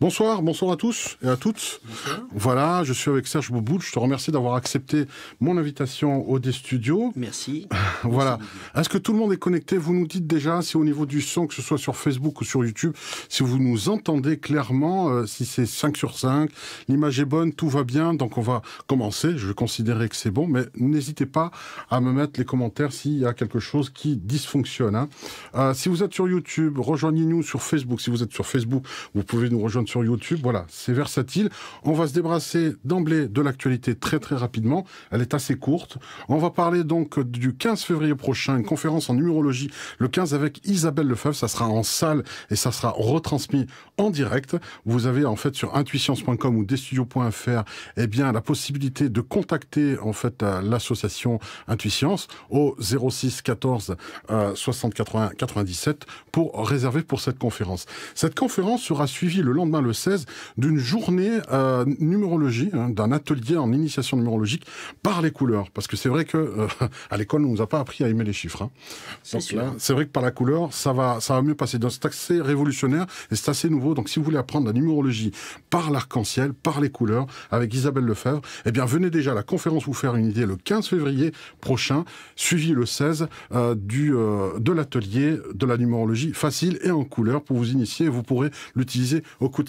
Bonsoir, bonsoir à tous et à toutes. Bonsoir. Voilà, je suis avec Serge Bouboul. Je te remercie d'avoir accepté mon invitation au Des-Studios. Merci. Voilà. Merci. Est-ce que tout le monde est connecté? Vous nous dites déjà si au niveau du son, que ce soit sur Facebook ou sur YouTube, si vous nous entendez clairement, si c'est 5 sur 5, l'image est bonne, tout va bien. Donc on va commencer. Je vais considérer que c'est bon, mais n'hésitez pas à me mettre les commentaires s'il y a quelque chose qui dysfonctionne. Hein. Si vous êtes sur YouTube, rejoignez-nous sur Facebook. Si vous êtes sur Facebook, vous pouvez nous rejoindre sur YouTube. Voilà, c'est versatile. On va se débrasser d'emblée de l'actualité très très rapidement. Elle est assez courte. On va parler donc du 15 février prochain, une conférence en numérologie, le 15 avec Isabelle Lefebvre. Ça sera en salle et ça sera retransmis en direct. Vous avez en fait sur intuitions.com ou desstudios.fr la possibilité de contacter en fait l'association Intuitions au 06 14 60 80 97 pour réserver pour cette conférence. Cette conférence sera suivie le lendemain, le 16, d'une journée numérologie, d'un atelier en initiation numérologique par les couleurs. Parce que c'est vrai que à l'école, on nous a pas appris à aimer les chiffres. Hein. C'est sûr. C'est vrai que par la couleur, ça va mieux passer. Donc c'est assez révolutionnaire et c'est assez nouveau. Donc si vous voulez apprendre la numérologie par l'arc-en-ciel, par les couleurs, avec Isabelle Lefebvre, venez déjà à la conférence vous faire une idée le 15 février prochain, suivi le 16 de l'atelier de la numérologie facile et en couleur pour vous initier. Vous pourrez l'utiliser au quotidien.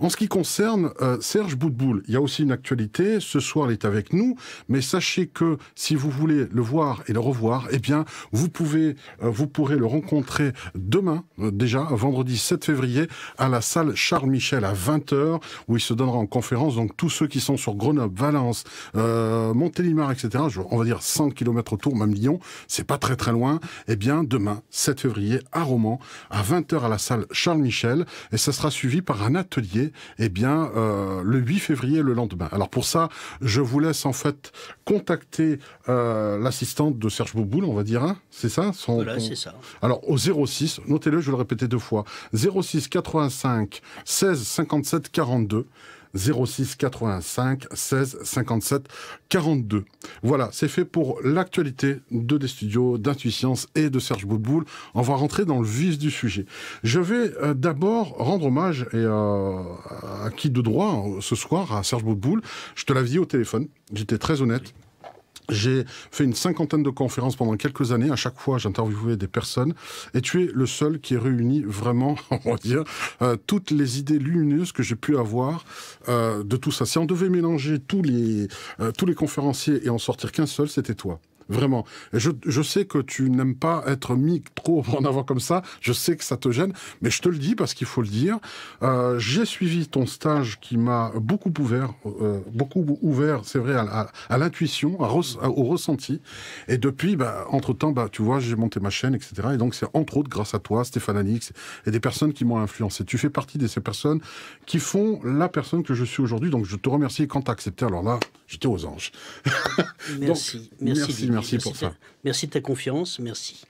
En ce qui concerne Serge Bouboul, il y a aussi une actualité. Ce soir, il est avec nous, mais sachez que si vous voulez le voir et le revoir, vous pourrez le rencontrer demain, déjà, vendredi 7 février, à la salle Charles Michel à 20h, où il se donnera en conférence. Donc, tous ceux qui sont sur Grenoble, Valence, Montélimar, etc., on va dire 100 km autour, même Lyon, c'est pas très très loin, demain, 7 février, à Romans, à 20h à la salle Charles Michel, et ça sera suivi par un atelier, le 8 février, le lendemain. Alors pour ça, je vous laisse en fait contacter l'assistante de Serge Bouboul, on va dire, hein, c'est ça C'est ça. Alors au 06, notez-le, je vais le répéter 2 fois, 06 85 16 57 42, 06 85 16 57 42. Voilà, c'est fait pour l'actualité des studios d'Intuitions et de Serge Bouboul. On va rentrer dans le vif du sujet. Je vais d'abord rendre hommage à qui de droit ce soir, à Serge Bouboul. Je te l'avais dit au téléphone, j'étais très honnête. J'ai fait une 50aine de conférences pendant quelques années. À chaque fois, j'interviewais des personnes. Et tu es le seul qui réunit vraiment, on va dire, toutes les idées lumineuses que j'ai pu avoir de tout ça. Si on devait mélanger tous les conférenciers et en sortir qu'un seul, c'était toi. Vraiment. Et je sais que tu n'aimes pas être mis trop en avant comme ça. Je sais que ça te gêne, mais je te le dis parce qu'il faut le dire. J'ai suivi ton stage qui m'a beaucoup ouvert, c'est vrai, à l'intuition, au ressenti. Et depuis, entre-temps, tu vois, j'ai monté ma chaîne, etc. Et donc, c'est entre autres grâce à toi, Stéphane Alix, et des personnes qui m'ont influencé. Tu fais partie de ces personnes qui font la personne que je suis aujourd'hui. Donc, je te remercie quand tu as accepté. Alors là, j'étais aux anges. Merci. Donc, merci pour ça. Merci de ta confiance, merci.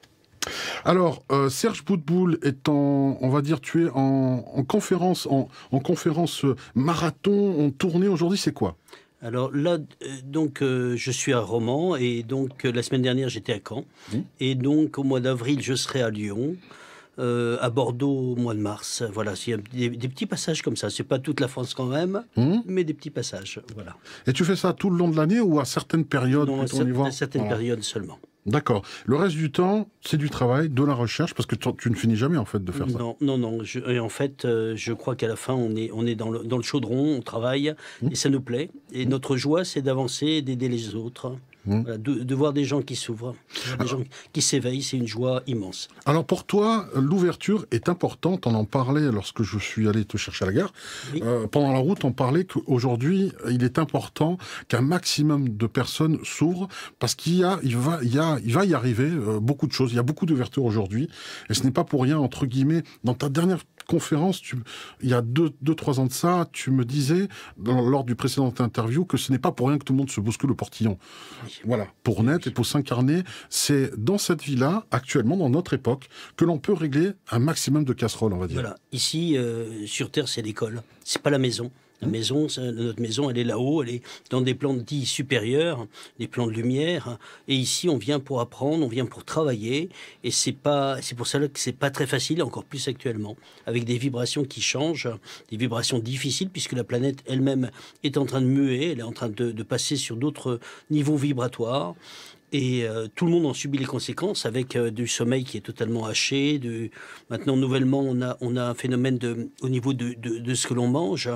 Alors, Serge Bouboul est on va dire, tu es en conférence, en conférence marathon, en tournée aujourd'hui, c'est quoi? Alors là, je suis à Romans et donc la semaine dernière j'étais à Caen et donc au mois d'avril je serai à Lyon. À Bordeaux au mois de mars. Voilà, il y a des petits passages comme ça. C'est pas toute la France quand même, mais des petits passages. Voilà. Et tu fais ça tout le long de l'année ou à certaines périodes? Non, à certaines périodes seulement. D'accord. Le reste du temps, c'est du travail, de la recherche, parce que tu ne finis jamais en fait de faire ça. Non. En fait, je crois qu'à la fin, on est dans le chaudron, on travaille et ça nous plaît. Et notre joie, c'est d'avancer et d'aider les autres. Voilà, de voir des gens qui s'ouvrent, des gens qui s'éveillent, c'est une joie immense. Alors pour toi, l'ouverture est importante. On en parlait lorsque je suis allé te chercher à la gare. Oui. Pendant la route, on parlait qu'aujourd'hui, il est important qu'un maximum de personnes s'ouvrent parce il va y arriver beaucoup de choses. Il y a beaucoup d'ouverture aujourd'hui et ce n'est pas pour rien, entre guillemets, dans ta dernière conférence, il y a 2-3 ans de ça, tu me disais, lors du précédent interview, que ce n'est pas pour rien que tout le monde se bouscule au portillon. Oui. Voilà, pour naître et pour s'incarner, c'est dans cette vie-là, actuellement, dans notre époque, que l'on peut régler un maximum de casseroles, on va dire. Voilà, ici, sur Terre, c'est l'école, c'est pas la maison. Notre maison, elle est là-haut, elle est dans des plans dits supérieurs, des plans de lumière. Et ici, on vient pour apprendre, on vient pour travailler. Et c'est pour ça que c'est pas très facile, encore plus actuellement, avec des vibrations qui changent, des vibrations difficiles, puisque la planète elle-même est en train de muer, elle est en train de passer sur d'autres niveaux vibratoires. Et tout le monde en subit les conséquences avec du sommeil qui est totalement haché. Maintenant, nouvellement, on a un phénomène au niveau de ce que l'on mange.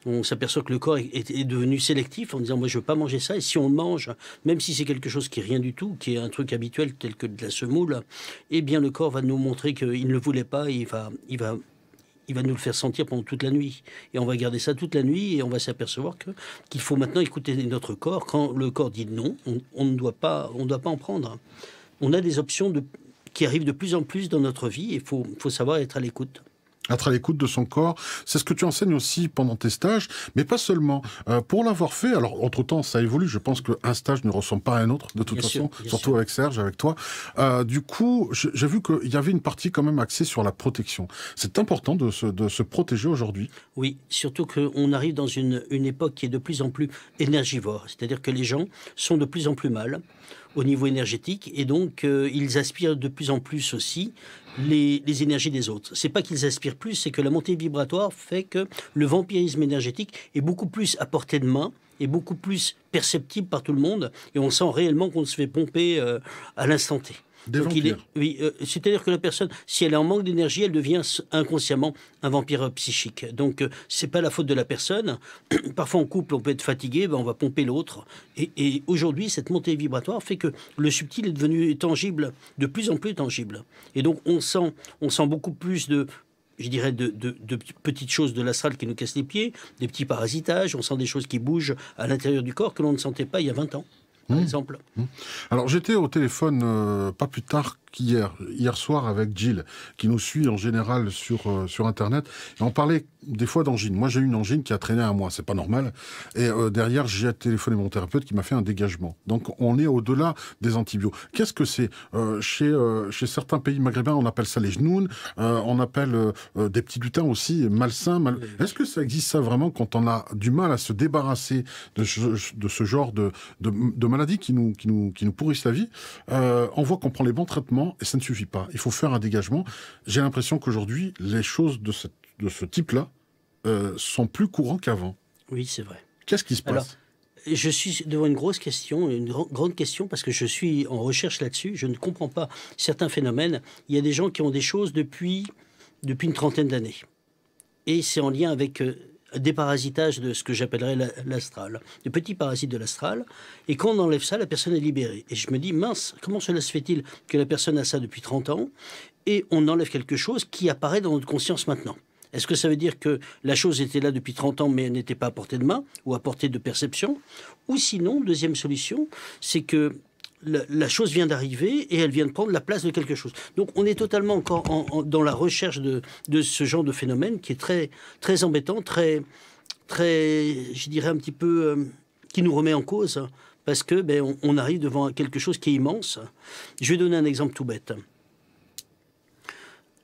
On s'aperçoit que le corps est devenu sélectif en disant « moi, je ne veux pas manger ça ». Et si on le mange, même si c'est quelque chose qui est rien du tout, qui est un truc habituel tel que de la semoule, eh bien, le corps va nous montrer qu'il ne le voulait pas et il va nous le faire sentir pendant toute la nuit. Et on va garder ça toute la nuit et on va s'apercevoir qu'il faut maintenant écouter notre corps. Quand le corps dit non, on ne doit pas en prendre. On a des options qui arrivent de plus en plus dans notre vie et il faut savoir être à l'écoute. Être à l'écoute de son corps, c'est ce que tu enseignes aussi pendant tes stages, mais pas seulement. Pour l'avoir fait, alors entre-temps ça évolue, je pense qu'un stage ne ressemble pas à un autre, de toute façon, surtout avec Serge, avec toi. Du coup, j'ai vu qu'il y avait une partie quand même axée sur la protection. C'est important de se protéger aujourd'hui. Oui, surtout qu'on arrive dans une époque qui est de plus en plus énergivore, c'est-à-dire que les gens sont de plus en plus mal au niveau énergétique et donc ils aspirent de plus en plus aussi les énergies des autres. C'est pas qu'ils aspirent plus, c'est que la montée vibratoire fait que le vampirisme énergétique est beaucoup plus à portée de main, est beaucoup plus perceptible par tout le monde et on sent réellement qu'on se fait pomper à l'instant T. Donc c'est-à-dire que la personne, si elle est en manque d'énergie, elle devient inconsciemment un vampire psychique. Donc c'est pas la faute de la personne. Parfois en couple, on peut être fatigué, on va pomper l'autre. Et aujourd'hui, cette montée vibratoire fait que le subtil est devenu tangible, de plus en plus tangible. Et donc on sent beaucoup plus de petites choses de l'astral qui nous cassent les pieds, des petits parasitages, on sent des choses qui bougent à l'intérieur du corps que l'on ne sentait pas il y a 20 ans. Par exemple. Alors j'étais au téléphone pas plus tard qu'hier soir avec Gilles, qui nous suit en général sur Internet, et on parlait des fois d'angine. Moi j'ai eu une angine qui a traîné un mois, c'est pas normal, et derrière j'ai téléphoné mon thérapeute qui m'a fait un dégagement. Donc on est au-delà des antibiotiques. Qu'est-ce que c'est chez certains pays maghrébins, on appelle ça les genoux, on appelle des petits lutins aussi, malsains. Est-ce que ça existe ça vraiment quand on a du mal à se débarrasser de ce genre de maladies qui nous pourrissent la vie? On voit qu'on prend les bons traitements et ça ne suffit pas. Il faut faire un dégagement. J'ai l'impression qu'aujourd'hui, les choses de ce type-là sont plus courants qu'avant. Oui, c'est vrai. Qu'est-ce qui se passe? Alors, je suis devant une grosse question, une grande question, parce que je suis en recherche là-dessus. Je ne comprends pas certains phénomènes. Il y a des gens qui ont des choses depuis une trentaine d'années. Et c'est en lien avec des parasitages de ce que j'appellerais l'astral, de petits parasites de l'astral. Et quand on enlève ça, la personne est libérée. Et je me dis, mince, comment cela se fait-il que la personne a ça depuis 30 ans et on enlève quelque chose qui apparaît dans notre conscience maintenant? Est-ce que ça veut dire que la chose était là depuis 30 ans mais elle n'était pas à portée de main ou à portée de perception? Ou sinon, deuxième solution, c'est que la chose vient d'arriver et elle vient de prendre la place de quelque chose. Donc on est totalement encore dans la recherche de ce genre de phénomène qui est très, très embêtant, très, je dirais un petit peu, qui nous remet en cause parce que on arrive devant quelque chose qui est immense. Je vais donner un exemple tout bête.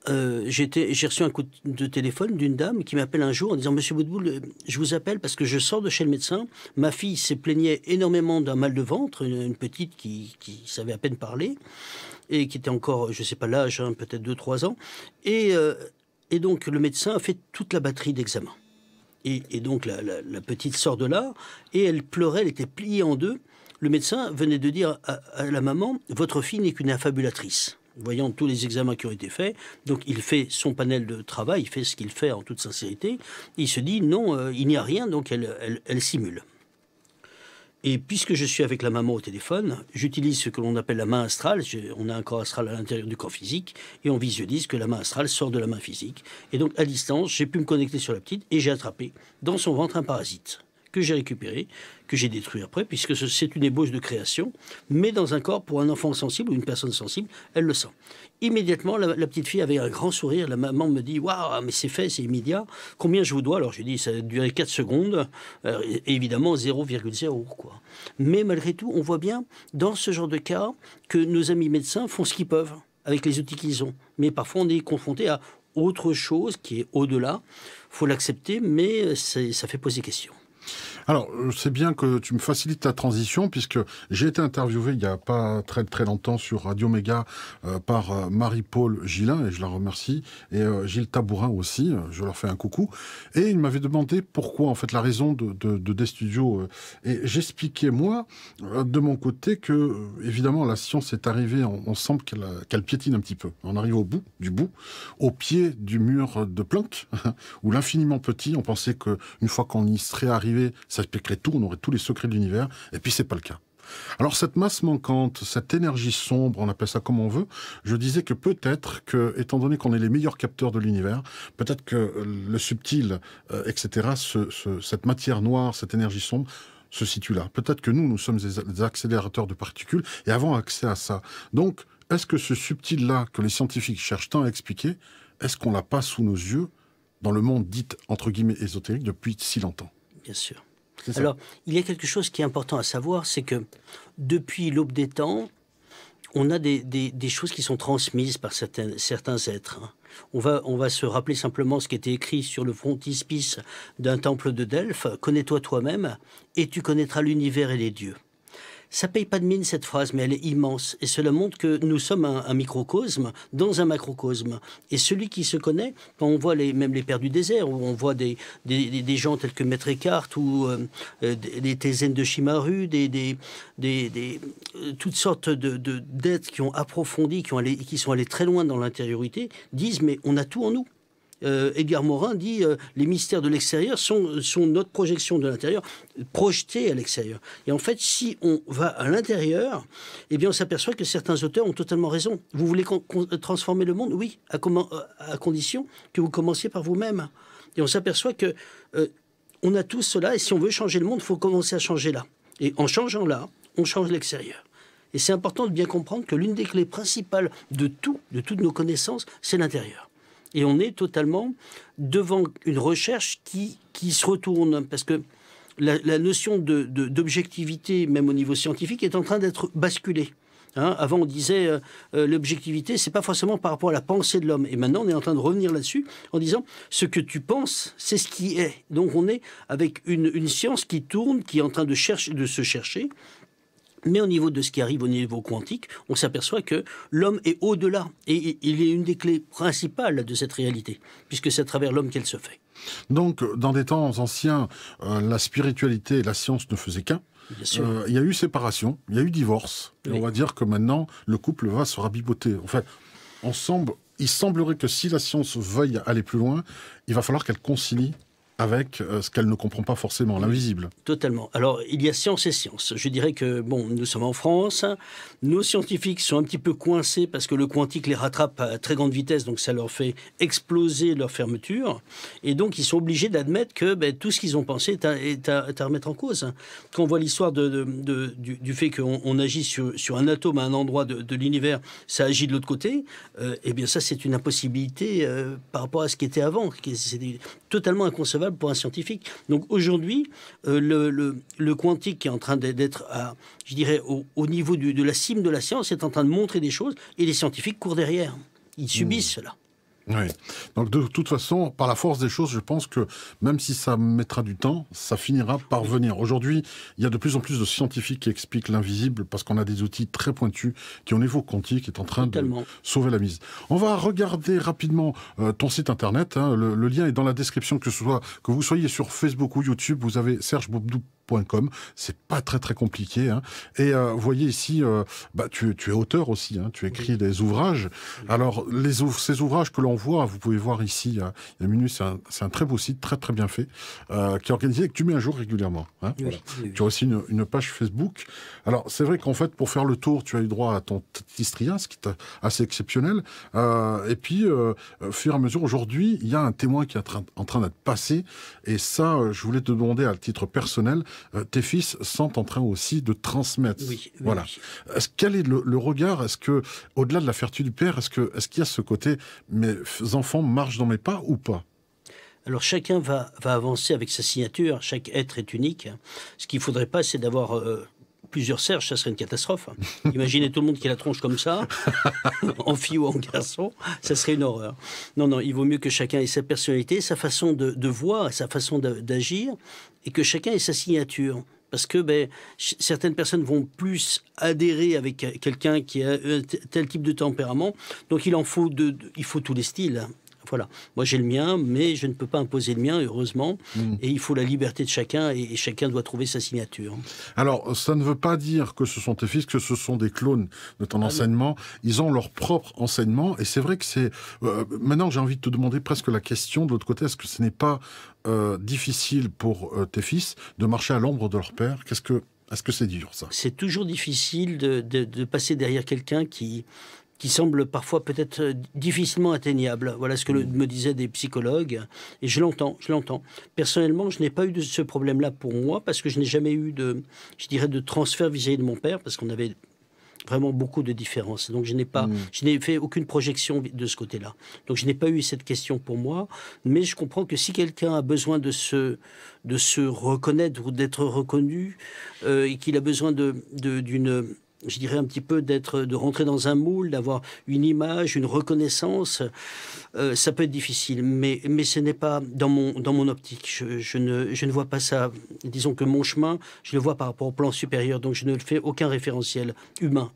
J'ai reçu un coup de téléphone d'une dame qui m'appelle un jour en disant « Monsieur Boutboul, je vous appelle parce que je sors de chez le médecin. Ma fille s'est plaignait énormément d'un mal de ventre, une petite qui savait à peine parler et qui était encore, je ne sais pas l'âge, peut-être 2-3 ans. Et donc le médecin a fait toute la batterie d'examens. Et donc la petite sort de là et elle pleurait, elle était pliée en deux. Le médecin venait de dire à la maman « Votre fille n'est qu'une affabulatrice ». Voyant tous les examens qui ont été faits, donc il fait son panel de travail, il fait ce qu'il fait en toute sincérité, il se dit non, il n'y a rien, donc elle simule. Et puisque je suis avec la maman au téléphone, j'utilise ce que l'on appelle la main astrale, on a un corps astral à l'intérieur du corps physique, et on visualise que la main astrale sort de la main physique. Et donc à distance, j'ai pu me connecter sur la petite, et j'ai attrapé dans son ventre un parasite que j'ai récupéré, que j'ai détruit après, puisque c'est une ébauche de création, mais dans un corps, pour un enfant sensible ou une personne sensible, elle le sent. Immédiatement, la petite fille avait un grand sourire, la maman me dit « Waouh, mais c'est fait, c'est immédiat, combien je vous dois ?» Alors je lui dis « Ça a duré 4 secondes, et évidemment 0,0 quoi. » Mais malgré tout, on voit bien, dans ce genre de cas, que nos amis médecins font ce qu'ils peuvent, avec les outils qu'ils ont. Mais parfois, on est confronté à autre chose qui est au-delà. faut l'accepter, mais ça fait poser question. Alors, c'est bien que tu me facilites la transition, puisque j'ai été interviewé il n'y a pas très très longtemps sur Radio Méga par Marie-Paul Gillin, et je la remercie, et Gilles Tabourin aussi, je leur fais un coucou. Et il m'avait demandé pourquoi, en fait, la raison de des studios. Et j'expliquais, moi, de mon côté, que, évidemment, la science est arrivée, on semble qu'elle piétine un petit peu. On arrive au bout, au pied du mur de Planck, où l'infiniment petit, on pensait qu'une fois qu'on y serait arrivé, ça expliquerait tout, on aurait tous les secrets de l'univers, et puis c'est pas le cas. Alors cette masse manquante, cette énergie sombre, on appelle ça comme on veut, je disais que peut-être que, étant donné qu'on est les meilleurs capteurs de l'univers, peut-être que le subtil, etc., cette matière noire, cette énergie sombre, se situe là. Peut-être que nous sommes des accélérateurs de particules et avons accès à ça. Donc, est-ce que ce subtil-là, que les scientifiques cherchent tant à expliquer, est-ce qu'on l'a pas sous nos yeux dans le monde dit, entre guillemets, ésotérique depuis si longtemps? Bien sûr. Alors, il y a quelque chose qui est important à savoir, c'est que depuis l'aube des temps, on a des choses qui sont transmises par certains êtres. On va se rappeler simplement ce qui était écrit sur le frontispice d'un temple de Delphes. « Connais-toi toi-même et tu connaîtras l'univers et les dieux ». Ça paye pas de mine cette phrase, mais elle est immense. Et cela montre que nous sommes un microcosme dans un macrocosme. Et celui qui se connaît, quand on voit même les pères du désert, où on voit des gens tels que Maître Eckhart ou les Tézènes de Shimaru, toutes sortes d'êtres qui ont approfondi, qui sont allés très loin dans l'intériorité, disent mais on a tout en nous. Edgar Morin dit les mystères de l'extérieur sont notre projection de l'intérieur projetée à l'extérieur. Et en fait, si on va à l'intérieur, eh bien, on s'aperçoit que certains auteurs ont totalement raison. Vous voulez transformer le monde? Oui, à condition que vous commenciez par vous-même. Et on s'aperçoit que on a tous cela, et si on veut changer le monde, il faut commencer à changer là. Et en changeant là, on change l'extérieur. Et c'est important de bien comprendre que l'une des clés principales de toutes nos connaissances, c'est l'intérieur. Et on est totalement devant une recherche qui se retourne, parce que la notion d'objectivité, même au niveau scientifique, est en train d'être basculée. Avant, on disait l'objectivité, c'est pas forcément par rapport à la pensée de l'homme. Et maintenant, on est en train de revenir là-dessus en disant ce que tu penses, c'est ce qui est. Donc, on est avec une science qui tourne, qui est en train de se chercher. Mais au niveau de ce qui arrive au niveau quantique, on s'aperçoit que l'homme est au-delà. Et il est une des clés principales de cette réalité, puisque c'est à travers l'homme qu'elle se fait. Donc, dans des temps anciens, la spiritualité et la science ne faisaient qu'un. Il y a eu séparation, il y a eu divorce. Oui. Et on va dire que maintenant, le couple va se rabiboter. En fait, il semblerait que si la science veuille aller plus loin, il va falloir qu'elle concilie avec ce qu'elle ne comprend pas forcément, l'invisible. Totalement. Alors, il y a science et science. Je dirais que, bon, nous sommes en France, nos scientifiques sont un petit peu coincés parce que le quantique les rattrape à très grande vitesse, donc ça leur fait exploser leur fermeture. Et donc, ils sont obligés d'admettre que tout ce qu'ils ont pensé est à remettre en cause. Quand on voit l'histoire du fait qu'on agit sur un atome à un endroit de l'univers, ça agit de l'autre côté, eh bien ça, c'est une impossibilité par rapport à ce qui était avant. C'est totalement inconcevable pour un scientifique. Donc aujourd'hui, le quantique qui est en train d'être, je dirais, au niveau de la cime de la science, est en train de montrer des choses, et les scientifiques courent derrière. Ils subissent cela. Oui. Donc de toute façon, par la force des choses, je pense que même si ça mettra du temps, ça finira par venir. Aujourd'hui, il y a de plus en plus de scientifiques qui expliquent l'invisible parce qu'on a des outils très pointus qui, au niveau quantique, qui est en train de sauver la mise. On va regarder rapidement ton site internet. Le lien est dans la description, que vous soyez sur Facebook ou YouTube. Vous avez sergebobdou.com. C'est pas très très compliqué. Et vous voyez ici, tu es auteur aussi. Tu écris des ouvrages. Alors ces ouvrages que l'on voit, vous pouvez voir ici, il y a une minute, c'est un très beau site, très très bien fait, qui est organisé et que tu mets à jour régulièrement. Voilà. Oui. Tu as aussi une page Facebook. Alors c'est vrai qu'en fait, pour faire le tour, tu as eu droit à ton Istria, ce qui est assez exceptionnel. Et puis, au fur et à mesure, aujourd'hui, il y a un témoin qui est en train d'être passé. Et ça, je voulais te demander à titre personnel, tes fils sont en train aussi de transmettre. Oui, voilà. Oui. Quel est le regard? Est-ce que, au-delà de la vertu du père, est-ce qu'il y a ce côté, mes enfants marchent dans mes pas ou pas? Alors chacun va avancer avec sa signature, chaque être est unique. Ce qu'il ne faudrait pas, c'est d'avoir plusieurs Serge, ça serait une catastrophe. Imaginez tout le monde qui a la tronche comme ça, en fille ou en garçon, ça serait une horreur. Non, non, il vaut mieux que chacun ait sa personnalité, sa façon de voir, sa façon d'agir, et que chacun ait sa signature. Parce que certaines personnes vont plus adhérer avec quelqu'un qui a tel type de tempérament, donc il faut tous les styles. Voilà. Moi, j'ai le mien, mais je ne peux pas imposer le mien, heureusement. Et il faut la liberté de chacun, et chacun doit trouver sa signature. Alors, ça ne veut pas dire que ce sont tes fils, que ce sont des clones de ton enseignement. Ils ont leur propre enseignement. Et c'est vrai que c'est... maintenant, j'ai envie de te demander presque la question de l'autre côté. Est-ce que ce n'est pas difficile pour tes fils de marcher à l'ombre de leur père? Est-ce que c'est dur, ça? C'est toujours difficile de passer derrière quelqu'un qui semble parfois peut-être difficilement atteignable. Voilà ce que me disaient des psychologues. Et je l'entends. Personnellement, je n'ai pas eu de ce problème-là pour moi, parce que je n'ai jamais eu de transfert vis-à-vis de mon père, parce qu'on avait vraiment beaucoup de différences. Donc je n'ai fait aucune projection de ce côté-là. Donc je n'ai pas eu cette question pour moi, mais je comprends que si quelqu'un a besoin de se reconnaître ou d'être reconnu, et qu'il a besoin d'une... je dirais un petit peu de rentrer dans un moule, d'avoir une image, une reconnaissance, ça peut être difficile, mais ce n'est pas dans mon optique. Je ne vois pas ça. Disons que mon chemin, je le vois par rapport au plan supérieur, donc je ne fais aucun référentiel humain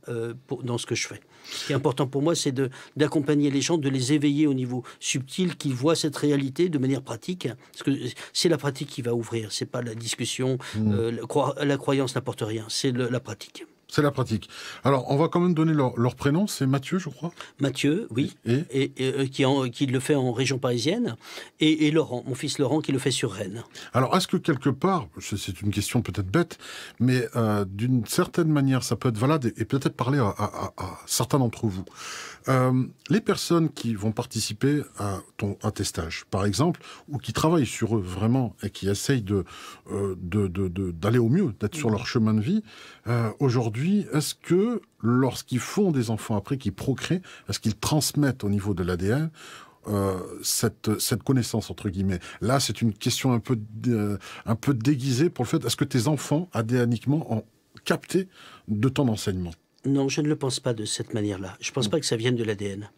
dans ce que je fais. Ce qui est important pour moi, c'est d'accompagner les gens, de les éveiller au niveau subtil, qu'ils voient cette réalité de manière pratique, parce que c'est la pratique qui va ouvrir, c'est pas la discussion. La croyance n'apporte rien, c'est la pratique. C'est la pratique. Alors, on va quand même donner leur prénom. C'est Mathieu, je crois. Mathieu, oui. Et qui le fait en région parisienne. Et Laurent, mon fils Laurent, qui le fait sur Rennes. Alors, est-ce que quelque part, c'est une question peut-être bête, mais d'une certaine manière, ça peut être valable et peut-être parler à certains d'entre vous. Les personnes qui vont participer à tes stages, par exemple, ou qui travaillent sur eux vraiment et qui essayent d'aller au mieux, d'être sur leur chemin de vie, aujourd'hui, est-ce que lorsqu'ils font des enfants après, qu'ils procréent, est-ce qu'ils transmettent au niveau de l'ADN cette connaissance, entre guillemets? Là, c'est une question un peu déguisée pour le fait, est-ce que tes enfants, ADNiquement, ont capté de ton enseignement? Non, je ne le pense pas de cette manière-là. Je ne pense pas que ça vienne de l'ADN.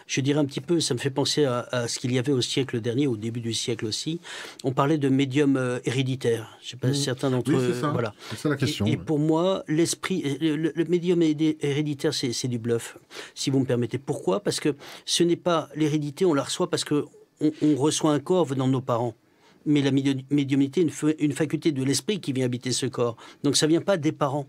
Je dirais un petit peu, ça me fait penser à ce qu'il y avait au siècle dernier, au début du siècle aussi. On parlait de médium héréditaire. Je ne sais pas si certains d'entre eux... c'est ça. Voilà. C'est ça la question. Et pour moi, le médium héréditaire, c'est du bluff, si vous me permettez. Pourquoi? Parce que ce n'est pas l'hérédité, on la reçoit parce qu'on reçoit un corps venant de nos parents. Mais la médiumnité est une faculté de l'esprit qui vient habiter ce corps. Donc ça ne vient pas des parents.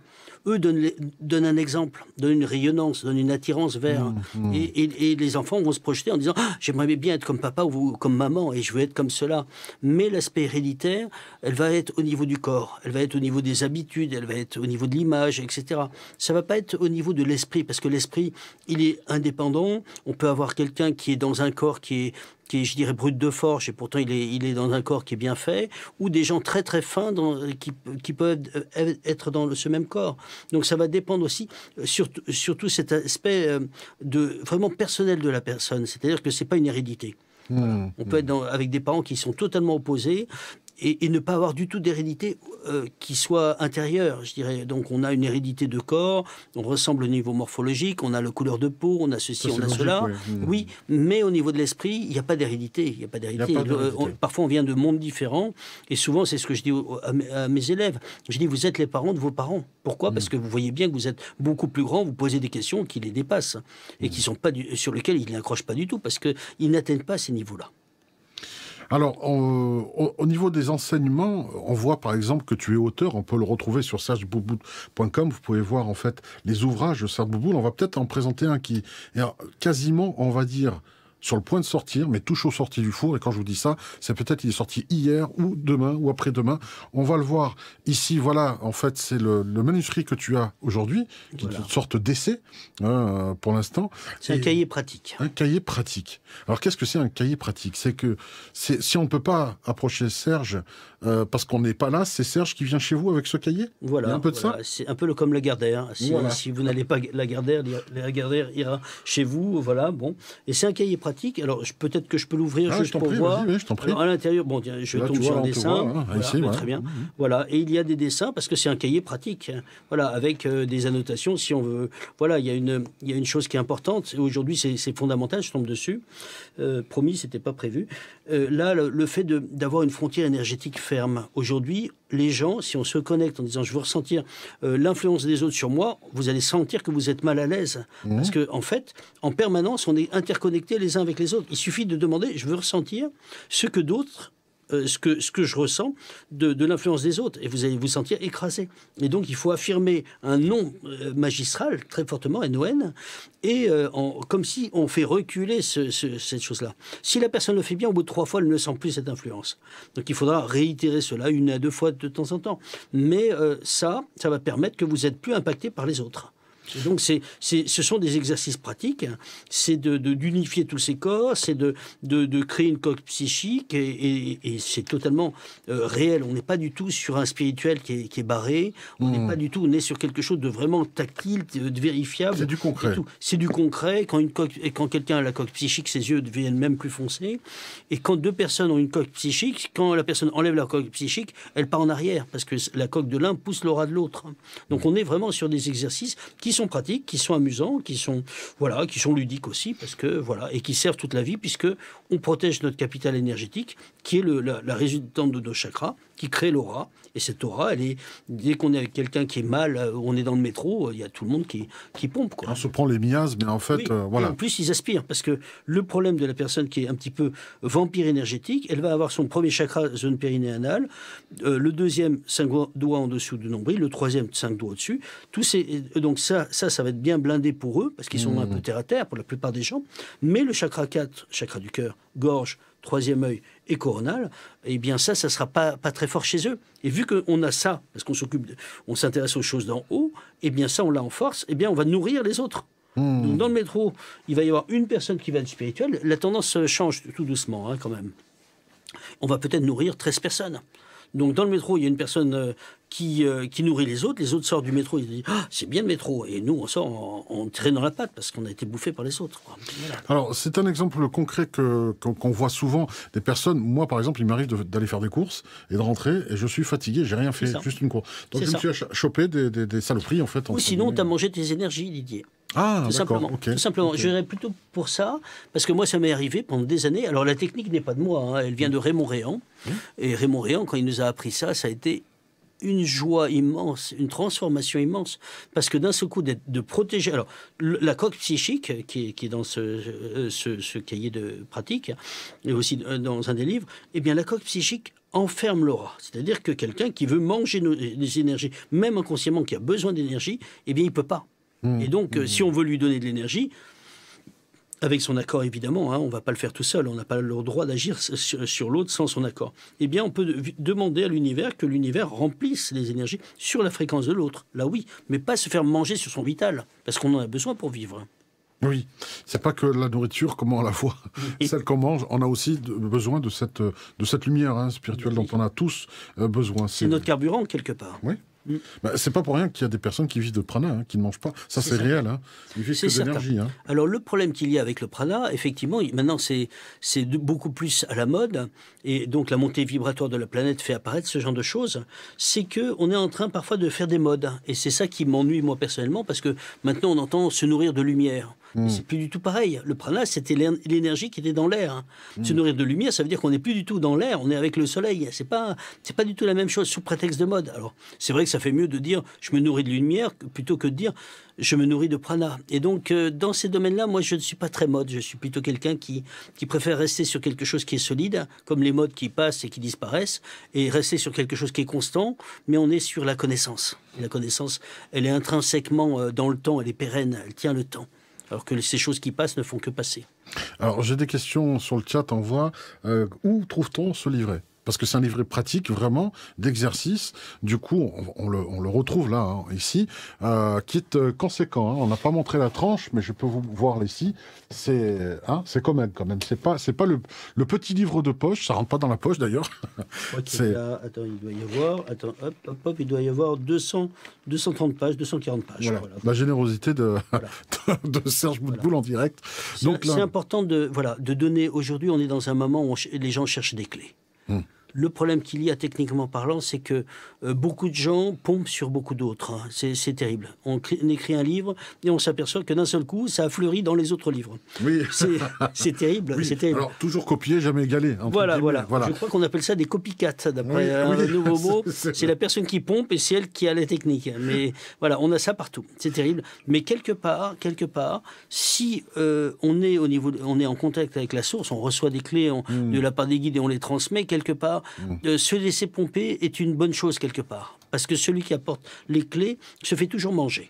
Eux donnent un exemple, donnent une rayonnance, donnent une attirance vers... Et les enfants vont se projeter en disant « J'aimerais bien être comme papa ou comme maman et je veux être comme cela ». Mais l'aspect héréditaire, elle va être au niveau du corps, elle va être au niveau des habitudes, elle va être au niveau de l'image, etc. Ça ne va pas être au niveau de l'esprit, parce que l'esprit, il est indépendant. On peut avoir quelqu'un qui est dans un corps qui est, je dirais, brut de forge, et pourtant il est dans un corps qui est bien fait, ou des gens très très fins qui peuvent être dans ce même corps. Donc ça va dépendre aussi, surtout cet aspect vraiment personnel de la personne, c'est-à-dire que c'est pas une hérédité. On peut être avec des parents qui sont totalement opposés, et ne pas avoir du tout d'hérédité qui soit intérieure, je dirais. Donc on a une hérédité de corps, on ressemble au niveau morphologique, on a la couleur de peau, on a ceci, on a cela. Oui, mais au niveau de l'esprit, il n'y a pas d'hérédité. Il n'y a pas d'hérédité. Parfois on vient de mondes différents, et souvent c'est ce que je dis à mes élèves. Je dis, vous êtes les parents de vos parents. Pourquoi? Parce que vous voyez bien que vous êtes beaucoup plus grand, vous posez des questions qui les dépassent, et qui sont pas sur lesquelles ils n'accrochent pas du tout, parce qu'ils n'atteignent pas ces niveaux-là. Alors, au niveau des enseignements, on voit par exemple que tu es auteur, on peut le retrouver sur sergebouboul.com, vous pouvez voir en fait les ouvrages de Serge Bouboul. On va peut-être en présenter un qui est quasiment, on va dire, sur le point de sortir, mais tout chaud sorti du four. Et quand je vous dis ça, c'est peut-être il est sorti hier ou demain ou après-demain. On va le voir ici. Voilà, en fait, c'est le manuscrit que tu as aujourd'hui, qui est une sorte d'essai pour l'instant. C'est un cahier pratique. Un cahier pratique. Alors, qu'est-ce que c'est un cahier pratique? C'est que si on ne peut pas approcher Serge parce qu'on n'est pas là, c'est Serge qui vient chez vous avec ce cahier? Voilà. Il y a un peu de ça. C'est un peu comme Lagardère. Si vous n'allez pas Lagardère ira chez vous. Voilà, bon. Et c'est un cahier pratique. pratique. Alors, peut-être que je peux l'ouvrir juste pour prie, voir. oui, je t'en prie. Alors, à l'intérieur, bon, tiens, je Là, tombe tu sur vois, un là, on te dessin. voit, hein. Voilà, Ici, voilà. très bien. Voilà, et il y a des dessins parce que c'est un cahier pratique. Voilà, avec des annotations si on veut. Voilà, il y a une chose qui est importante. Aujourd'hui, c'est fondamental. Je tombe dessus. Promis, c'était pas prévu. Là, le fait d'avoir une frontière énergétique ferme. Aujourd'hui, les gens, si on se connecte en disant je veux ressentir l'influence des autres sur moi, vous allez sentir que vous êtes mal à l'aise. Parce que en fait, en permanence, on est interconnectés les uns avec les autres. Il suffit de demander je veux ressentir ce que d'autres ce que je ressens de l'influence des autres. Et vous allez vous sentir écrasé. Et donc, il faut affirmer un non magistral, très fortement, N-O-N, et comme si on fait reculer cette chose-là. Si la personne le fait bien, au bout de 3 fois, elle ne sent plus cette influence. Donc, il faudra réitérer cela 1 à 2 fois de temps en temps. Mais ça va permettre que vous n'êtes plus impacté par les autres. Et donc, ce sont des exercices pratiques, c'est d'unifier tous ces corps, c'est de créer une coque psychique, et c'est totalement réel. On n'est pas du tout sur un spirituel qui est barré, on n'est pas du tout, on est sur quelque chose de vraiment tactile, de vérifiable. C'est du concret. C'est du concret. Quand quelqu'un a la coque psychique, ses yeux deviennent même plus foncés. Et quand 2 personnes ont une coque psychique, quand la personne enlève la coque psychique, elle part en arrière, parce que la coque de l'un pousse l'aura de l'autre. Donc on est vraiment sur des exercices qui sont pratiques, qui sont amusants, qui sont ludiques aussi, parce que voilà, et qui servent toute la vie, puisque on protège notre capital énergétique, qui est la résultante de nos chakras, qui crée l'aura. Et cette aura, dès qu'on est avec quelqu'un qui est mal, on est dans le métro, il y a tout le monde qui pompe, quoi. On se prend les miasmes, mais en fait, oui, voilà. Et en plus, ils aspirent, parce que le problème de la personne qui est un petit peu vampire énergétique, elle va avoir son premier chakra, zone périnéale, le deuxième, 5 doigts en dessous du nombril, le troisième, 5 doigts au-dessus. Donc ça va être bien blindé pour eux, parce qu'ils sont un peu terre à terre pour la plupart des gens. Mais le chakra 4, chakra du cœur, gorge, troisième œil et coronal, eh bien ça sera pas très fort chez eux. Et vu qu'on a ça, parce on s'intéresse aux choses d'en haut, eh bien ça on l'a en force, eh bien on va nourrir les autres. Donc dans le métro, il va y avoir une personne qui va être spirituelle. La tendance change tout doucement, hein, quand même. On va peut-être nourrir 13 personnes. Donc dans le métro, il y a une personne qui nourrit les autres sortent du métro, ils disent ah, c'est bien le métro, et nous on sort en traînant la patte parce qu'on a été bouffé par les autres. Voilà. Alors c'est un exemple concret qu'on voit souvent des personnes. Moi par exemple, il m'arrive d'aller faire des courses et de rentrer et je suis fatigué, j'ai rien fait, juste une course. Donc je me suis chopé des saloperies en fait. Ou sinon tu as mangé tes énergies, Didier. Ah, tout simplement. Okay. Tout simplement. Okay. Je dirais plutôt pour ça, parce que moi, ça m'est arrivé pendant des années. Alors, la technique n'est pas de moi, hein, elle vient de Raymond Réan. Et Raymond Réan, quand il nous a appris ça a été une joie immense, une transformation immense, parce que d'un seul coup, de protéger... Alors, la coque psychique, qui est dans ce cahier de pratique, et aussi dans un des livres, eh bien, la coque psychique enferme l'aura. C'est-à-dire que quelqu'un qui veut manger des énergies, même inconsciemment, qui a besoin d'énergie, eh bien, il ne peut pas. Et donc, si on veut lui donner de l'énergie, avec son accord évidemment, hein, on ne va pas le faire tout seul, on n'a pas le droit d'agir sur l'autre sans son accord, eh bien on peut demander à l'univers que l'univers remplisse les énergies sur la fréquence de l'autre, là oui, mais pas se faire manger sur son vital, parce qu'on en a besoin pour vivre. Oui, c'est pas que la nourriture, comment on la voit, celle qu'on mange, on a aussi besoin de cette lumière spirituelle dont on a tous besoin. C'est notre carburant quelque part. Oui. Bah, c'est pas pour rien qu'il y a des personnes qui vivent de prana, qui ne mangent pas. Ça, c'est réel. Ils vivent que d'énergie. Alors, le problème qu'il y a avec le prana, effectivement, maintenant, c'est beaucoup plus à la mode. Et donc, la montée vibratoire de la planète fait apparaître ce genre de choses. C'est qu'on est en train, parfois, de faire des modes. Et c'est ça qui m'ennuie, moi, personnellement, parce que maintenant, on entend se nourrir de lumière. Mais c'est plus du tout pareil. Le prana, c'était l'énergie qui était dans l'air. Se nourrir de lumière, ça veut dire qu'on n'est plus du tout dans l'air, on est avec le soleil. C'est pas du tout la même chose, sous prétexte de mode. Alors, c'est vrai que ça fait mieux de dire je me nourris de lumière plutôt que de dire je me nourris de prana. Et donc, dans ces domaines-là, moi, je ne suis pas très mode. Je suis plutôt quelqu'un qui préfère rester sur quelque chose qui est solide, comme les modes qui passent et qui disparaissent, et rester sur quelque chose qui est constant, mais on est sur la connaissance. Et la connaissance, elle est intrinsèquement dans le temps, elle est pérenne, elle tient le temps. Alors que ces choses qui passent ne font que passer. Alors, j'ai des questions sur le chat, on voit. Où trouve-t-on ce livret ? parce que c'est un livret pratique, vraiment, d'exercice. Du coup, on le retrouve là, hein, ici, qui est conséquent. Hein. On n'a pas montré la tranche, mais je peux vous voir ici. C'est commode quand même. C'est pas le petit livre de poche, ça rentre pas dans la poche d'ailleurs. Attends, il doit y avoir, il doit y avoir 230 pages, 240 pages. Voilà. La générosité de Serge Boutboul en direct. Donc c'est important de donner. Aujourd'hui, on est dans un moment où les gens cherchent des clés. Le problème qu'il y a techniquement parlant, c'est que beaucoup de gens pompent sur beaucoup d'autres. Hein. C'est terrible. On écrit un livre et on s'aperçoit que d'un seul coup, ça a fleuri dans les autres livres. Oui. C'est terrible. Oui. C'est terrible. Alors, toujours copier, jamais égaler. Voilà. Je crois qu'on appelle ça des copycats, d'après un nouveau mot. C'est la personne qui pompe et c'est elle qui a la technique. Mais voilà, on a ça partout. C'est terrible. Mais quelque part, si on est en contact avec la source, on reçoit des clés de la part des guides et on les transmet quelque part. Se laisser pomper est une bonne chose quelque part, parce que celui qui apporte les clés se fait toujours manger.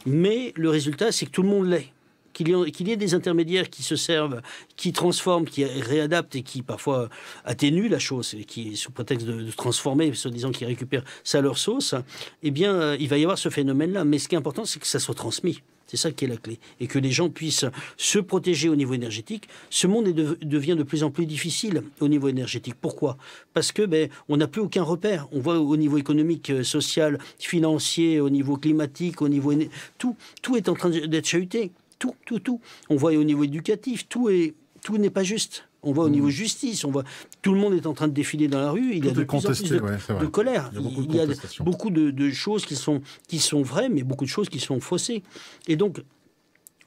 Mais le résultat, c'est que tout le monde l'est. Qu'il y ait des intermédiaires qui se servent, qui transforment, qui réadaptent et qui parfois atténuent la chose, et qui, sous prétexte de transformer, se disant qu'ils récupèrent ça à leur sauce, eh bien, il va y avoir ce phénomène-là. Mais ce qui est important, c'est que ça soit transmis. C'est ça qui est la clé. Et que les gens puissent se protéger au niveau énergétique. Ce monde devient de plus en plus difficile au niveau énergétique. Pourquoi ? Parce que on n'a plus aucun repère. On voit au niveau économique, social, financier, au niveau climatique, au niveau... Tout est en train d'être chahuté. Tout. On voit au niveau éducatif, tout n'est pas juste. On voit au niveau justice, tout le monde est en train de défiler dans la rue. Il y a de plus en plus de colère. Il y a beaucoup de choses qui sont vraies, mais beaucoup de choses qui sont faussées. Et donc,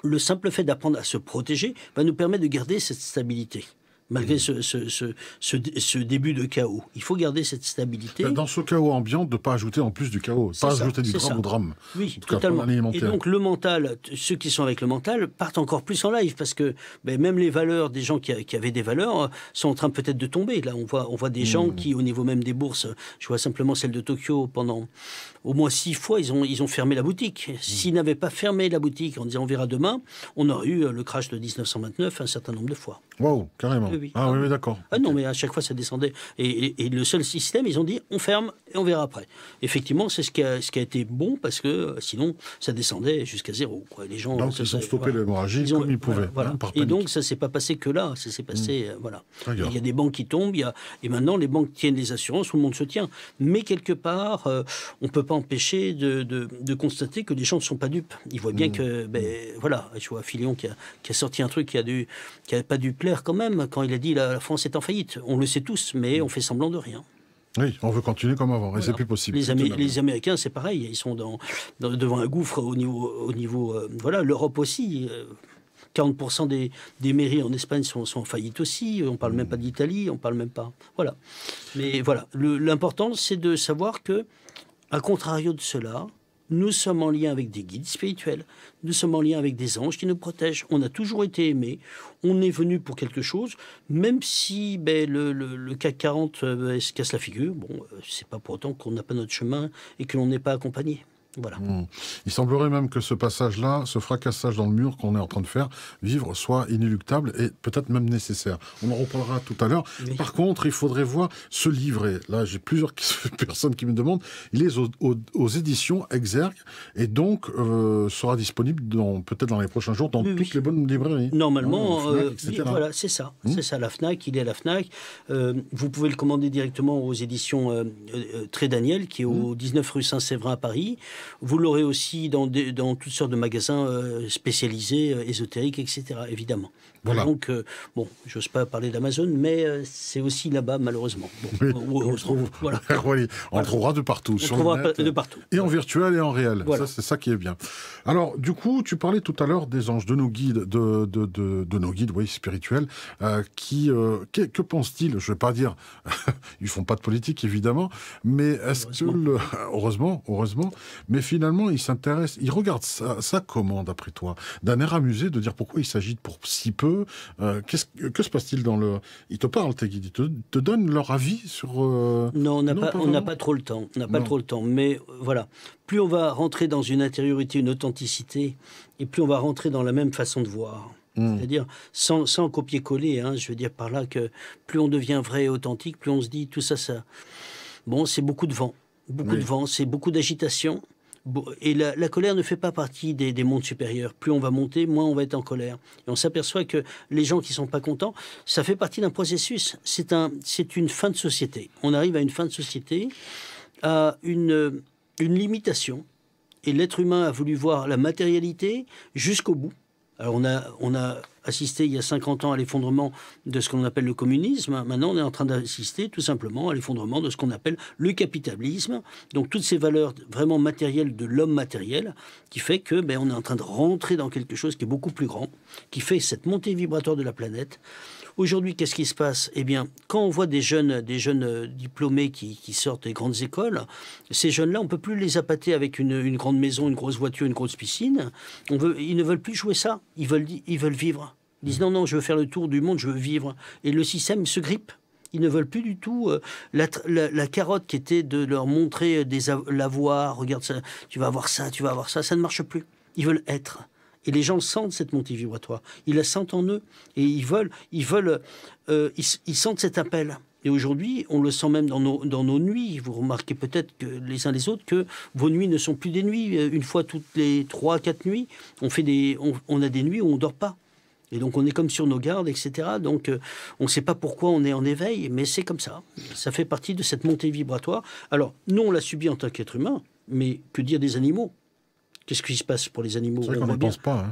le simple fait d'apprendre à se protéger va nous permettre de garder cette stabilité. Malgré ce début de chaos. Il faut garder cette stabilité. Dans ce chaos ambiant, de ne pas ajouter en plus du chaos, ajouter du drame au drame. Oui, totalement. Et donc le mental, ceux qui sont avec le mental partent encore plus en live, parce que même les valeurs des gens qui avaient des valeurs sont en train peut-être de tomber. Là, on voit des gens qui, au niveau même des bourses, je vois simplement celle de Tokyo, pendant au moins 6 fois, ils ont fermé la boutique. S'ils n'avaient pas fermé la boutique en disant on verra demain, on aurait eu le crash de 1929 un certain nombre de fois. Waouh, carrément. Oui. Ah oui, d'accord. Ah non, mais à chaque fois, ça descendait. Et le seul système, ils ont dit, on ferme et on verra après. Effectivement, c'est ce qui a été bon, parce que sinon, ça descendait jusqu'à zéro. Quoi. Les gens, donc, ils ont stoppé l'hémorragie comme ils pouvaient. Voilà. Et donc, ça ne s'est pas passé que là. Ça s'est passé, voilà. Il y a des banques qui tombent, et maintenant, les banques tiennent les assurances, tout le monde se tient. Mais quelque part, on ne peut pas empêcher de constater que les gens ne sont pas dupes. Ils voient bien que, voilà, je vois Fillon qui a sorti un truc qui n'a pas dû plaire quand même, quand il a dit la France est en faillite. On le sait tous, mais on fait semblant de rien. Oui, on veut continuer comme avant, et c'est plus possible. Les Américains, c'est pareil, ils sont devant un gouffre au niveau voilà, l'Europe aussi. 40% des mairies en Espagne sont en faillite aussi. On ne parle même pas d'Italie, on ne parle même pas. Voilà. Mais voilà, l'important, c'est de savoir que, à contrario de cela, nous sommes en lien avec des guides spirituels, nous sommes en lien avec des anges qui nous protègent. On a toujours été aimés, on est venu pour quelque chose, même si le CAC 40 se casse la figure. Bon, c'est pas pour autant qu'on n'a pas notre chemin et que l'on n'est pas accompagné. Voilà. Il semblerait même que ce passage-là, ce fracassage dans le mur qu'on est en train de faire vivre, soit inéluctable et peut-être même nécessaire. On en reparlera tout à l'heure. Oui. Par contre, il faudrait voir ce livret. Là, j'ai plusieurs personnes qui me demandent. Il est aux éditions Exergue et donc sera disponible peut-être dans les prochains jours dans toutes les bonnes librairies. Normalement, voilà, c'est ça. C'est ça, la FNAC, il est à la FNAC. Vous pouvez le commander directement aux éditions Très Daniel, qui est au 19 rue Saint-Séverin à Paris. Vous l'aurez aussi dans toutes sortes de magasins spécialisés, ésotériques, etc., évidemment. Voilà. Donc, bon, j'ose pas parler d'Amazon, mais c'est aussi là-bas, malheureusement. Bon, voilà. On trouvera de partout. On trouvera de partout. Et en virtuel et en réel. Voilà. C'est ça qui est bien. Alors, du coup, tu parlais tout à l'heure des anges, de nos guides, de nos guides, oui, spirituels, que pensent-ils? Je ne vais pas dire, ils font pas de politique, évidemment, mais est-ce que, heureusement, mais finalement, ils s'intéressent, ils regardent ça comment, d'après toi? D'un air amusé, de dire pourquoi il s'agit pour si peu? Que se passe-t-il dans le... Ils te parlent, tes guides, ils te donnent leur avis sur... Non, on n'a pas trop le temps. On n'a pas trop le temps. Mais voilà, plus on va rentrer dans une intériorité, une authenticité, et plus on va rentrer dans la même façon de voir. C'est-à-dire sans copier-coller, hein, je veux dire par là que plus on devient vrai et authentique, plus on se dit tout ça, bon, c'est beaucoup de vent. Beaucoup de vent, c'est beaucoup d'agitation. Et la colère ne fait pas partie des mondes supérieurs. Plus on va monter, moins on va être en colère. Et on s'aperçoit que les gens qui ne sont pas contents, ça fait partie d'un processus. C'est une fin de société. On arrive à une fin de société, à une limitation. Et l'être humain a voulu voir la matérialité jusqu'au bout. Alors on a assisté il y a 50 ans à l'effondrement de ce qu'on appelle le communisme. Maintenant, on est en train d'assister tout simplement à l'effondrement de ce qu'on appelle le capitalisme. Donc toutes ces valeurs vraiment matérielles de l'homme matériel qui fait que on est en train de rentrer dans quelque chose qui est beaucoup plus grand, qui fait cette montée vibratoire de la planète. Aujourd'hui, qu'est-ce qui se passe? Eh bien, quand on voit des jeunes diplômés qui sortent des grandes écoles, ces jeunes-là, on ne peut plus les appâter avec une grande maison, une grosse voiture, une grosse piscine. Ils ne veulent plus jouer ça. Ils veulent vivre. Ils disent non, je veux faire le tour du monde, je veux vivre. Et le système se grippe. Ils ne veulent plus du tout la carotte qui était de leur montrer l'avoir. Regarde ça, tu vas avoir ça, ça ne marche plus. Ils veulent être. Et les gens sentent cette montée vibratoire. Ils la sentent en eux. Et ils sentent cet appel. Et aujourd'hui, on le sent même dans nos nuits. Vous remarquez peut-être que les uns les autres que vos nuits ne sont plus des nuits. Une fois toutes les 3-4 nuits, on a des nuits où on ne dort pas. Et donc on est comme sur nos gardes, etc. Donc on ne sait pas pourquoi on est en éveil, mais c'est comme ça. Ça fait partie de cette montée vibratoire. Alors, nous, on l'a subi en tant qu'être humain, mais que dire des animaux ? Qu'est-ce qui se passe pour les animaux?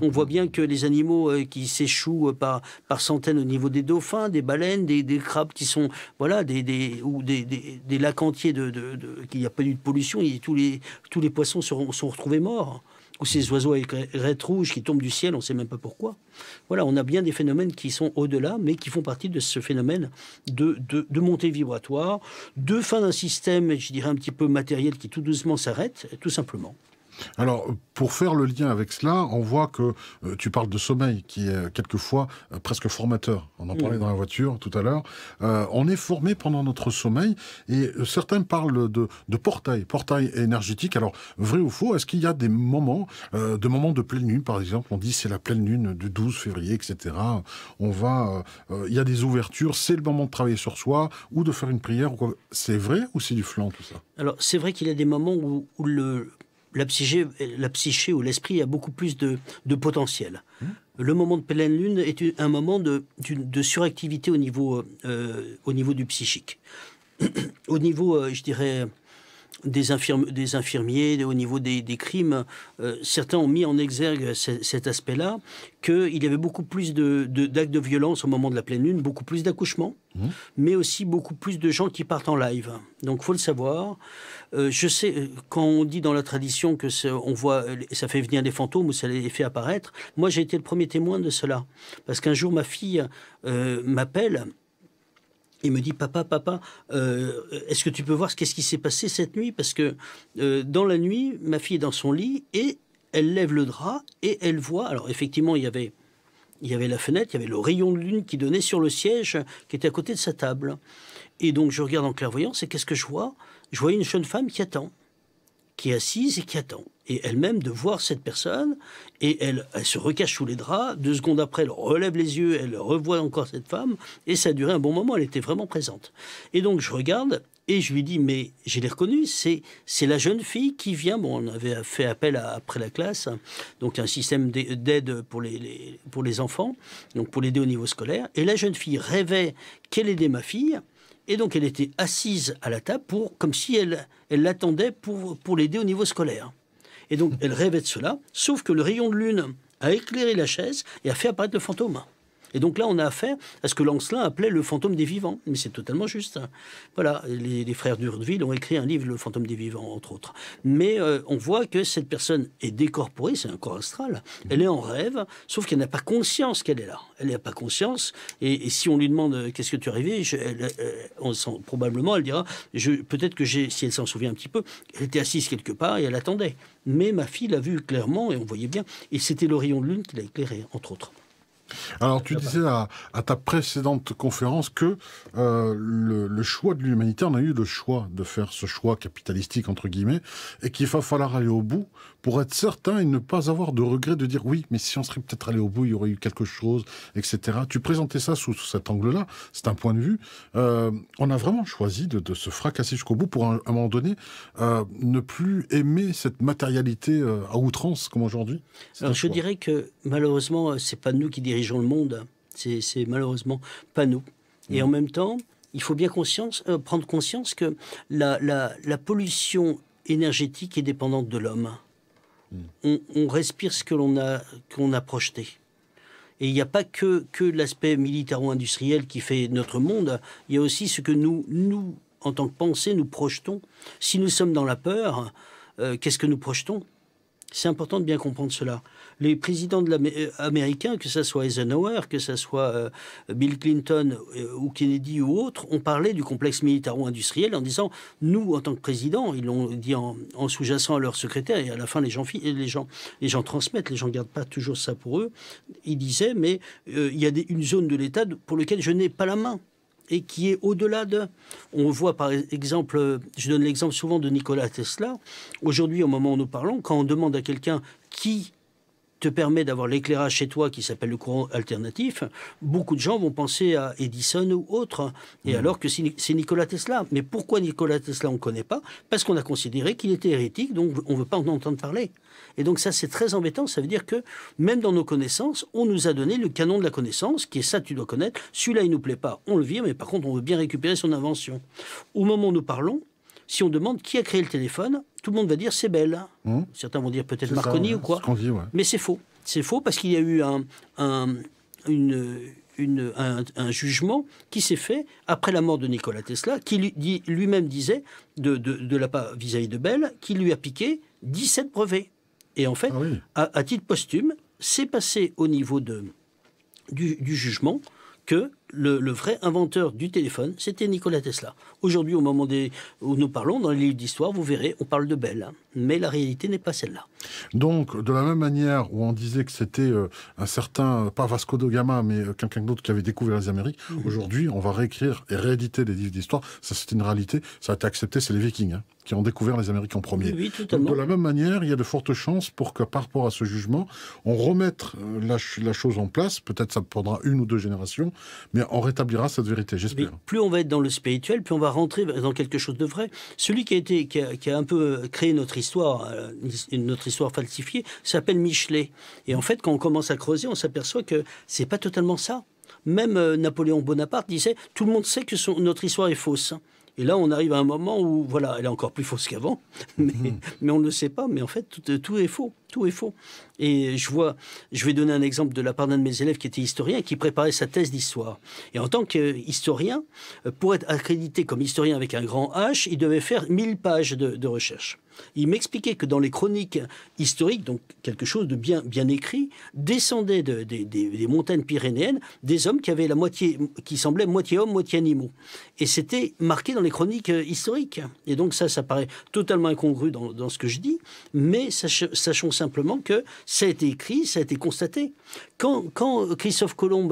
On voit bien que les animaux qui s'échouent par centaines au niveau des dauphins, des baleines, des crabes qui sont ou des lacs entiers qu'il n'y a pas eu de pollution, et tous les poissons sont retrouvés morts. Ou ces oiseaux avec raies rouges qui tombent du ciel, on ne sait même pas pourquoi. Voilà, on a bien des phénomènes qui sont au-delà, mais qui font partie de ce phénomène de montée vibratoire, de fin d'un système, je dirais un petit peu matériel, qui tout doucement s'arrête, tout simplement. Alors, pour faire le lien avec cela, on voit que tu parles de sommeil, qui est quelquefois presque formateur. On en parlait dans la voiture tout à l'heure. On est formé pendant notre sommeil, et certains parlent de portail énergétique. Alors, vrai ou faux, est-ce qu'il y a des moments de pleine lune, par exemple? On dit c'est la pleine lune du 12 février, etc. Il y a des ouvertures, c'est le moment de travailler sur soi, ou de faire une prière. C'est vrai ou c'est du flan, tout ça? Alors, c'est vrai qu'il y a des moments où la psyché ou l'esprit a beaucoup plus de potentiel. Le moment de pleine lune est un moment de suractivité au niveau du psychique. Au niveau, je dirais, des infirmiers, au niveau des crimes, certains ont mis en exergue cet aspect-là, qu'il y avait beaucoup plus d'actes de violence au moment de la pleine lune, beaucoup plus d'accouchements, mais aussi beaucoup plus de gens qui partent en live. Donc, il faut le savoir. Je sais, quand on dit dans la tradition que on voit, ça fait venir des fantômes ou ça les fait apparaître, moi, j'ai été le premier témoin de cela. Parce qu'un jour, ma fille m'appelle. Il me dit, papa, est-ce que tu peux voir qu'est-ce qui s'est passé cette nuit? Parce que dans la nuit, ma fille est dans son lit et elle lève le drap et elle voit... Alors effectivement, il y avait la fenêtre, il y avait le rayon de lune qui donnait sur le siège qui était à côté de sa table. Et donc je regarde en clairvoyance et qu'est-ce que je vois? Je vois une jeune femme qui attend, qui est assise et qui attend. Et elle-même de voir cette personne, et elle se recache sous les draps. 2 secondes après, elle relève les yeux, elle revoit encore cette femme, et ça a duré un bon moment, elle était vraiment présente. Et donc je regarde, et je lui dis, mais je l'ai reconnue, c'est la jeune fille qui vient, bon, on avait fait appel après la classe, donc un système d'aide pour les enfants, donc pour l'aider au niveau scolaire, et la jeune fille rêvait qu'elle aidait ma fille, et donc elle était assise à la table comme si elle l'attendait pour l'aider au niveau scolaire. Et donc elle rêvait de cela, sauf que le rayon de lune a éclairé la chaise et a fait apparaître le fantôme. Et donc là, on a affaire à ce que Lancelin appelait le fantôme des vivants. Mais c'est totalement juste. Voilà, les frères d'Urdeville ont écrit un livre, Le fantôme des vivants, entre autres. Mais on voit que cette personne est décorporée, c'est un corps astral. Elle est en rêve, sauf qu'elle n'a pas conscience qu'elle est là. Elle n'a pas conscience. Et si on lui demande qu'est-ce que tu es rêvé, probablement, elle dira, peut-être que si elle s'en souvient un petit peu, elle était assise quelque part et elle attendait. Mais ma fille l'a vu clairement et on voyait bien. Et c'était le rayon de lune qui l'a éclairé, entre autres. Alors, tu disais à ta précédente conférence que le choix de l'humanité, on a eu le choix de faire ce choix capitalistique, entre guillemets, et qu'il va falloir aller au bout pour être certain et ne pas avoir de regret de dire oui, mais si on serait peut-être allé au bout, il y aurait eu quelque chose, etc. Tu présentais ça sous cet angle-là, c'est un point de vue. On a vraiment choisi de se fracasser jusqu'au bout pour, à un moment donné, ne plus aimer cette matérialité à outrance comme aujourd'hui. Alors, je dirais que malheureusement, c'est pas nous qui dirigeons le monde. C'est malheureusement pas nous. Et en même temps, il faut bien prendre conscience que la pollution énergétique est dépendante de l'homme. On respire ce que qu'on a projeté. Et il n'y a pas que l'aspect militaro-industriel qui fait notre monde. Il y a aussi ce que nous, en tant que pensée, nous projetons. Si nous sommes dans la peur, qu'est-ce que nous projetons ? C'est important de bien comprendre cela. Les présidents américains, que ce soit Eisenhower, que ce soit Bill Clinton ou Kennedy ou autres, ont parlé du complexe militaro-industriel en disant, nous, en tant que présidents, ils l'ont dit en sous-jacent à leur secrétaire, et à la fin, les gens transmettent, les gens ne gardent pas toujours ça pour eux. Ils disaient, mais il y a une zone de l'État pour laquelle je n'ai pas la main. Et qui est au-delà de... On voit par exemple, je donne l'exemple souvent de Nikola Tesla. Aujourd'hui, au moment où nous parlons, quand on demande à quelqu'un qui te permet d'avoir l'éclairage chez toi qui s'appelle le courant alternatif, beaucoup de gens vont penser à Edison ou autre, et alors que c'est Nikola Tesla. Mais pourquoi Nikola Tesla, on ne connaît pas ? Parce qu'on a considéré qu'il était hérétique, donc on ne veut pas en entendre parler. Et donc ça, c'est très embêtant. Ça veut dire que même dans nos connaissances, on nous a donné le canon de la connaissance, qui est ça, tu dois connaître. Celui-là, il ne nous plaît pas, on le vire, mais par contre, on veut bien récupérer son invention. Au moment où nous parlons, si on demande qui a créé le téléphone, tout le monde va dire c'est Bell. Certains vont dire peut-être Marconi ça, ou quoi. Dit, ouais. Mais c'est faux. C'est faux parce qu'il y a eu un jugement qui s'est fait après la mort de Nikola Tesla, qui lui-même disait, de la part vis-à-vis de Bell, qu'il lui a piqué 17 brevets. Et en fait, à titre posthume, c'est passé au niveau du jugement que le vrai inventeur du téléphone, c'était Nikola Tesla. Aujourd'hui, au moment où nous parlons, dans les livres d'histoire, vous verrez, on parle de Bell. Mais la réalité n'est pas celle-là. Donc, de la même manière où on disait que c'était un certain, pas Vasco da Gama, mais quelqu'un d'autre qui avait découvert les Amériques, aujourd'hui, on va réécrire et rééditer des livres d'histoire. Ça, c'est une réalité. Ça a été accepté, c'est les Vikings qui ont découvert les Amériques en premier. Oui, totalement. Donc, de la même manière, il y a de fortes chances pour que, par rapport à ce jugement, on remette la chose en place. Peut-être ça prendra 1 ou 2 générations, mais on rétablira cette vérité, j'espère. Plus on va être dans le spirituel, plus on va rentrer dans quelque chose de vrai. Celui qui a un peu créé notre histoire falsifiée, s'appelle Michelet. Et en fait, quand on commence à creuser, on s'aperçoit que c'est pas totalement ça. Même Napoléon Bonaparte disait « Tout le monde sait que notre histoire est fausse ». Et là, on arrive à un moment où, voilà, elle est encore plus fausse qu'avant, mais on ne le sait pas. Mais en fait, tout est faux. Tout est faux. Et je vais donner un exemple de la part d'un de mes élèves qui était historien et qui préparait sa thèse d'histoire. Et en tant qu'historien, pour être accrédité comme historien avec un grand H, il devait faire 1000 pages de recherche. Il m'expliquait que dans les chroniques historiques, donc quelque chose de bien écrit, descendaient des montagnes pyrénéennes des hommes qui semblaient moitié hommes, moitié animaux. Et c'était marqué dans les chroniques historiques. Et donc ça paraît totalement incongru dans ce que je dis, mais sachons simplement que ça a été écrit, ça a été constaté. Quand Christophe Colomb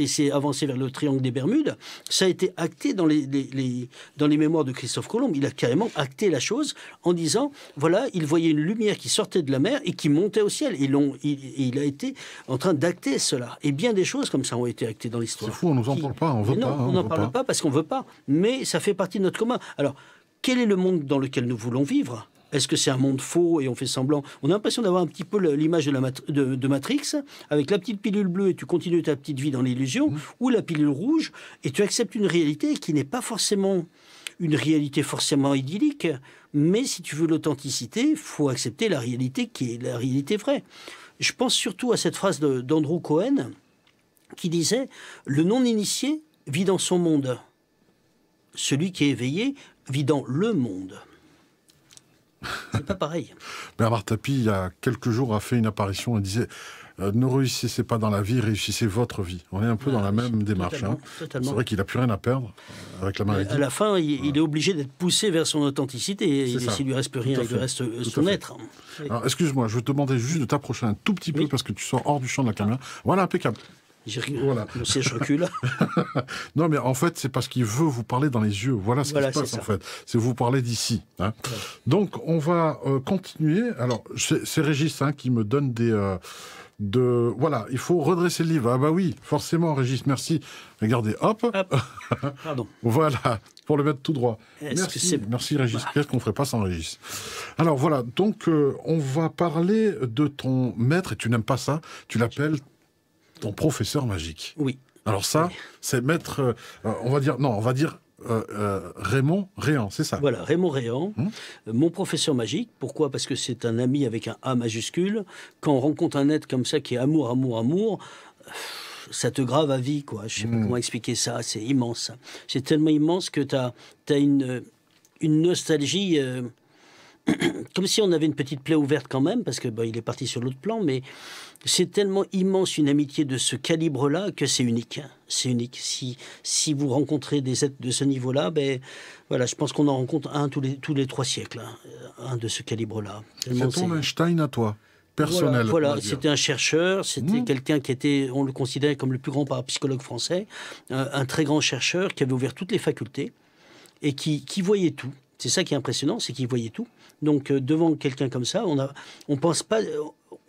s'est avancé vers le triangle des Bermudes, ça a été acté dans les mémoires de Christophe Colomb. Il a carrément acté la chose en disant, voilà, il voyait une lumière qui sortait de la mer et qui montait au ciel. Il a été en train d'acter cela. Et bien des choses comme ça ont été actées dans l'histoire. C'est fou, on ne nous en parle pas, on veut pas. Non, on n'en parle pas parce qu'on ne veut pas. Mais ça fait partie de notre commun. Alors, quel est le monde dans lequel nous voulons vivre ? Est-ce que c'est un monde faux et on fait semblant ? On a l'impression d'avoir un petit peu l'image de Matrix, avec la petite pilule bleue et tu continues ta petite vie dans l'illusion, ou la pilule rouge et tu acceptes une réalité qui n'est pas forcément une réalité forcément idyllique, mais si tu veux l'authenticité, il faut accepter la réalité qui est la réalité vraie. Je pense surtout à cette phrase d'Andrew Cohen qui disait « Le non-initié vit dans son monde. Celui qui est éveillé vit dans le monde. » C'est pas pareil. Bernard Tapie, il y a quelques jours, a fait une apparition et disait ne réussissez pas dans la vie, réussissez votre vie. On est un peu dans la même démarche. C'est vrai qu'il n'a plus rien à perdre avec la maladie. À la fin, il est obligé d'être poussé vers son authenticité. Et s'il ne lui reste plus rien, il lui reste son être. Alors, excuse-moi, je vais te demander juste de t'approcher un tout petit peu parce que tu sors hors du champ de la caméra. Voilà, impeccable. Voilà. Le siège recule. Non, mais en fait, c'est parce qu'il veut vous parler dans les yeux. Voilà ce qui se passe, en fait. C'est vous parler d'ici. Hein. Ouais. Donc, on va continuer. Alors, c'est Régis qui me donne voilà, il faut redresser le livre. Ah bah oui, forcément, Régis, merci. Regardez, hop. Pardon. Voilà, pour le mettre tout droit. Merci Régis. Voilà. Qu'est-ce qu'on ferait pas sans Régis? Alors voilà, donc on va parler de ton maître, et tu n'aimes pas ça, tu l'appelles ton professeur magique. Oui. Alors ça, c'est maître, on va dire Raymond Réan, c'est ça? Voilà, Raymond Réan, mon professeur magique. Pourquoi? Parce que c'est un ami avec un A majuscule. Quand on rencontre un être comme ça qui est amour, amour, amour, ça te grave à vie, quoi. Je sais pas comment expliquer ça, c'est immense. C'est tellement immense que tu as une nostalgie... comme si on avait une petite plaie ouverte quand même, parce que il est parti sur l'autre plan, mais c'est tellement immense une amitié de ce calibre-là que c'est unique. C'est unique. Si vous rencontrez des êtres de ce niveau-là, voilà, je pense qu'on en rencontre un tous les 3 siècles, un de ce calibre-là. C'est ton Einstein à toi, personnel. Voilà, c'était un chercheur, c'était quelqu'un qui était, on le considérait comme le plus grand parapsychologue français, un très grand chercheur qui avait ouvert toutes les facultés et qui voyait tout. C'est ça qui est impressionnant, c'est qu'il voyait tout. Donc, devant quelqu'un comme ça, on pense pas,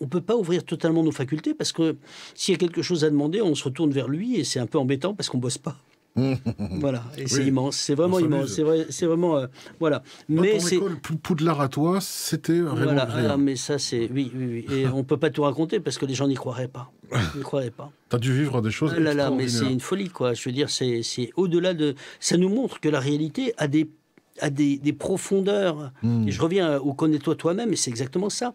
on peut pas ouvrir totalement nos facultés parce que s'il y a quelque chose à demander, on se retourne vers lui et c'est un peu embêtant parce qu'on bosse pas. Voilà, et c'est immense, c'est vraiment immense, c'est vraiment voilà. Dans ton école Poudlard à toi, c'était Raymond Réan. Mais ça c'est oui, et on peut pas tout raconter parce que les gens n'y croiraient pas. Ils n'y croiraient pas. T'as dû vivre des choses extraordinaires. Mais c'est une folie, quoi. Je veux dire, c'est au-delà de. Ça nous montre que la réalité a des profondeurs. Et je reviens au connais-toi toi-même, et c'est exactement ça.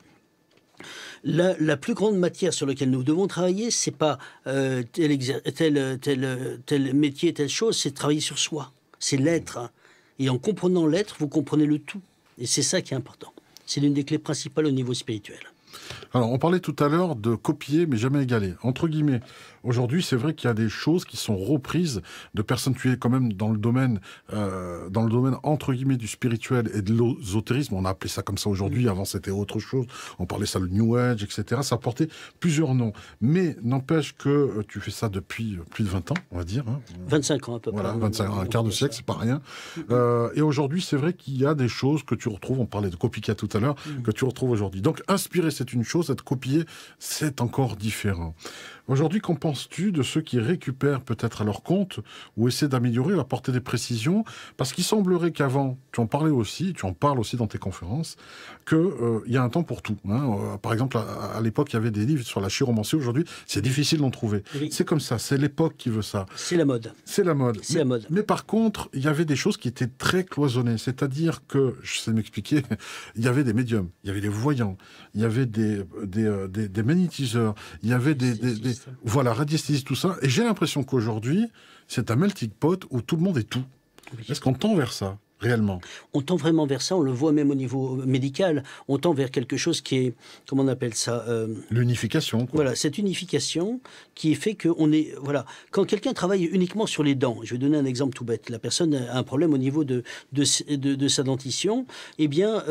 La plus grande matière sur laquelle nous devons travailler, c'est pas tel métier, telle chose, c'est travailler sur soi. C'est l'être. Et en comprenant l'être, vous comprenez le tout. Et c'est ça qui est important. C'est l'une des clés principales au niveau spirituel. Alors, on parlait tout à l'heure de copier, mais jamais égaler. Entre guillemets, aujourd'hui, c'est vrai qu'il y a des choses qui sont reprises de personnes. Tu es quand même dans le domaine entre guillemets du spirituel et de l'ésotérisme. On a appelé ça comme ça aujourd'hui. Avant, c'était autre chose. On parlait ça le New Age, etc. Ça portait plusieurs noms. Mais n'empêche que tu fais ça depuis plus de 20 ans, on va dire. 25 ans à peu près. Voilà, 25 ans, un quart de siècle, c'est pas rien. Et aujourd'hui, c'est vrai qu'il y a des choses que tu retrouves. On parlait de copycat tout à l'heure, que tu retrouves aujourd'hui. Donc, inspirer, c'est une chose. Être copié, c'est encore différent. Aujourd'hui, qu'en penses-tu de ceux qui récupèrent peut-être à leur compte ou essaient d'améliorer la portée des précisions? Parce qu'il semblerait qu'avant, tu en parles aussi dans tes conférences, qu'il y a un temps pour tout. Par exemple, à l'époque, il y avait des livres sur la chiromancie. Aujourd'hui, c'est difficile d'en trouver. Oui. C'est comme ça, c'est l'époque qui veut ça. C'est la mode. C'est la mode. C'est la mode. Mais par contre, il y avait des choses qui étaient très cloisonnées. C'est-à-dire que, je sais m'expliquer, il y avait des médiums, il y avait des voyants, il y avait des magnétiseurs, il y avait voilà, radiesthésistes, tout ça. Et j'ai l'impression qu'aujourd'hui, c'est un melting pot où tout le monde est tout. Oui. Est-ce qu'on tend vers ça, réellement? On tend vraiment vers ça, on le voit même au niveau médical. On tend vers quelque chose qui est, comment on appelle ça l'unification. Voilà, cette unification qui fait qu'on est... Voilà, quand quelqu'un travaille uniquement sur les dents, je vais donner un exemple tout bête, la personne a un problème au niveau de sa dentition, eh bien,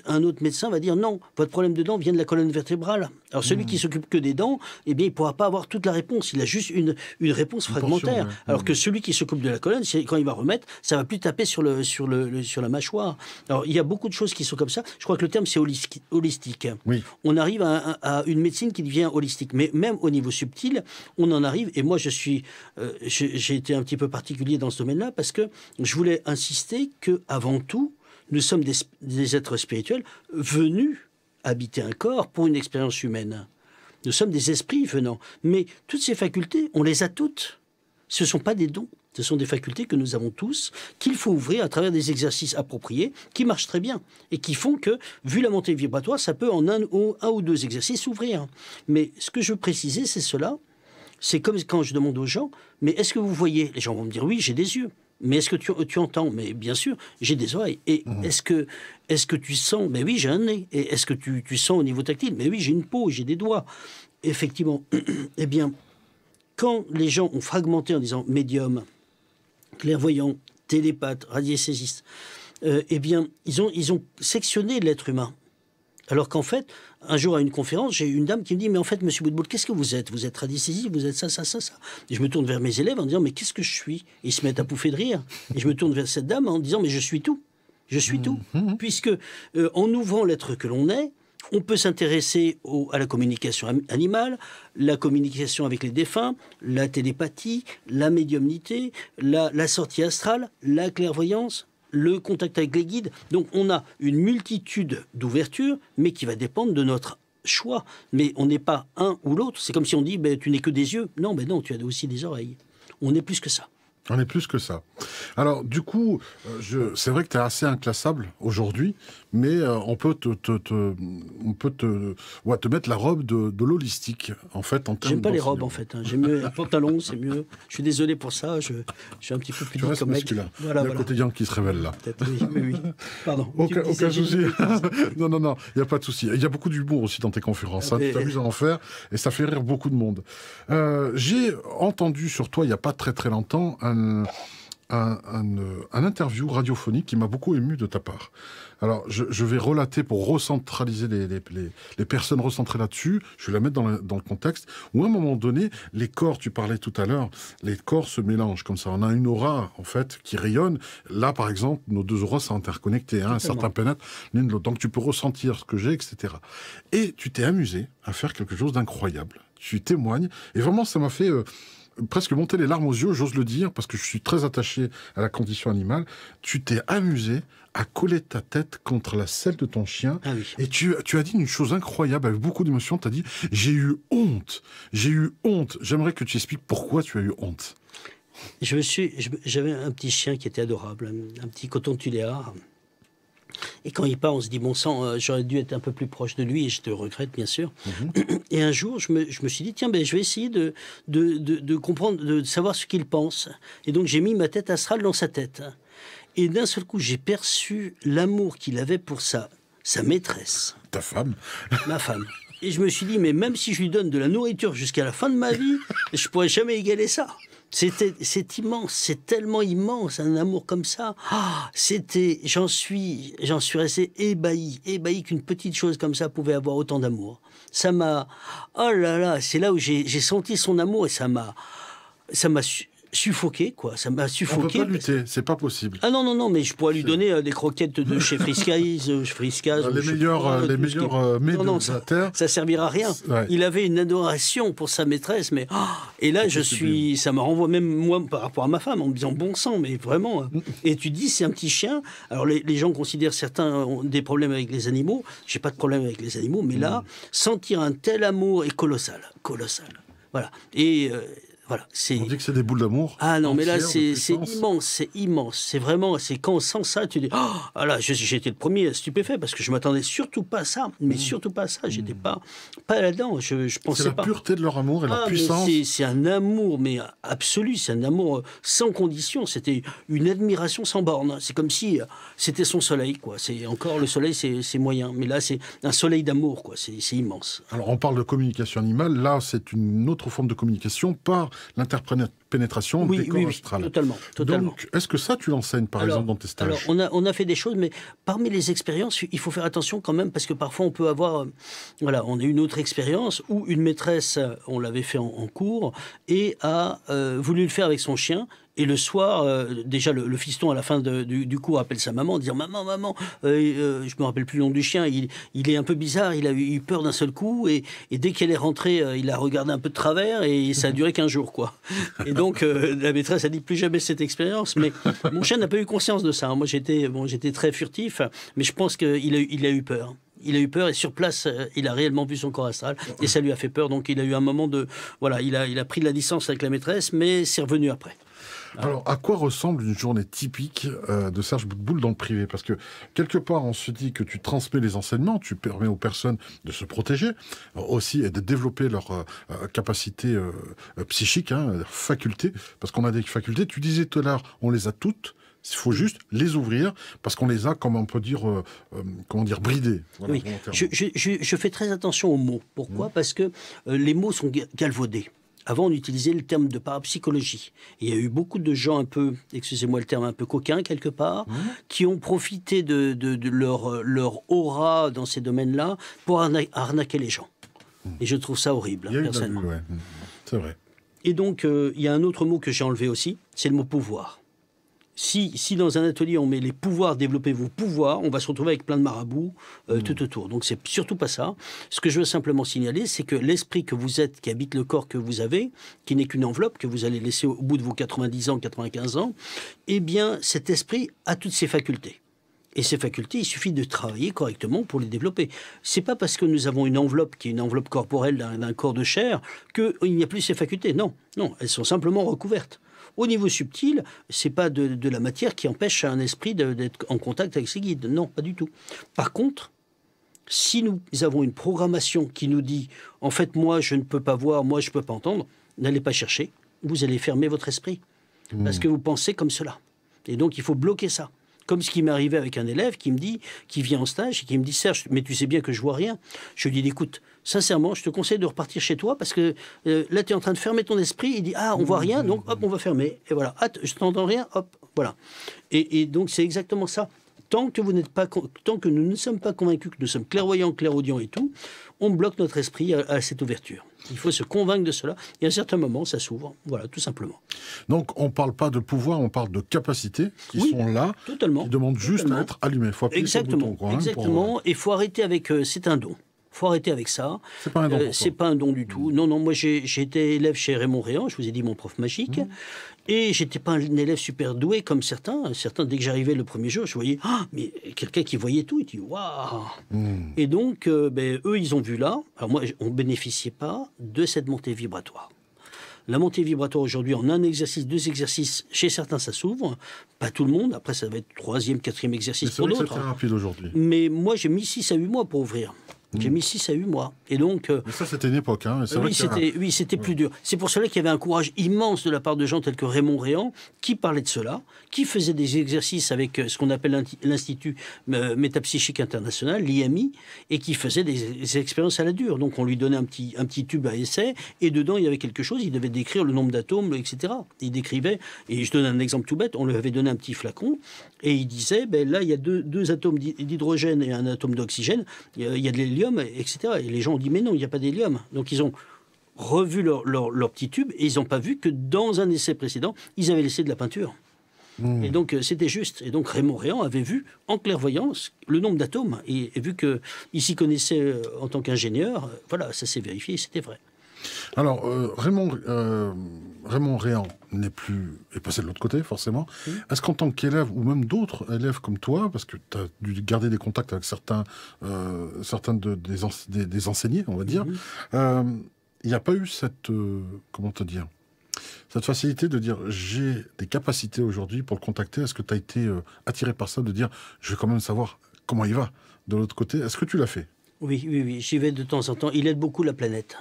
un autre médecin va dire non, votre problème de dents vient de la colonne vertébrale. Alors celui qui s'occupe que des dents, eh bien, il ne pourra pas avoir toute la réponse. Il a juste une réponse fragmentaire. Portion, alors que celui qui s'occupe de la colonne, quand il va remettre, ça va plus taper sur la mâchoire. Alors il y a beaucoup de choses qui sont comme ça. Je crois que le terme c'est holistique. Oui. On arrive à une médecine qui devient holistique. Mais même au niveau subtil, on en arrive. Et moi, j'ai été un petit peu particulier dans ce domaine-là parce que je voulais insister que avant tout, nous sommes des êtres spirituels venus habiter un corps pour une expérience humaine. Nous sommes des esprits venant. Mais toutes ces facultés, on les a toutes. Ce ne sont pas des dons. Ce sont des facultés que nous avons tous, qu'il faut ouvrir à travers des exercices appropriés, qui marchent très bien, et qui font que, vu la montée vibratoire, ça peut en un ou deux exercices s'ouvrir. Mais ce que je veux préciser, c'est cela. C'est comme quand je demande aux gens, mais est-ce que vous voyez? Les gens vont me dire, oui, j'ai des yeux. Mais est-ce que tu entends? Mais bien sûr, j'ai des oreilles. Et est-ce que tu sens? Mais oui, j'ai un nez. Et est-ce que tu sens au niveau tactile? Mais oui, j'ai une peau, j'ai des doigts. Effectivement. Eh bien, quand les gens ont fragmenté en disant médium, clairvoyant, télépathe, radiesthésiste, eh bien, ils ont sectionné l'être humain. Alors qu'en fait, un jour à une conférence, j'ai une dame qui me dit « Mais en fait, monsieur Boutboul, qu'est-ce que vous êtes? Vous êtes radiesthésiste, vous êtes ça, ça, ça, ça. » Et je me tourne vers mes élèves en disant « Mais qu'est-ce que je suis ?» Et ils se mettent à pouffer de rire. Et je me tourne vers cette dame en disant « Mais je suis tout. Je suis tout. » Puisque, en ouvrant l'être que l'on est, on peut s'intéresser à la communication animale, la communication avec les défunts, la télépathie, la médiumnité, la sortie astrale, la clairvoyance, le contact avec les guides. Donc on a une multitude d'ouvertures, mais qui va dépendre de notre choix. Mais on n'est pas un ou l'autre. C'est comme si on dit ben, tu n'es que des yeux. Non, ben non, tu as aussi des oreilles. On est plus que ça. On est plus que ça. Alors, du coup, c'est vrai que tu es assez inclassable aujourd'hui, mais on peut te mettre la robe de l'holistique, en fait. J'aime pas les robes, en fait. Hein. J'aime mieux un pantalon, c'est mieux. Je suis désolé pour ça. Je suis un petit peu plus dur comme mec. Voilà, il y a le côté yang qui se révèle là. Oui. Pardon. Aucun souci. Non, il n'y a pas de souci. Il y a beaucoup d'humour aussi dans tes conférences. Hein. Tu t'amuses à en faire et ça fait rire beaucoup de monde. J'ai entendu sur toi, il n'y a pas très très longtemps, un interview radiophonique qui m'a beaucoup ému de ta part. Alors, je vais relater pour recentraliser les personnes recentrées là-dessus. Je vais la mettre dans le contexte où, à un moment donné, les corps, tu parlais tout à l'heure, les corps se mélangent comme ça. On a une aura, en fait, qui rayonne. Là, par exemple, nos deux auras sont interconnectées. Hein, certains pénètrent l'une de l'autre. Donc, tu peux ressentir ce que j'ai, etc. Et tu t'es amusé à faire quelque chose d'incroyable. Tu témoignes. Et vraiment, ça m'a fait... presque monter les larmes aux yeux, j'ose le dire, parce que je suis très attaché à la condition animale. Tu t'es amusé à coller ta tête contre la selle de ton chien. Ah oui. Et tu as dit une chose incroyable, avec beaucoup d'émotion. Tu as dit « J'ai eu honte. J'ai eu honte. » J'aimerais que tu expliques pourquoi tu as eu honte. J'avais un petit chien qui était adorable, un petit coton tuléar. Et quand il part, on se dit, bon sang, j'aurais dû être un peu plus proche de lui, et je te regrette, bien sûr. Et un jour, je me suis dit, tiens, ben, je vais essayer de comprendre, de savoir ce qu'il pense. Et donc, j'ai mis ma tête astrale dans sa tête. Et d'un seul coup, j'ai perçu l'amour qu'il avait pour sa maîtresse. Ta femme. Ma femme. Et je me suis dit, mais même si je lui donne de la nourriture jusqu'à la fin de ma vie, je pourrais jamais égaler ça. C'est immense, c'est tellement immense, un amour comme ça. J'en suis resté ébahi qu'une petite chose comme ça pouvait avoir autant d'amour. Ça m'a, oh là là, c'est là où j'ai senti son amour et ça m'a suffoqué, quoi. Ça m'a suffoqué. On peut pas lutter, c'est pas possible. Ah non, mais je pourrais lui donner des croquettes de chez Friskaz, les meilleurs mets de la terre. Ça servira à rien. Ouais. Il avait une adoration pour sa maîtresse, mais et là ça me renvoie même moi par rapport à ma femme en me disant bon sang, mais vraiment. Et tu dis c'est un petit chien. Alors les gens considèrent certains ont des problèmes avec les animaux. J'ai pas de problème avec les animaux, mais là sentir un tel amour est colossal. Voilà. Et voilà, on dit que c'est des boules d'amour. Ah non, mais là, c'est immense. C'est vraiment, c'est quand on sent ça, tu dis, oh là, j'ai été le premier stupéfait parce que je m'attendais surtout pas à ça. Mais surtout pas à ça. J'étais pas là-dedans. Je pensais pas. C'est la pureté de leur amour et leur puissance. C'est un amour, mais absolu. C'est un amour sans condition. C'était une admiration sans borne. C'est comme si c'était son soleil, quoi. C'est encore le soleil, c'est moyen. Mais là, c'est un soleil d'amour, quoi. C'est immense. Alors, on parle de communication animale. Là, c'est une autre forme de communication par l'interpénétration des corps astrales. Totalement. Donc, est-ce que ça, tu l'enseignes, par exemple, dans tes stages? Alors, on a fait des choses, mais parmi les expériences, il faut faire attention quand même, parce que parfois, on peut avoir... on a une autre expérience où une maîtresse, on l'avait fait en cours, et a voulu le faire avec son chien. Et le soir, déjà, le fiston, à la fin du cours, appelle sa maman, dire « Maman, je me rappelle plus le nom du chien, il est un peu bizarre, il a eu peur d'un seul coup, et dès qu'elle est rentrée, il a regardé un peu de travers, et ça a duré 15 jours, quoi. » Et donc, la maîtresse a dit « Plus jamais cette expérience. » Mais mon chien n'a pas eu conscience de ça. Moi, j'étais très furtif, mais je pense qu'il a eu peur. Il a eu peur et sur place, il a réellement vu son corps astral et ça lui a fait peur. Donc, il a eu un moment de... Voilà, il a pris de la distance avec la maîtresse, mais c'est revenu après. Alors, à quoi ressemble une journée typique de Serge Boutboul dans le privé? Parce que, quelque part, on se dit que tu transmets les enseignements, tu permets aux personnes de se protéger, aussi, et de développer leur capacité psychique, leurs facultés, parce qu'on a des facultés, tu disais tout à l'heure, on les a toutes, il faut juste les ouvrir, parce qu'on les a, comme on peut dire, bridées. Voilà, oui, je fais très attention aux mots. Pourquoi? Parce que les mots sont galvaudés. Avant, on utilisait le terme de parapsychologie. Il y a eu beaucoup de gens un peu, excusez-moi le terme, un peu coquins quelque part, qui ont profité de leur aura dans ces domaines-là pour arnaquer les gens. Et je trouve ça horrible, personnellement. C'est vrai. Et donc, il y a un autre mot que j'ai enlevé aussi, c'est le mot pouvoir. Si dans un atelier on met les pouvoirs, développer vos pouvoirs, on va se retrouver avec plein de marabouts tout autour. Donc c'est surtout pas ça. Ce que je veux simplement signaler, c'est que l'esprit que vous êtes, qui habite le corps que vous avez, qui n'est qu'une enveloppe que vous allez laisser au bout de vos 90 ans, 95 ans, eh bien cet esprit a toutes ses facultés. Et ces facultés, il suffit de travailler correctement pour les développer. C'est pas parce que nous avons une enveloppe qui est une enveloppe corporelle d'un corps de chair qu'il n'y a plus ces facultés. Non, non, elles sont simplement recouvertes. Au niveau subtil, c'est pas de la matière qui empêche un esprit d'être en contact avec ses guides. Non, pas du tout. Par contre, si nous avons une programmation qui nous dit « En fait, moi, je ne peux pas voir, moi, je ne peux pas entendre », n'allez pas chercher. Vous allez fermer votre esprit. Parce que vous pensez comme cela. Et donc, il faut bloquer ça. Comme ce qui m'est arrivé avec un élève qui vient en stage et qui me dit « Serge, mais tu sais bien que je vois rien ». Je lui dis « Écoute, sincèrement, je te conseille de repartir chez toi parce que là, tu es en train de fermer ton esprit. » Il dit « Ah, on voit rien, donc hop, on va fermer. » Et voilà. Ah, je t'entends rien, hop, voilà. Et donc, c'est exactement ça. Tant que nous ne sommes pas convaincus que nous sommes clairvoyants, clairaudients et tout, on bloque notre esprit à cette ouverture. Il faut se convaincre de cela. Et à un certain moment, ça s'ouvre. Voilà, tout simplement. Donc, on ne parle pas de pouvoir, on parle de capacités qui sont là, totalement, qui demandent juste à être allumées. Il faut appuyer sur le bouton. Exactement. Et il faut arrêter avec... c'est un don. Il faut arrêter avec ça. C'est pas un don. C'est pas un don du tout. Non, non, moi j'ai été élève chez Raymond Réan, je vous ai dit mon prof magique. Et j'étais pas un élève super doué comme certains. Certains, dès que j'arrivais le premier jour, je voyais, mais quelqu'un qui voyait tout, il dit, waouh. Et donc, eux, ils ont vu là. Alors moi, on bénéficiait pas de cette montée vibratoire. La montée vibratoire aujourd'hui, en un exercice, 2 exercices, chez certains ça s'ouvre, pas tout le monde. Après, ça va être 3e, 4e exercice pour d'autres. C'est très rapide aujourd'hui. Mais moi, j'ai mis 6 à 8 mois pour ouvrir. J'ai mis 6 à 8 mois. Et donc, mais ça, c'était une époque. Hein. C'était plus dur. C'est pour cela qu'il y avait un courage immense de la part de gens tels que Raymond Réan, qui parlaient de cela, qui faisaient des exercices avec ce qu'on appelle l'Institut Métapsychique International, l'IMI, et qui faisait des expériences à la dure. Donc, on lui donnait un petit tube à essai, et dedans, il y avait quelque chose. Il devait décrire le nombre d'atomes, etc. Il décrivait, et je donne un exemple tout bête, on lui avait donné un petit flacon, et il disait, là, il y a deux atomes d'hydrogène et un atome d'oxygène, il y a de l'hélium, etc. Et les gens ont dit, mais non, il n'y a pas d'hélium. Donc, ils ont revu leur petit tube et ils n'ont pas vu que dans un essai précédent, ils avaient laissé de la peinture. Et donc, c'était juste. Et donc, Raymond Réan avait vu, en clairvoyance, le nombre d'atomes. Et vu qu'il s'y connaissait en tant qu'ingénieur, voilà, ça s'est vérifié et c'était vrai. Alors, Raymond Réan est passé de l'autre côté, forcément. Est-ce qu'en tant qu'élève, ou même d'autres élèves comme toi, parce que tu as dû garder des contacts avec certains des enseignés, on va dire, il n'y a pas eu cette... comment te dire, cette facilité de dire j'ai des capacités aujourd'hui pour le contacter. Est-ce que tu as été attiré par ça, de dire je vais quand même savoir comment il va de l'autre côté? Est-ce que tu l'as fait? Oui, j'y vais de temps en temps. Il aide beaucoup la planète.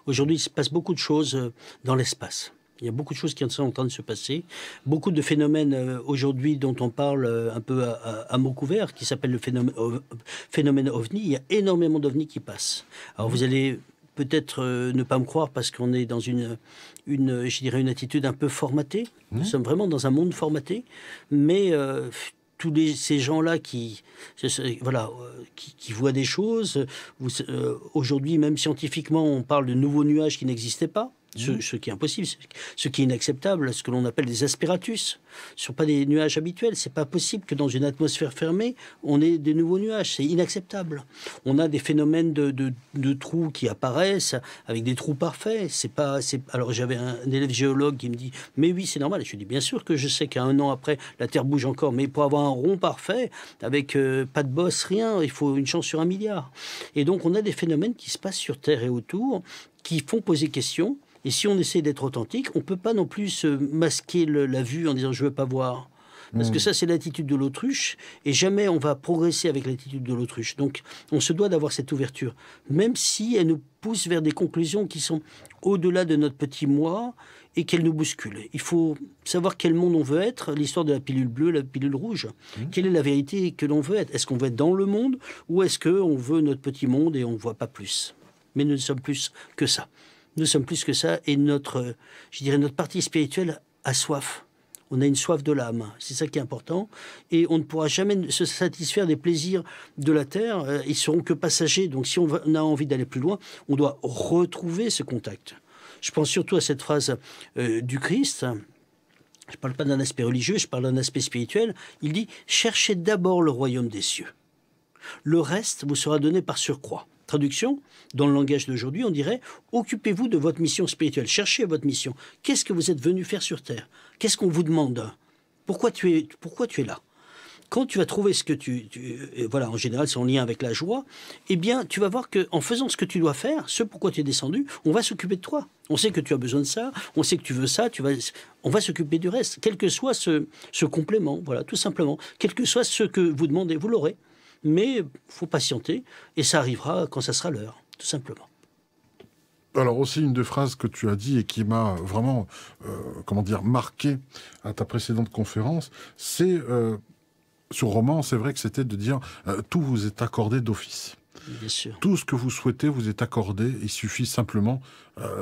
Aujourd'hui, il se passe beaucoup de choses dans l'espace. Il y a beaucoup de choses qui sont en train de se passer. Beaucoup de phénomènes aujourd'hui dont on parle un peu à mots couverts, qui s'appelle le phénomène OVNI. Il y a énormément d'OVNI qui passent. Alors vous allez peut-être ne pas me croire parce qu'on est dans je dirais une attitude un peu formatée. Nous sommes vraiment dans un monde formaté. Mais tous ces gens-là qui voient des choses, aujourd'hui même scientifiquement on parle de nouveaux nuages qui n'existaient pas. Ce qui est impossible, ce qui est inacceptable, ce que l'on appelle des aspiratus. Ce ne sont pas des nuages habituels. Ce n'est pas possible que dans une atmosphère fermée, on ait des nouveaux nuages. C'est inacceptable. On a des phénomènes de trous qui apparaissent avec des trous parfaits. Alors j'avais un élève géologue qui me dit « Mais oui, c'est normal ». Et je lui dis « Bien sûr que je sais qu'un an après, la Terre bouge encore. Mais pour avoir un rond parfait, avec pas de bosse, rien, il faut une chance sur 1 milliard ». Et donc on a des phénomènes qui se passent sur Terre et autour, qui font poser question. Et si on essaie d'être authentique, on ne peut pas non plus se masquer la vue en disant je ne veux pas voir. Parce que ça, c'est l'attitude de l'autruche, et jamais on va progresser avec l'attitude de l'autruche. Donc, on se doit d'avoir cette ouverture, même si elle nous pousse vers des conclusions qui sont au-delà de notre petit moi et qu'elle nous bousculent. Il faut savoir quel monde on veut être, l'histoire de la pilule bleue, la pilule rouge. Quelle est la vérité que l'on veut être? Est-ce qu'on veut être dans le monde, ou est-ce qu'on veut notre petit monde et on ne voit pas plus? Mais nous sommes plus que ça. Nous sommes plus que ça, et notre partie spirituelle a soif. On a une soif de l'âme, c'est ça qui est important. Et on ne pourra jamais se satisfaire des plaisirs de la terre, ils seront que passagers. Donc si on a envie d'aller plus loin, on doit retrouver ce contact. Je pense surtout à cette phrase du Christ. Je ne parle pas d'un aspect religieux, je parle d'un aspect spirituel. Il dit « Cherchez d'abord le royaume des cieux. Le reste vous sera donné par surcroît. » Traduction, dans le langage d'aujourd'hui, on dirait « Occupez-vous de votre mission spirituelle, cherchez votre mission. Qu'est-ce que vous êtes venu faire sur Terre? Qu'est-ce qu'on vous demande? Pourquoi tu es là ?» Quand tu vas trouver ce que voilà, en général, c'est en lien avec la joie, eh bien, tu vas voir qu'en faisant ce que tu dois faire, ce pourquoi tu es descendu, on va s'occuper de toi. On sait que tu as besoin de ça, on sait que tu veux ça, on va s'occuper du reste, quel que soit ce complément, voilà, tout simplement. Quel que soit ce que vous demandez, vous l'aurez. Mais il faut patienter, et ça arrivera quand ça sera l'heure, tout simplement. Alors aussi, une des phrases que tu as dit et qui m'a vraiment, marqué à ta précédente conférence, c'est, sur Roman, c'est vrai que c'était de dire tout vous est accordé d'office. Bien sûr. Tout ce que vous souhaitez vous est accordé. Il suffit simplement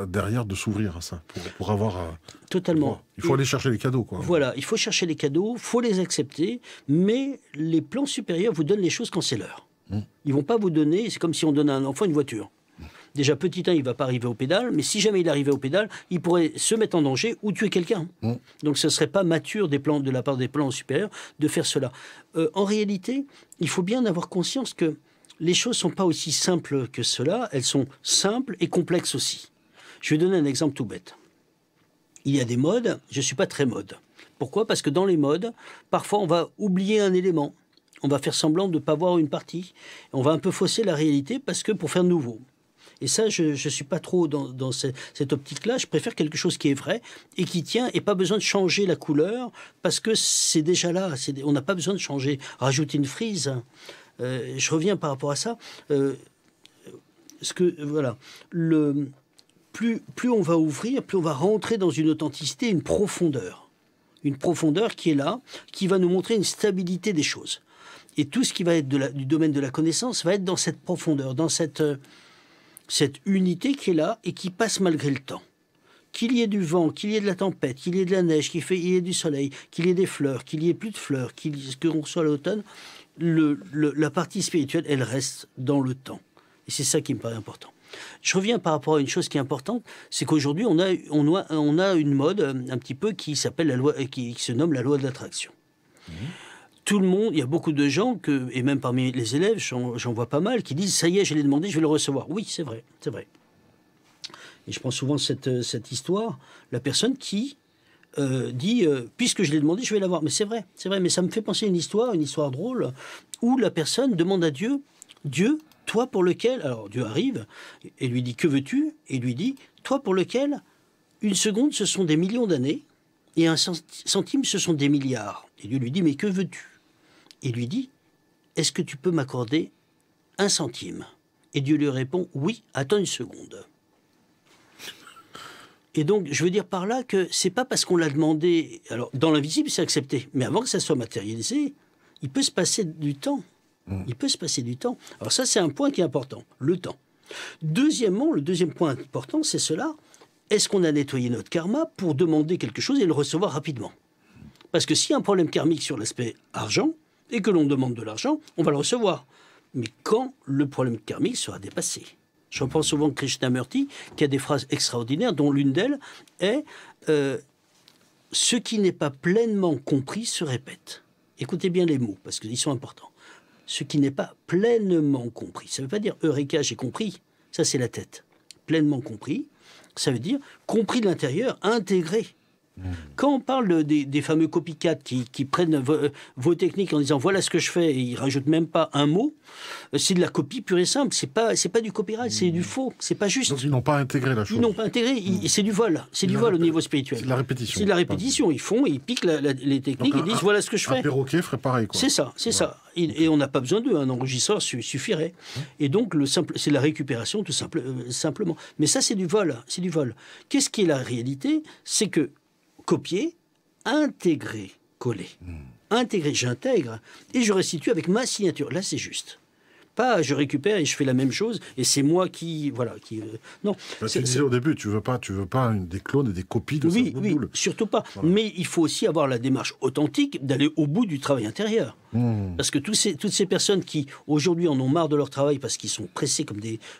derrière de s'ouvrir à ça pour avoir. Totalement. Il faut aller chercher les cadeaux, quoi. Voilà, il faut chercher les cadeaux, il faut les accepter, mais les plans supérieurs vous donnent les choses quand c'est l'heure. Ils vont pas vous donner. C'est comme si on donnait à un enfant une voiture. Déjà, petit 1, il ne va pas arriver au pédale, mais si jamais il arrivait au pédale, il pourrait se mettre en danger ou tuer quelqu'un. Donc ce ne serait pas mature de la part des plans supérieurs de faire cela. En réalité, il faut bien avoir conscience que les choses ne sont pas aussi simples que cela, elles sont simples et complexes aussi. Je vais donner un exemple tout bête. Il y a des modes, je ne suis pas très mode. Pourquoi? Parce que dans les modes, parfois on va oublier un élément. On va faire semblant de ne pas voir une partie. On va un peu fausser la réalité parce que pour faire nouveau. Et ça, je ne suis pas trop dans cette optique-là. Je préfère quelque chose qui est vrai et qui tient, et pas besoin de changer la couleur parce que c'est déjà là. On n'a pas besoin de changer, rajouter une frise. Je reviens par rapport à ça. Voilà, plus on va ouvrir, plus on va rentrer dans une authenticité, une profondeur qui est là, qui va nous montrer une stabilité des choses. Et tout ce qui va être du domaine de la connaissance va être dans cette profondeur, dans cette unité qui est là et qui passe malgré le temps. Qu'il y ait du vent, qu'il y ait de la tempête, qu'il y ait de la neige, qu'il y ait du soleil, qu'il y ait des fleurs, qu'il y ait plus de fleurs, qu'on soit à l'automne, la partie spirituelle, elle reste dans le temps. Et c'est ça qui me paraît important. Je reviens par rapport à une chose qui est importante, c'est qu'aujourd'hui, on a une mode un petit peu qui s'appelle qui se nomme la loi de l'attraction. Tout le monde, il y a beaucoup de gens, et même parmi les élèves, j'en vois pas mal, qui disent « ça y est, je l'ai demandé, je vais le recevoir ». Oui, c'est vrai, c'est vrai. Et je prends souvent cette histoire, la personne qui dit « puisque je l'ai demandé, je vais l'avoir ». Mais c'est vrai, mais ça me fait penser à une histoire drôle, où la personne demande à Dieu « Dieu, toi pour lequel… » Alors Dieu arrive et lui dit « que veux-tu » Et lui dit « toi pour lequel une seconde, ce sont des millions d'années, et un centime, ce sont des milliards. » Et Dieu lui dit « mais que veux-tu » Et lui dit « est-ce que tu peux m'accorder 1 centime ?» Et Dieu lui répond « oui, attends une seconde ». Et donc, je veux dire par là que c'est pas parce qu'on l'a demandé… Alors, dans l'invisible, c'est accepté. Mais avant que ça soit matérialisé, il peut se passer du temps. Il peut se passer du temps. Alors ça, c'est un point qui est important, le temps. Deuxièmement, le deuxième point important, c'est cela. Est-ce qu'on a nettoyé notre karma pour demander quelque chose et le recevoir rapidement? Parce que s'il y a un problème karmique sur l'aspect argent, et que l'on demande de l'argent, on va le recevoir. Mais quand le problème karmique sera dépassé? Je reprends souvent Krishnamurti, qui a des phrases extraordinaires, dont l'une d'elles est « ce qui n'est pas pleinement compris se répète ». Écoutez bien les mots, parce qu'ils sont importants. Ce qui n'est pas pleinement compris. Ça ne veut pas dire « Eureka, j'ai compris ». Ça, c'est la tête. Pleinement compris, ça veut dire compris de l'intérieur, intégré. Quand on parle des fameux copycats qui prennent vos techniques en disant voilà ce que je fais et ils rajoutent même pas un mot, c'est de la copie pure et simple. C'est pas du copyright, c'est du faux. C'est pas juste. Donc ils n'ont pas intégré la chose. Ils n'ont pas intégré. C'est du vol. C'est du vol au niveau spirituel. C'est de la répétition. C'est de la répétition. Ils font, ils piquent les techniques, ils disent voilà ce que je fais. Un perroquet ferait pareil, quoi. C'est ça, c'est ça. Et on n'a pas besoin d'eux. Un enregistreur suffirait. Et donc c'est la récupération tout simplement. Mais ça c'est du vol. C'est du vol. Qu'est-ce qui est la réalité? C'est que copier, intégrer, coller. Intégrer, j'intègre et je restitue avec ma signature. Là, c'est juste. Pas je récupère et je fais la même chose et c'est moi qui voilà qui non. Tu disais au début, tu veux pas des clones et des copies de oui, surtout pas. Voilà. Mais il faut aussi avoir la démarche authentique d'aller au bout du travail intérieur. Parce que toutes ces personnes qui aujourd'hui en ont marre de leur travail parce qu'ils sont pressés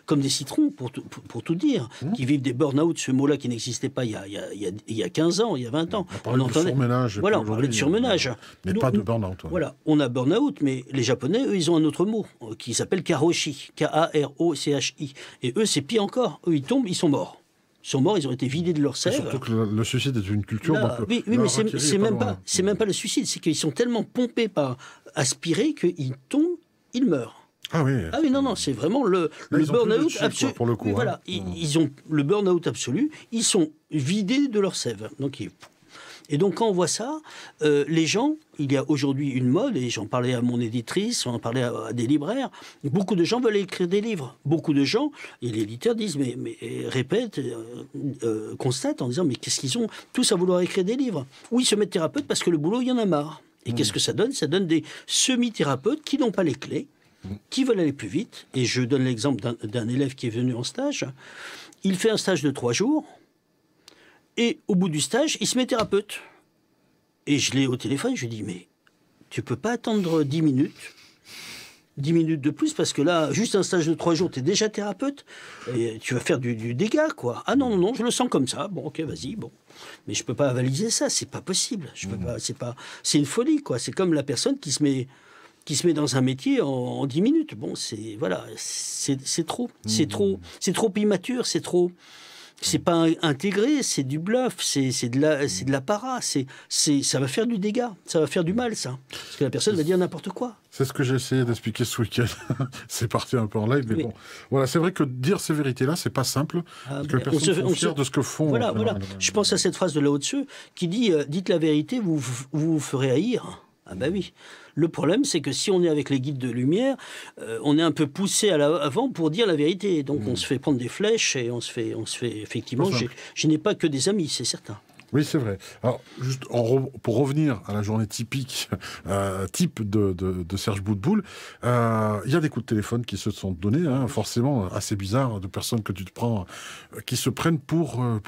comme des citrons pour tout dire, qui vivent des burn-out, ce mot-là qui n'existait pas il y a 15 ans, il y a 20 ans. On entendait surmenage. Voilà, on parlait de surmenage. Mais pas de burn-out. Voilà, on a burn-out, mais les Japonais, eux, ils ont un autre mot qui s'appelle karoshi, K-A-R-O-C-H-I. Et eux, c'est pire encore. Eux, ils tombent, ils sont morts. Ils sont morts, ils ont été vidés de leur sève. Surtout que le suicide est une culture. Là, donc oui, mais c'est même pas le suicide, c'est qu'ils sont tellement pompés par aspirer qu'ils tombent, ils meurent. Ah oui, non, c'est vraiment le burn-out absolu. Pour le coup, voilà, ils ont le burn-out absolu, ils sont vidés de leur sève. Et donc, quand on voit ça, les gens, il y a aujourd'hui une mode, et j'en parlais à mon éditrice, j'en parlais à des libraires, beaucoup de gens veulent écrire des livres. Beaucoup de gens, et l'éditeur disent, mais répète, constate en disant, mais qu'est-ce qu'ils ont tous à vouloir écrire des livres? Ou ils se mettent thérapeutes parce que le boulot, il y en a marre. Et qu'est-ce que ça donne? Ça donne des semi-thérapeutes qui n'ont pas les clés, qui veulent aller plus vite. Et je donne l'exemple d'un élève qui est venu en stage. Il fait un stage de 3 jours. Et au bout du stage, il se met thérapeute. Et je l'ai au téléphone, je lui dis, mais tu peux pas attendre 10 minutes 10 minutes de plus, parce que là, juste un stage de 3 jours, tu es déjà thérapeute, et tu vas faire du dégât, quoi. Ah non, je le sens comme ça. Bon, ok, vas-y, bon. Mais je peux pas avaliser ça, c'est pas possible. Je peux pas, c'est une folie, quoi. C'est comme la personne qui se met dans un métier en 10 minutes. Bon, c'est trop. C'est trop immature, c'est pas intégré, c'est du bluff, c'est de l'apparat, ça va faire du dégât, ça va faire du mal, ça. Parce que la personne va dire n'importe quoi. C'est ce que j'ai essayé d'expliquer ce week-end. C'est parti un peu en live, mais bon. Voilà, c'est vrai que dire ces vérités-là, c'est pas simple. Parce que les personnes sont fières de ce que font. Voilà. Je pense à cette phrase de Lao Tzu qui dit dites la vérité, vous ferez haïr. Ah ben oui. Le problème, c'est que si on est avec les guides de lumière, on est un peu poussé à l'avant pour dire la vérité. Donc on se fait prendre des flèches et on se fait effectivement. Je n'ai pas que des amis, c'est certain. Oui, c'est vrai. Alors, juste pour revenir à la journée typique, type de Serge Boutboul, il y a des coups de téléphone qui se sont donnés, hein, forcément assez bizarres, de personnes que tu te prends, qui se prennent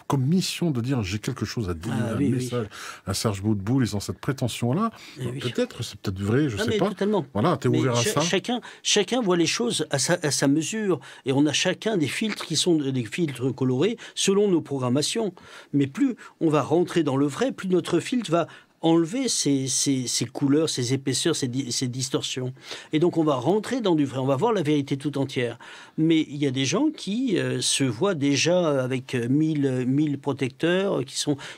comme mission de dire j'ai quelque chose à dire, un message à Serge Boutboul, ils ont cette prétention-là. Peut-être, c'est peut-être vrai, je sais pas. Totalement. Voilà, t'es ouvert à ça. Chacun voit les choses à sa mesure, et on a chacun des filtres qui sont des filtres colorés selon nos programmations. Mais plus on va rentrer dans le vrai, plus notre filtre va enlever ces couleurs, ces épaisseurs, ces distorsions. Et donc on va rentrer dans du vrai, on va voir la vérité tout entière. Mais il y a des gens qui se voient déjà avec 1000 protecteurs,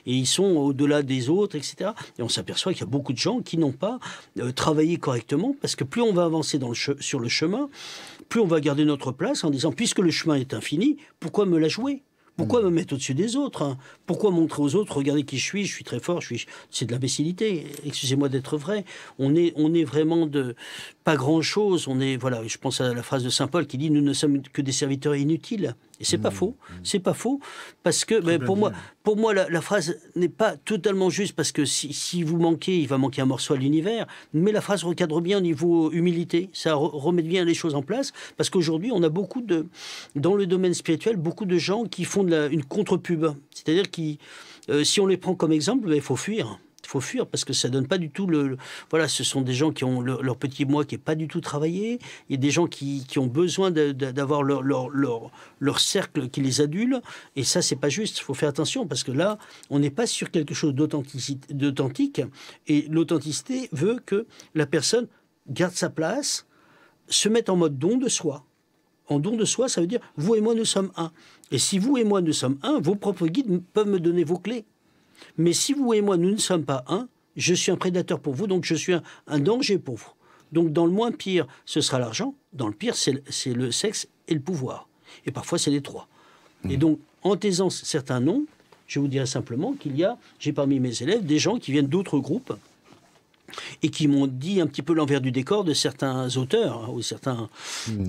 ils sont au-delà des autres, etc. Et on s'aperçoit qu'il y a beaucoup de gens qui n'ont pas travaillé correctement, parce que plus on va avancer sur le chemin, plus on va garder notre place en disant, puisque le chemin est infini, pourquoi me la jouer ? Pourquoi me mettre au-dessus des autres, hein? Pourquoi montrer aux autres, regardez qui je suis très fort, c'est de l'imbécilité, excusez-moi d'être vrai. On est vraiment de pas grand-chose, voilà, je pense à la phrase de Saint Paul qui dit « Nous ne sommes que des serviteurs inutiles ». Et c'est pas faux, parce que pour moi la phrase n'est pas totalement juste, parce que si vous manquez, il va manquer un morceau à l'univers, mais la phrase recadre bien au niveau humilité, ça remet bien les choses en place, parce qu'aujourd'hui on a dans le domaine spirituel, beaucoup de gens qui font une contre-pub, c'est-à-dire si on les prend comme exemple, il faut fuir. Il faut fuir parce que ça donne pas du tout voilà, ce sont des gens qui ont leur petit moi qui est pas du tout travaillé. Il y a des gens qui ont besoin d'avoir leur cercle qui les adule, et ça c'est pas juste. Il faut faire attention parce que là on n'est pas sur quelque chose d'authentique, et l'authenticité veut que la personne garde sa place, se mette en mode don de soi. En don de soi, ça veut dire vous et moi nous sommes un. Et si vous et moi nous sommes un, vos propres guides peuvent me donner vos clés. Mais si vous et moi, nous ne sommes pas un, je suis un prédateur pour vous, donc je suis un danger pour vous. Donc dans le moins pire, ce sera l'argent. Dans le pire, c'est le sexe et le pouvoir. Et parfois, c'est les trois. Et donc, en taisant certains noms, je vous dirais simplement j'ai parmi mes élèves des gens qui viennent d'autres groupes et qui m'ont dit un petit peu l'envers du décor de certains auteurs, hein, ou certains...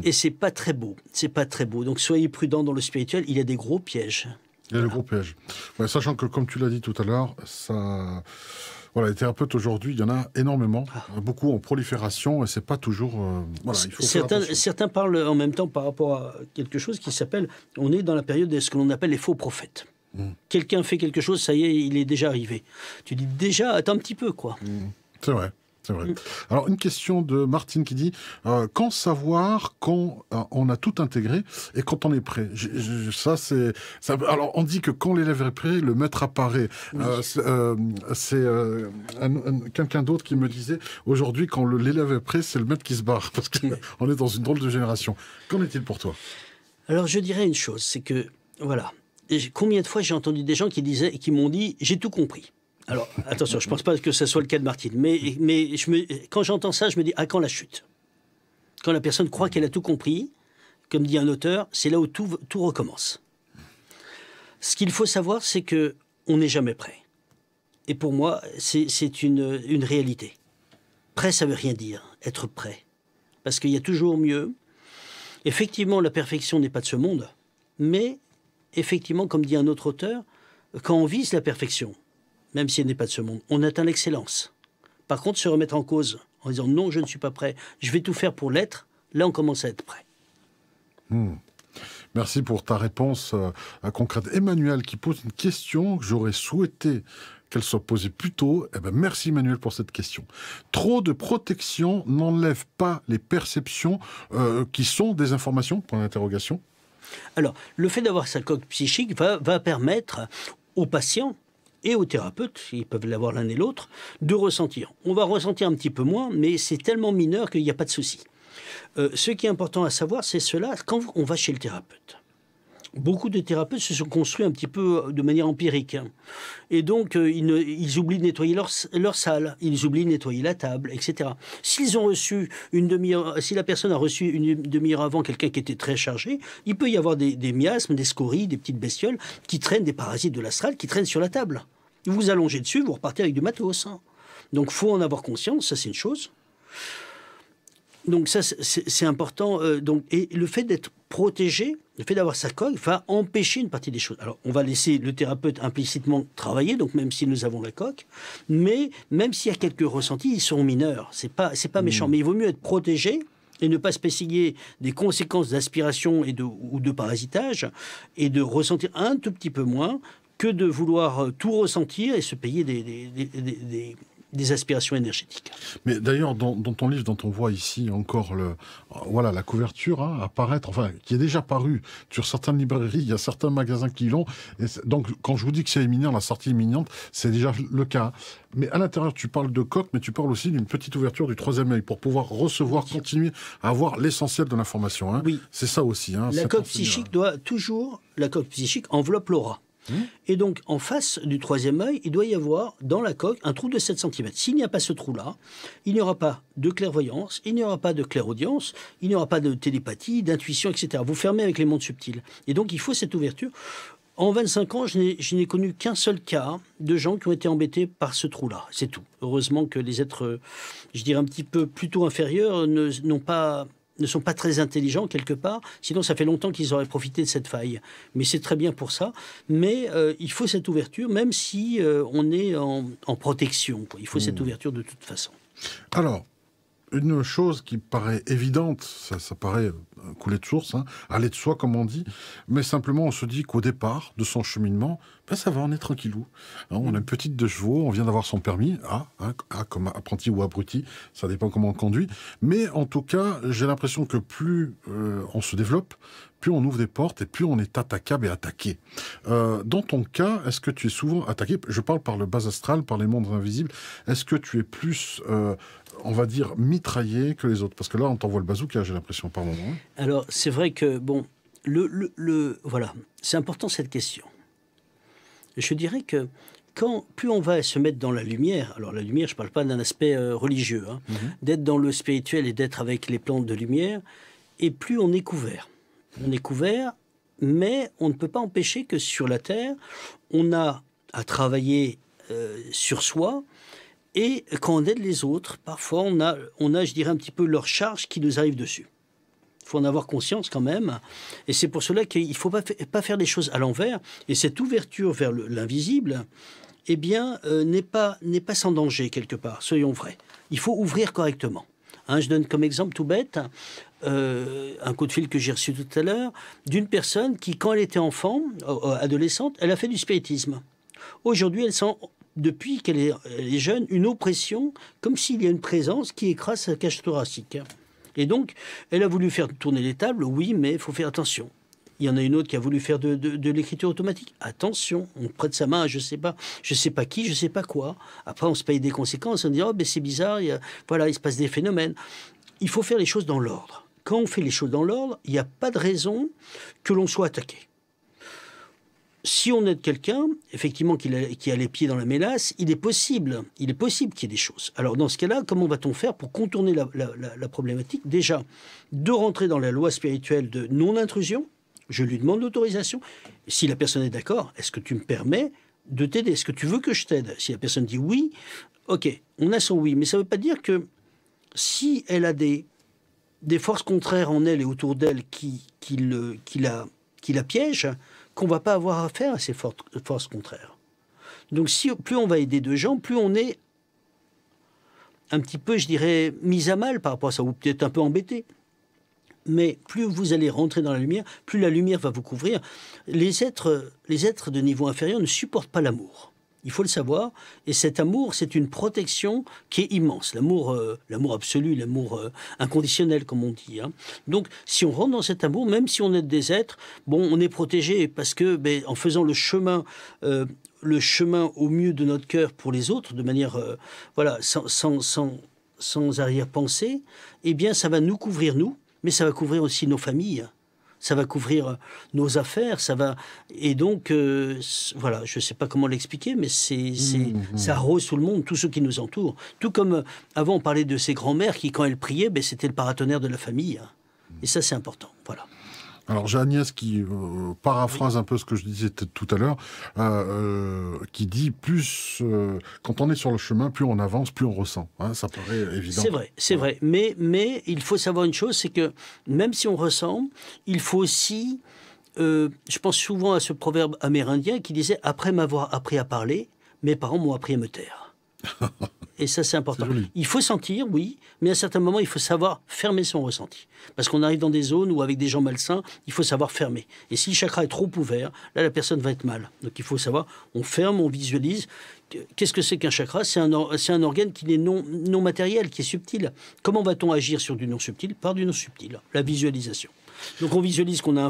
Et c'est pas très beau. C'est pas très beau. Donc soyez prudents dans le spirituel, il y a des gros pièges. Il y a le gros piège. Ouais, sachant que, comme tu l'as dit tout à l'heure, ça... Voilà, les thérapeutes aujourd'hui, il y en a énormément, beaucoup en prolifération, et c'est pas toujours... voilà, il faut certains parlent en même temps par rapport à quelque chose qui s'appelle... On est dans la période de ce que l'on appelle les faux prophètes. Quelqu'un fait quelque chose, ça y est, il est déjà arrivé. Tu dis déjà, attends un petit peu, quoi. C'est vrai. C'est vrai. Alors, une question de Martine qui dit quand savoir quand on a tout intégré et quand on est prêt. Alors, on dit que quand l'élève est prêt, le maître apparaît. Oui. C'est quelqu'un d'autre qui me disait aujourd'hui, quand l'élève est prêt, c'est le maître qui se barre parce qu'on est dans une drôle de génération. Qu'en est-il pour toi? Alors, je dirais une chose, c'est que, voilà, combien de fois j'ai entendu des gens qui m'ont dit j'ai tout compris. Alors, attention, je ne pense pas que ce soit le cas de Martine, mais quand j'entends ça, je me dis, à quand la chute? Quand la personne croit qu'elle a tout compris, comme dit un auteur, c'est là où tout recommence. Ce qu'il faut savoir, c'est qu'on n'est jamais prêt. Et pour moi, c'est une réalité. Prêt, ça ne veut rien dire, être prêt. Parce qu'il y a toujours mieux. Effectivement, la perfection n'est pas de ce monde, mais effectivement, comme dit un autre auteur, quand on vise la perfection, même si elle n'est pas de ce monde, on atteint l'excellence. Par contre, se remettre en cause en disant non, je ne suis pas prêt, je vais tout faire pour l'être, là on commence à être prêt. Merci pour ta réponse concrète. Emmanuel qui pose une question que j'aurais souhaité qu'elle soit posée plus tôt. Eh ben, merci Emmanuel pour cette question. Trop de protection n'enlève pas les perceptions qui sont des informations? Point d'interrogation. Alors, le fait d'avoir sa coque psychique va permettre aux patients et aux thérapeutes, ils peuvent l'avoir l'un et l'autre, de ressentir. On va ressentir un petit peu moins, mais c'est tellement mineur qu'il n'y a pas de souci. Ce qui est important à savoir, c'est cela, quand on va chez le thérapeute. Beaucoup de thérapeutes se sont construits un petit peu de manière empirique. Hein. Et donc, ils oublient de nettoyer leur salle, ils oublient de nettoyer la table, etc. S'ils ont reçu une demi-heure, si la personne a reçu une demi-heure avant quelqu'un qui était très chargé, il peut y avoir des miasmes, des scories, des petites bestioles qui traînent, des parasites de l'astral qui traînent sur la table. Vous allongez dessus, vous repartez avec du matos. Hein. Donc, il faut en avoir conscience, ça c'est une chose. Donc ça, c'est important. Et le fait d'être protégé, le fait d'avoir sa coque, va empêcher une partie des choses. Alors, on va laisser le thérapeute implicitement travailler, donc même si nous avons la coque, mais même s'il y a quelques ressentis, ils sont mineurs. C'est pas méchant, mais il vaut mieux être protégé et ne pas spécifier des conséquences d'aspiration ou de parasitage, et de ressentir un tout petit peu moins que de vouloir tout ressentir et se payer des aspirations énergétiques. Mais d'ailleurs, dans ton livre, dont on voit ici encore la couverture apparaître, enfin, qui est déjà parue sur certaines librairies, il y a certains magasins qui l'ont. Donc, quand je vous dis que c'est imminent, la sortie imminente, c'est déjà le cas. Mais à l'intérieur, tu parles de coque, mais tu parles aussi d'une petite ouverture du troisième œil pour pouvoir recevoir, continuer à avoir l'essentiel de l'information. Hein. Oui. C'est ça aussi. Hein, la coque psychique la coque psychique enveloppe l'aura. Et donc, en face du troisième œil, il doit y avoir, dans la coque, un trou de 7 cm. S'il n'y a pas ce trou-là, il n'y aura pas de clairvoyance, il n'y aura pas de clairaudience, il n'y aura pas de télépathie, d'intuition, etc. Vous fermez avec les mondes subtils. Et donc, il faut cette ouverture. En 25 ans, je n'ai connu qu'un seul cas de gens qui ont été embêtés par ce trou-là. C'est tout. Heureusement que les êtres, je dirais un petit peu plutôt inférieurs, ne sont pas très intelligents quelque part, sinon ça fait longtemps qu'ils auraient profité de cette faille. Mais c'est très bien pour ça. Mais il faut cette ouverture, même si on est en protection. Quoi. Il faut cette ouverture de toute façon. Alors, une chose qui paraît évidente, ça paraît couler de source, hein, aller de soi comme on dit, mais simplement on se dit qu'au départ de son cheminement, ça va, on est tranquillou. Hein, on a une petite de chevaux, on vient d'avoir son permis, comme apprenti ou abruti, ça dépend comment on conduit, mais en tout cas, j'ai l'impression que plus on se développe, plus on ouvre des portes et plus on est attaquable et attaqué. Dans ton cas, est-ce que tu es souvent attaqué? Je parle par le bas astral, par les mondes invisibles. Est-ce que tu es plus, on va dire, mitraillé que les autres? Parce que là, on t'envoie le bazooka, j'ai l'impression, par moment. Alors, c'est vrai que, bon, voilà, c'est important cette question. Je dirais que plus on va se mettre dans la lumière, alors la lumière, je ne parle pas d'un aspect religieux, hein, d'être dans le spirituel et d'être avec les plantes de lumière, et plus on est couvert. On est couvert, mais on ne peut pas empêcher que sur la Terre, on a à travailler sur soi, et quand on aide les autres, parfois on a, je dirais, un petit peu leur charge qui nous arrive dessus. Il faut en avoir conscience quand même. Et c'est pour cela qu'il ne faut pas faire les choses à l'envers. Et cette ouverture vers l'invisible, eh bien, n'est pas sans danger quelque part, soyons vrais. Il faut ouvrir correctement. Hein, je donne comme exemple tout bête un coup de fil que j'ai reçu tout à l'heure d'une personne qui, quand elle était enfant, adolescente, elle a fait du spiritisme. Aujourd'hui, elle sent, depuis qu'elle est jeune, une oppression, comme s'il y a une présence qui écrase sa cage thoracique. Et donc, elle a voulu faire tourner les tables, oui, mais il faut faire attention. Il y en a une autre qui a voulu faire de l'écriture automatique. Attention, on prête sa main à je sais pas qui, je sais pas quoi. Après, on se paye des conséquences, on dit « Oh, ben c'est bizarre, il se passe des phénomènes ». Il faut faire les choses dans l'ordre. Quand on fait les choses dans l'ordre, il n'y a pas de raison que l'on soit attaqué. Si on aide quelqu'un, effectivement, qui a les pieds dans la mélasse, il est possible qu'il y ait des choses. Alors, dans ce cas-là, comment va-t-on faire pour contourner la problématique? Déjà, de rentrer dans la loi spirituelle de non-intrusion. Je lui demande l'autorisation. Si la personne est d'accord, est-ce que tu me permets de t'aider? Est-ce que tu veux que je t'aide? Si la personne dit oui, ok, on a son oui. Mais ça ne veut pas dire que si elle a des forces contraires en elle et autour d'elle qui la piègent, qu'on ne va pas avoir affaire à ces forces contraires. Donc plus on va aider de gens, plus on est un petit peu, je dirais, mis à mal par rapport à ça, ou peut-être un peu embêté. Mais plus vous allez rentrer dans la lumière, plus la lumière va vous couvrir. Les êtres de niveau inférieur ne supportent pas l'amour. Il faut le savoir. Et cet amour, c'est une protection qui est immense. L'amour absolu, l'amour inconditionnel, comme on dit. Hein. Donc, si on rentre dans cet amour, même si on aide des êtres, bon, on est protégé parce que, en faisant le chemin au mieux de notre cœur pour les autres, de manière, sans arrière-pensée, eh bien, ça va nous couvrir, nous, mais ça va couvrir aussi nos familles. Ça va couvrir nos affaires, ça va... Et donc, voilà, je ne sais pas comment l'expliquer, mais ça arrose tout le monde, tous ceux qui nous entourent. Tout comme, avant, on parlait de ces grands-mères qui, quand elles priaient, c'était le paratonnerre de la famille. Et ça, c'est important, voilà. Alors j'ai Agnès qui paraphrase un peu ce que je disais tout à l'heure, qui dit plus quand on est sur le chemin, plus on avance, plus on ressent. Hein, ça paraît évident. C'est vrai. Mais il faut savoir une chose, c'est que même si on ressent, il faut aussi... je pense souvent à ce proverbe amérindien qui disait « Après m'avoir appris à parler, mes parents m'ont appris à me taire ». Et ça, c'est important. Il faut sentir, oui, mais à certains moments, il faut savoir fermer son ressenti. Parce qu'on arrive dans des zones où, avec des gens malsains, il faut savoir fermer. Et si le chakra est trop ouvert, là, la personne va être mal. Donc, il faut savoir, on ferme, on visualise. Qu'est-ce que c'est qu'un chakra? C'est un organe qui est non matériel, qui est subtil. Comment va-t-on agir sur du non subtil? Par du non subtil, la visualisation. Donc on visualise qu'on a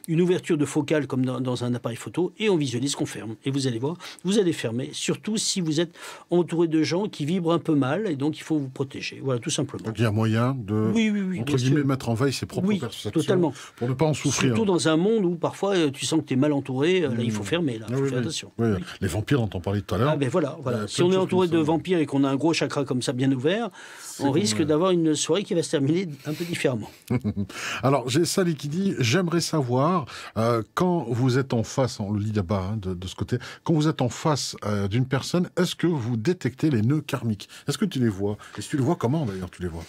une ouverture de focale comme dans un appareil photo et on visualise qu'on ferme. Et vous allez voir, vous allez fermer, surtout si vous êtes entouré de gens qui vibrent un peu mal et donc il faut vous protéger. Voilà, tout simplement. Donc il y a moyen de, entre guillemets, mettre en veille ses propres perceptions totalement. Pour ne pas en souffrir. Surtout dans un monde où parfois tu sens que tu es mal entouré, là il faut fermer, là, faut faire attention. Oui. Les vampires dont on parlait tout à l'heure. Ah ben voilà. Si on est entouré de vampires et qu'on a un gros chakra comme ça bien ouvert, on risque d'avoir une soirée qui va se terminer un peu différemment. Alors, j'ai Sally qui dit « J'aimerais savoir, quand vous êtes en face, on le lit là-bas, hein, de ce côté, quand vous êtes en face d'une personne, est-ce que vous détectez les nœuds karmiques? Est-ce que tu les vois? Et si tu les vois, comment d'ailleurs tu les vois?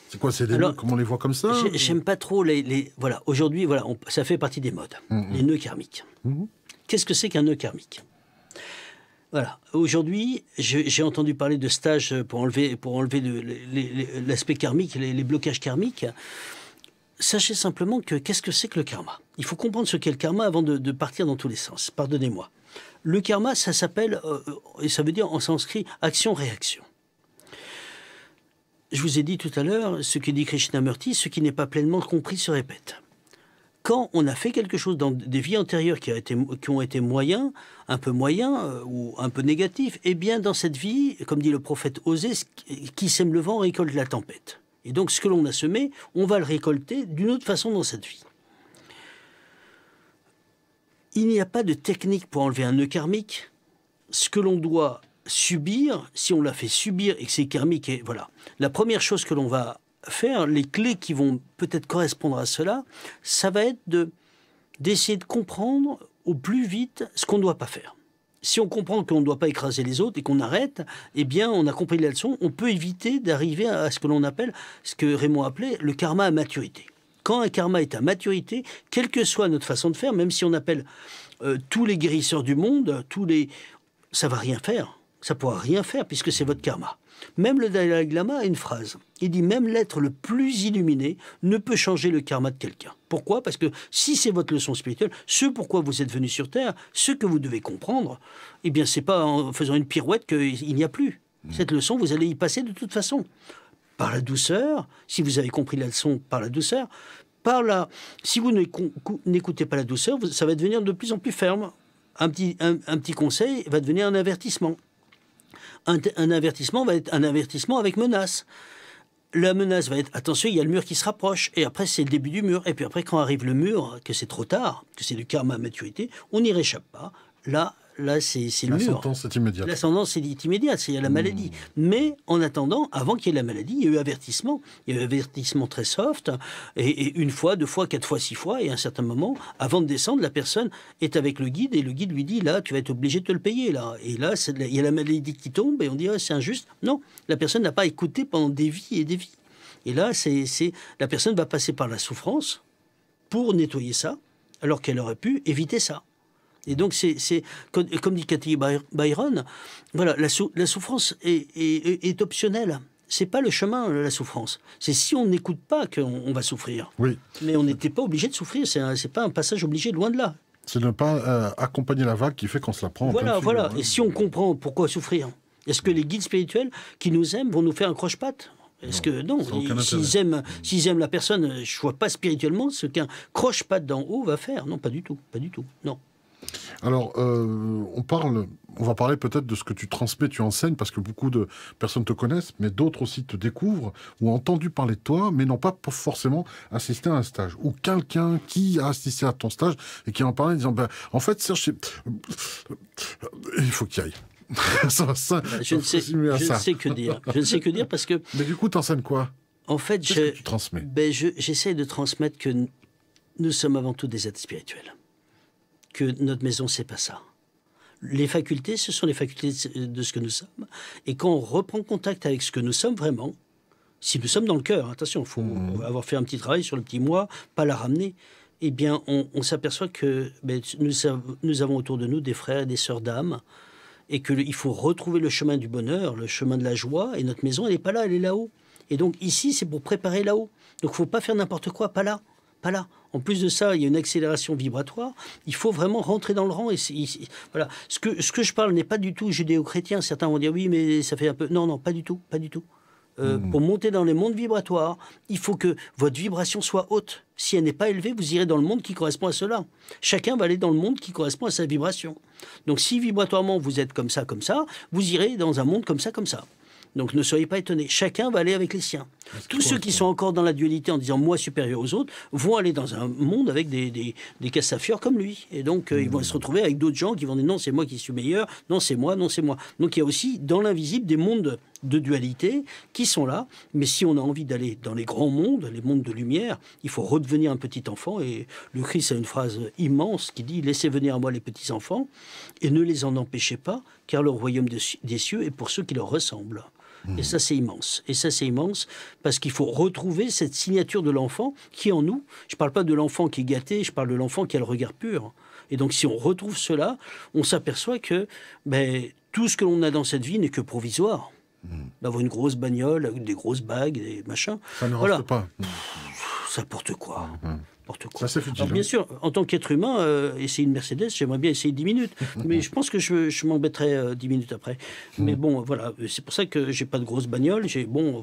C'est quoi, c'est des nœuds, comment on les voit comme ça? J'aime pas trop les... Voilà, aujourd'hui, ça fait partie des modes, les nœuds karmiques. Qu'est-ce que c'est qu'un nœud karmique? Voilà. Aujourd'hui, j'ai entendu parler de stages pour enlever l'aspect karmique, les blocages karmiques. Sachez simplement que qu'est-ce que c'est que le karma? Il faut comprendre ce qu'est le karma avant de partir dans tous les sens. Pardonnez-moi. Le karma, ça s'appelle, et ça veut dire en sanskrit, action-réaction. Je vous ai dit tout à l'heure, ce que dit Krishnamurti, ce qui n'est pas pleinement compris se répète. Quand on a fait quelque chose dans des vies antérieures qui ont été moyens ou un peu négatifs, eh bien dans cette vie, comme dit le prophète Osée, qui sème le vent récolte la tempête. Et donc ce que l'on a semé, on va le récolter d'une autre façon dans cette vie. Il n'y a pas de technique pour enlever un nœud karmique, ce que l'on doit subir, si on l'a fait subir et que c'est karmique, et voilà. La première chose que l'on va faire, les clés qui vont peut-être correspondre à cela, ça va être d'essayer de comprendre au plus vite ce qu'on ne doit pas faire. Si on comprend qu'on ne doit pas écraser les autres et qu'on arrête, eh bien, on a compris la leçon, on peut éviter d'arriver à ce que l'on appelle, ce que Raymond appelait le karma à maturité. Quand un karma est à maturité, quelle que soit notre façon de faire, même si on appelle tous les guérisseurs du monde, ça va rien faire. Ça pourra rien faire puisque c'est votre karma. Même le Dalai Lama a une phrase. Il dit même l'être le plus illuminé ne peut changer le karma de quelqu'un. Pourquoi? Parce que si c'est votre leçon spirituelle, ce pourquoi vous êtes venu sur Terre, ce que vous devez comprendre, eh bien c'est pas en faisant une pirouette qu'il n'y a plus. Cette leçon, vous allez y passer de toute façon. Par la douceur, si vous avez compris la leçon par la douceur, si vous n'écoutez pas la douceur, ça va devenir de plus en plus ferme. Un petit conseil va devenir un avertissement. Un avertissement va être un avertissement avec menace. La menace va être, attention, il y a le mur qui se rapproche. Et après, c'est le début du mur. Et puis après, quand arrive le mur, que c'est trop tard, que c'est du karma à maturité, on n'y réchappe pas. Là, c'est le mur. La sentence est immédiate. La sentence est immédiate, il y a la maladie. Mais en attendant, avant qu'il y ait la maladie, il y a eu avertissement. Il y a eu avertissement très soft. Et une fois, 2 fois, 4 fois, 6 fois. Et à un certain moment, avant de descendre, la personne est avec le guide. Et le guide lui dit, là, tu vas être obligé de te le payer. Là. Et là, il y a la maladie qui tombe. Et on dit, oh, c'est injuste. Non, la personne n'a pas écouté pendant des vies et des vies. Et là, la personne va passer par la souffrance pour nettoyer ça, alors qu'elle aurait pu éviter ça. Et donc, comme dit Cathy Byron, voilà, la souffrance est optionnelle. C'est pas le chemin, la souffrance. C'est si on n'écoute pas qu'on va souffrir. Oui. Mais on n'était pas obligé de souffrir. C'est pas un passage obligé, loin de là. C'est ne pas accompagner la vague qui fait qu'on se la prend en Voilà, pleine voilà. figure, hein. Et si on comprend pourquoi souffrir, est-ce que les guides spirituels qui nous aiment vont nous faire un croche-patte? Est-ce que non, s'ils aiment la personne, je vois pas spirituellement ce qu'un croche-patte d'en haut va faire. Non, pas du tout, non. Alors, on va parler peut-être de ce que tu transmets, tu enseignes, parce que beaucoup de personnes te connaissent, mais d'autres aussi te découvrent ou ont entendu parler de toi, mais n'ont pas forcément assisté à un stage. Ou quelqu'un qui a assisté à ton stage et qui en parlait en disant, en fait, Serge, il faut qu'il y aille. Je ne sais que dire. Je ne sais que dire parce que... Mais du coup, tu enseignes quoi? En fait, qu'est-ce que tu transmets? J'essaie de transmettre que nous sommes avant tout des êtres spirituels. Que notre maison, c'est pas ça. Les facultés, ce sont les facultés de ce que nous sommes. Et quand on reprend contact avec ce que nous sommes vraiment, si nous sommes dans le cœur, attention, il faut avoir fait un petit travail sur le petit moi, pas la ramener, eh bien, on s'aperçoit que nous avons autour de nous des frères et des sœurs d'âme, et qu'il faut retrouver le chemin du bonheur, le chemin de la joie, et notre maison, elle n'est pas là, elle est là-haut. Et donc ici, c'est pour préparer là-haut. Donc il ne faut pas faire n'importe quoi, pas là. En plus de ça, il y a une accélération vibratoire. Il faut vraiment rentrer dans le rang. Voilà. Ce que je parle n'est pas du tout judéo-chrétien. Certains vont dire oui, mais ça fait un peu... Non, pas du tout. Pour monter dans les mondes vibratoires, il faut que votre vibration soit haute. Si elle n'est pas élevée, vous irez dans le monde qui correspond à cela. Chacun va aller dans le monde qui correspond à sa vibration. Donc si vibratoirement vous êtes comme ça, vous irez dans un monde comme ça. Donc ne soyez pas étonnés. Chacun va aller avec les siens. Tous ceux qui sont encore dans la dualité en disant moi supérieur aux autres vont aller dans un monde avec des Castafiores comme lui. Et donc ils vont se retrouver avec d'autres gens qui vont dire non c'est moi qui suis meilleur, non c'est moi. Donc il y a aussi dans l'invisible des mondes de dualité qui sont là. Mais si on a envie d'aller dans les grands mondes, les mondes de lumière, il faut redevenir un petit enfant. Et le Christ a une phrase immense qui dit laissez venir à moi les petits enfants et ne les en empêchez pas car le royaume des cieux est pour ceux qui leur ressemblent. Et ça, c'est immense. Parce qu'il faut retrouver cette signature de l'enfant qui est en nous. Je ne parle pas de l'enfant qui est gâté, je parle de l'enfant qui a le regard pur. Et donc, si on retrouve cela, on s'aperçoit que tout ce que l'on a dans cette vie n'est que provisoire. D'avoir une grosse bagnole, avec des grosses bagues, des machins. Ça ne reste pas. Ça porte quoi Ça, c'est futile. Alors, bien sûr, en tant qu'être humain, essayer une Mercedes, j'aimerais bien essayer 10 minutes. Mais je pense que je m'embêterai 10 minutes après. Mais bon, voilà, c'est pour ça que j'ai pas de grosse bagnole.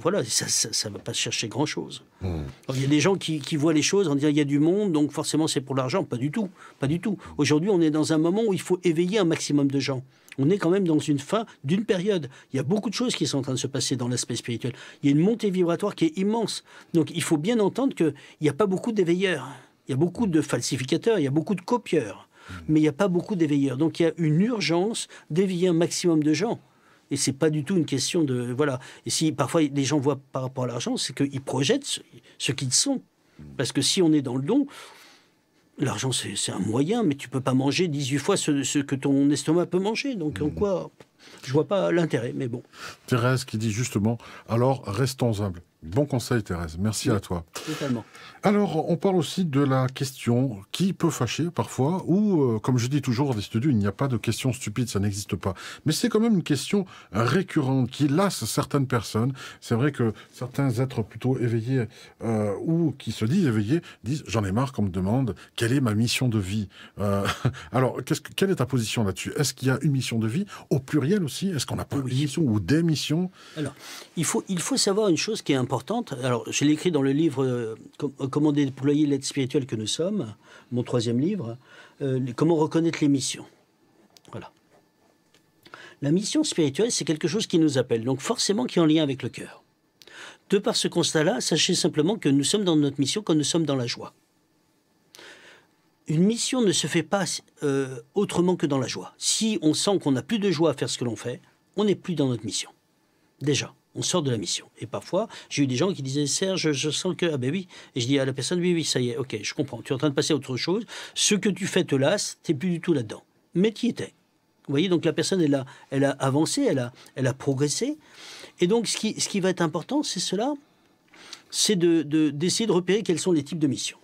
Voilà, ça va pas chercher grand-chose. Il y a des gens qui voient les choses en disant il y a du monde, donc forcément c'est pour l'argent. Pas du tout. Aujourd'hui, on est dans un moment où il faut éveiller un maximum de gens. On est quand même dans une fin d'une période. Il y a beaucoup de choses qui sont en train de se passer dans l'aspect spirituel. Il y a une montée vibratoire qui est immense. Donc il faut bien entendre qu'il n'y a pas beaucoup d'éveilleurs. Il y a beaucoup de falsificateurs, il y a beaucoup de copieurs. mais il n'y a pas beaucoup d'éveilleurs. Donc il y a une urgence d'éveiller un maximum de gens. Et c'est pas du tout une question de... Voilà. Et si parfois les gens voient par rapport à l'argent, c'est qu'ils projettent ce qu'ils sont. Parce que si on est dans le don, l'argent c'est un moyen, mais tu peux pas manger 18 fois ce que ton estomac peut manger. Donc en quoi... Je vois pas l'intérêt, mais bon. Thérèse qui dit justement, alors restons humbles. Bon conseil, Thérèse. Merci à toi. Totalement. Alors, on parle aussi de la question qui peut fâcher parfois, ou, comme je dis toujours dans les studios, il n'y a pas de question stupide, ça n'existe pas. Mais c'est quand même une question récurrente qui lasse certaines personnes. C'est vrai que certains êtres plutôt éveillés, ou qui se disent éveillés, disent « j'en ai marre qu'on me demande quelle est ma mission de vie ». Alors, quelle est ta position là-dessus? Est-ce qu'il y a une mission de vie au pluriel aussi? Est-ce qu'on n'a pas une mission ou des missions? Alors, il faut savoir une chose qui est importante. Alors, je l'ai écrit dans le livre Comment déployer l'aide spirituelle que nous sommes, mon 3e livre, comment reconnaître les missions. Voilà. La mission spirituelle, c'est quelque chose qui nous appelle, donc forcément qui est en lien avec le cœur. De par ce constat-là, sachez simplement que nous sommes dans notre mission quand nous sommes dans la joie. Une mission ne se fait pas autrement que dans la joie. Si on sent qu'on n'a plus de joie à faire ce que l'on fait, on n'est plus dans notre mission. Déjà. On sort de la mission. Et parfois, j'ai eu des gens qui disaient « Serge, je sens que... » Ah ben oui. Et je dis à la personne « Oui, ça y est, ok, je comprends. Tu es en train de passer à autre chose. Ce que tu fais te lasse, tu n'es plus du tout là-dedans. » Mais tu y étais. Vous voyez, donc la personne, elle a avancé, elle a progressé. Et donc, ce qui va être important, c'est cela, c'est d'essayer de repérer quels sont les types de missions.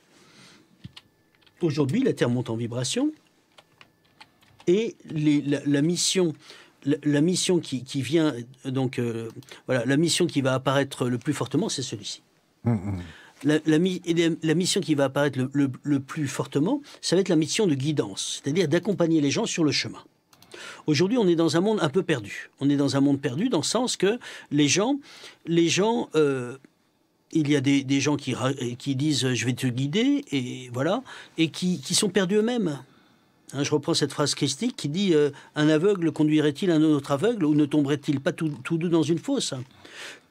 Aujourd'hui, la Terre monte en vibration. Et la mission... La mission qui vient, donc, voilà, la mission qui va apparaître le plus fortement, c'est celui-ci. La mission qui va apparaître le plus fortement, ça va être la mission de guidance, c'est-à-dire d'accompagner les gens sur le chemin. Aujourd'hui, on est dans un monde un peu perdu. On est dans un monde perdu dans le sens que les gens il y a des gens qui disent « je vais te guider », et voilà, et qui sont perdus eux-mêmes. Je reprends cette phrase christique qui dit un aveugle conduirait-il un autre aveugle ou ne tomberait-il pas tous deux dans une fosse?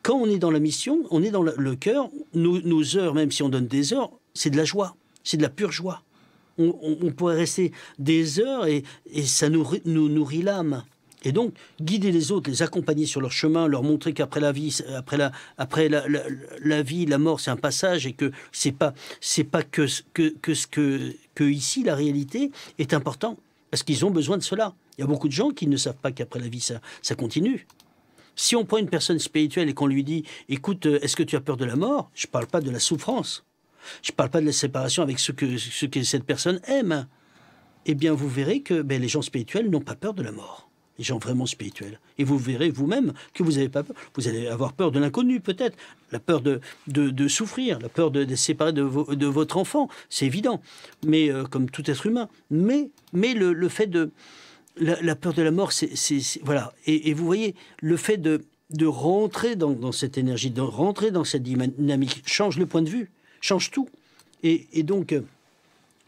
Quand on est dans la mission, on est dans le cœur, nos heures, même si on donne des heures, c'est de la joie, c'est de la pure joie. On pourrait rester des heures et ça nous nourrit l'âme. Et donc, guider les autres, les accompagner sur leur chemin, leur montrer qu'après la vie, après la vie, la mort, c'est un passage et que c'est pas que ici, la réalité est important. Parce qu'ils ont besoin de cela. Il y a beaucoup de gens qui ne savent pas qu'après la vie, ça continue. Si on prend une personne spirituelle et qu'on lui dit « Écoute, est-ce que tu as peur de la mort ?» Je ne parle pas de la souffrance. Je ne parle pas de la séparation avec ce que cette personne aime. Eh bien, vous verrez que les gens spirituels n'ont pas peur de la mort. Les gens vraiment spirituels. Et vous verrez vous-même que vous n'avez pas peur. Vous allez avoir peur de l'inconnu, peut-être. La peur de souffrir, la peur de séparer de votre enfant. C'est évident. Mais comme tout être humain. Mais le fait de... La peur de la mort, c'est voilà. Et vous voyez, le fait de rentrer dans cette énergie, de rentrer dans cette dynamique, change le point de vue, change tout. Et donc...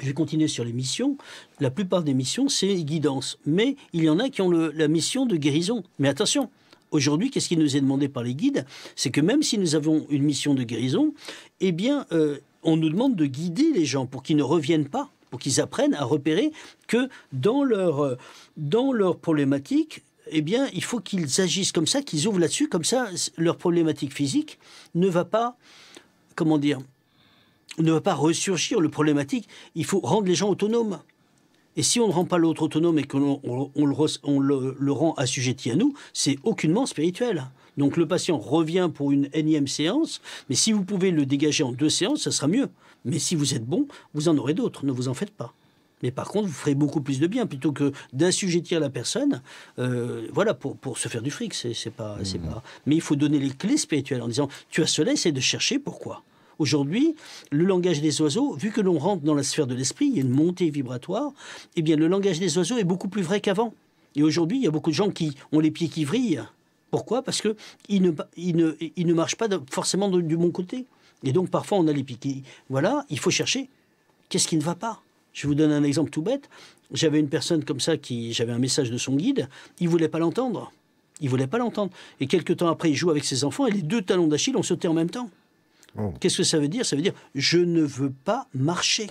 Je vais continuer sur les missions. La plupart des missions, c'est guidance. Mais il y en a qui ont la mission de guérison. Mais attention, aujourd'hui, qu'est-ce qui nous est demandé par les guides? C'est que même si nous avons une mission de guérison, eh bien, on nous demande de guider les gens pour qu'ils ne reviennent pas, pour qu'ils apprennent à repérer que dans leur problématique, eh bien, il faut qu'ils agissent comme ça, qu'ils ouvrent là-dessus, comme ça, leur problématique physique ne va pas, comment dire, ne va pas ressurgir le problématique. Il faut rendre les gens autonomes. Et si on ne rend pas l'autre autonome et qu'on le rend assujetti à nous, c'est aucunement spirituel. Donc le patient revient pour une énième séance, mais si vous pouvez le dégager en 2 séances, ça sera mieux. Mais si vous êtes bon, vous en aurez d'autres, ne vous en faites pas. Mais par contre, vous ferez beaucoup plus de bien plutôt que d'assujettir la personne, voilà, pour se faire du fric. C'est pas. Mais il faut donner les clés spirituelles en disant, tu as cela, essaie de chercher pourquoi. Aujourd'hui, le langage des oiseaux, vu que l'on rentre dans la sphère de l'esprit, il y a une montée vibratoire, eh bien le langage des oiseaux est beaucoup plus vrai qu'avant. Et aujourd'hui, il y a beaucoup de gens qui ont les pieds qui vrillent. Pourquoi? Parce qu'ils ne marchent pas forcément du bon côté. Et donc parfois on a les pieds qui... Voilà, il faut chercher. Qu'est-ce qui ne va pas? Je vous donne un exemple tout bête. J'avais une personne comme ça, j'avais un message de son guide, il ne voulait pas l'entendre. Il ne voulait pas l'entendre. Et quelques temps après, il joue avec ses enfants et les 2 talons d'Achille ont sauté en même temps. Oh. Qu'est-ce que ça veut dire? Ça veut dire je ne veux pas marcher.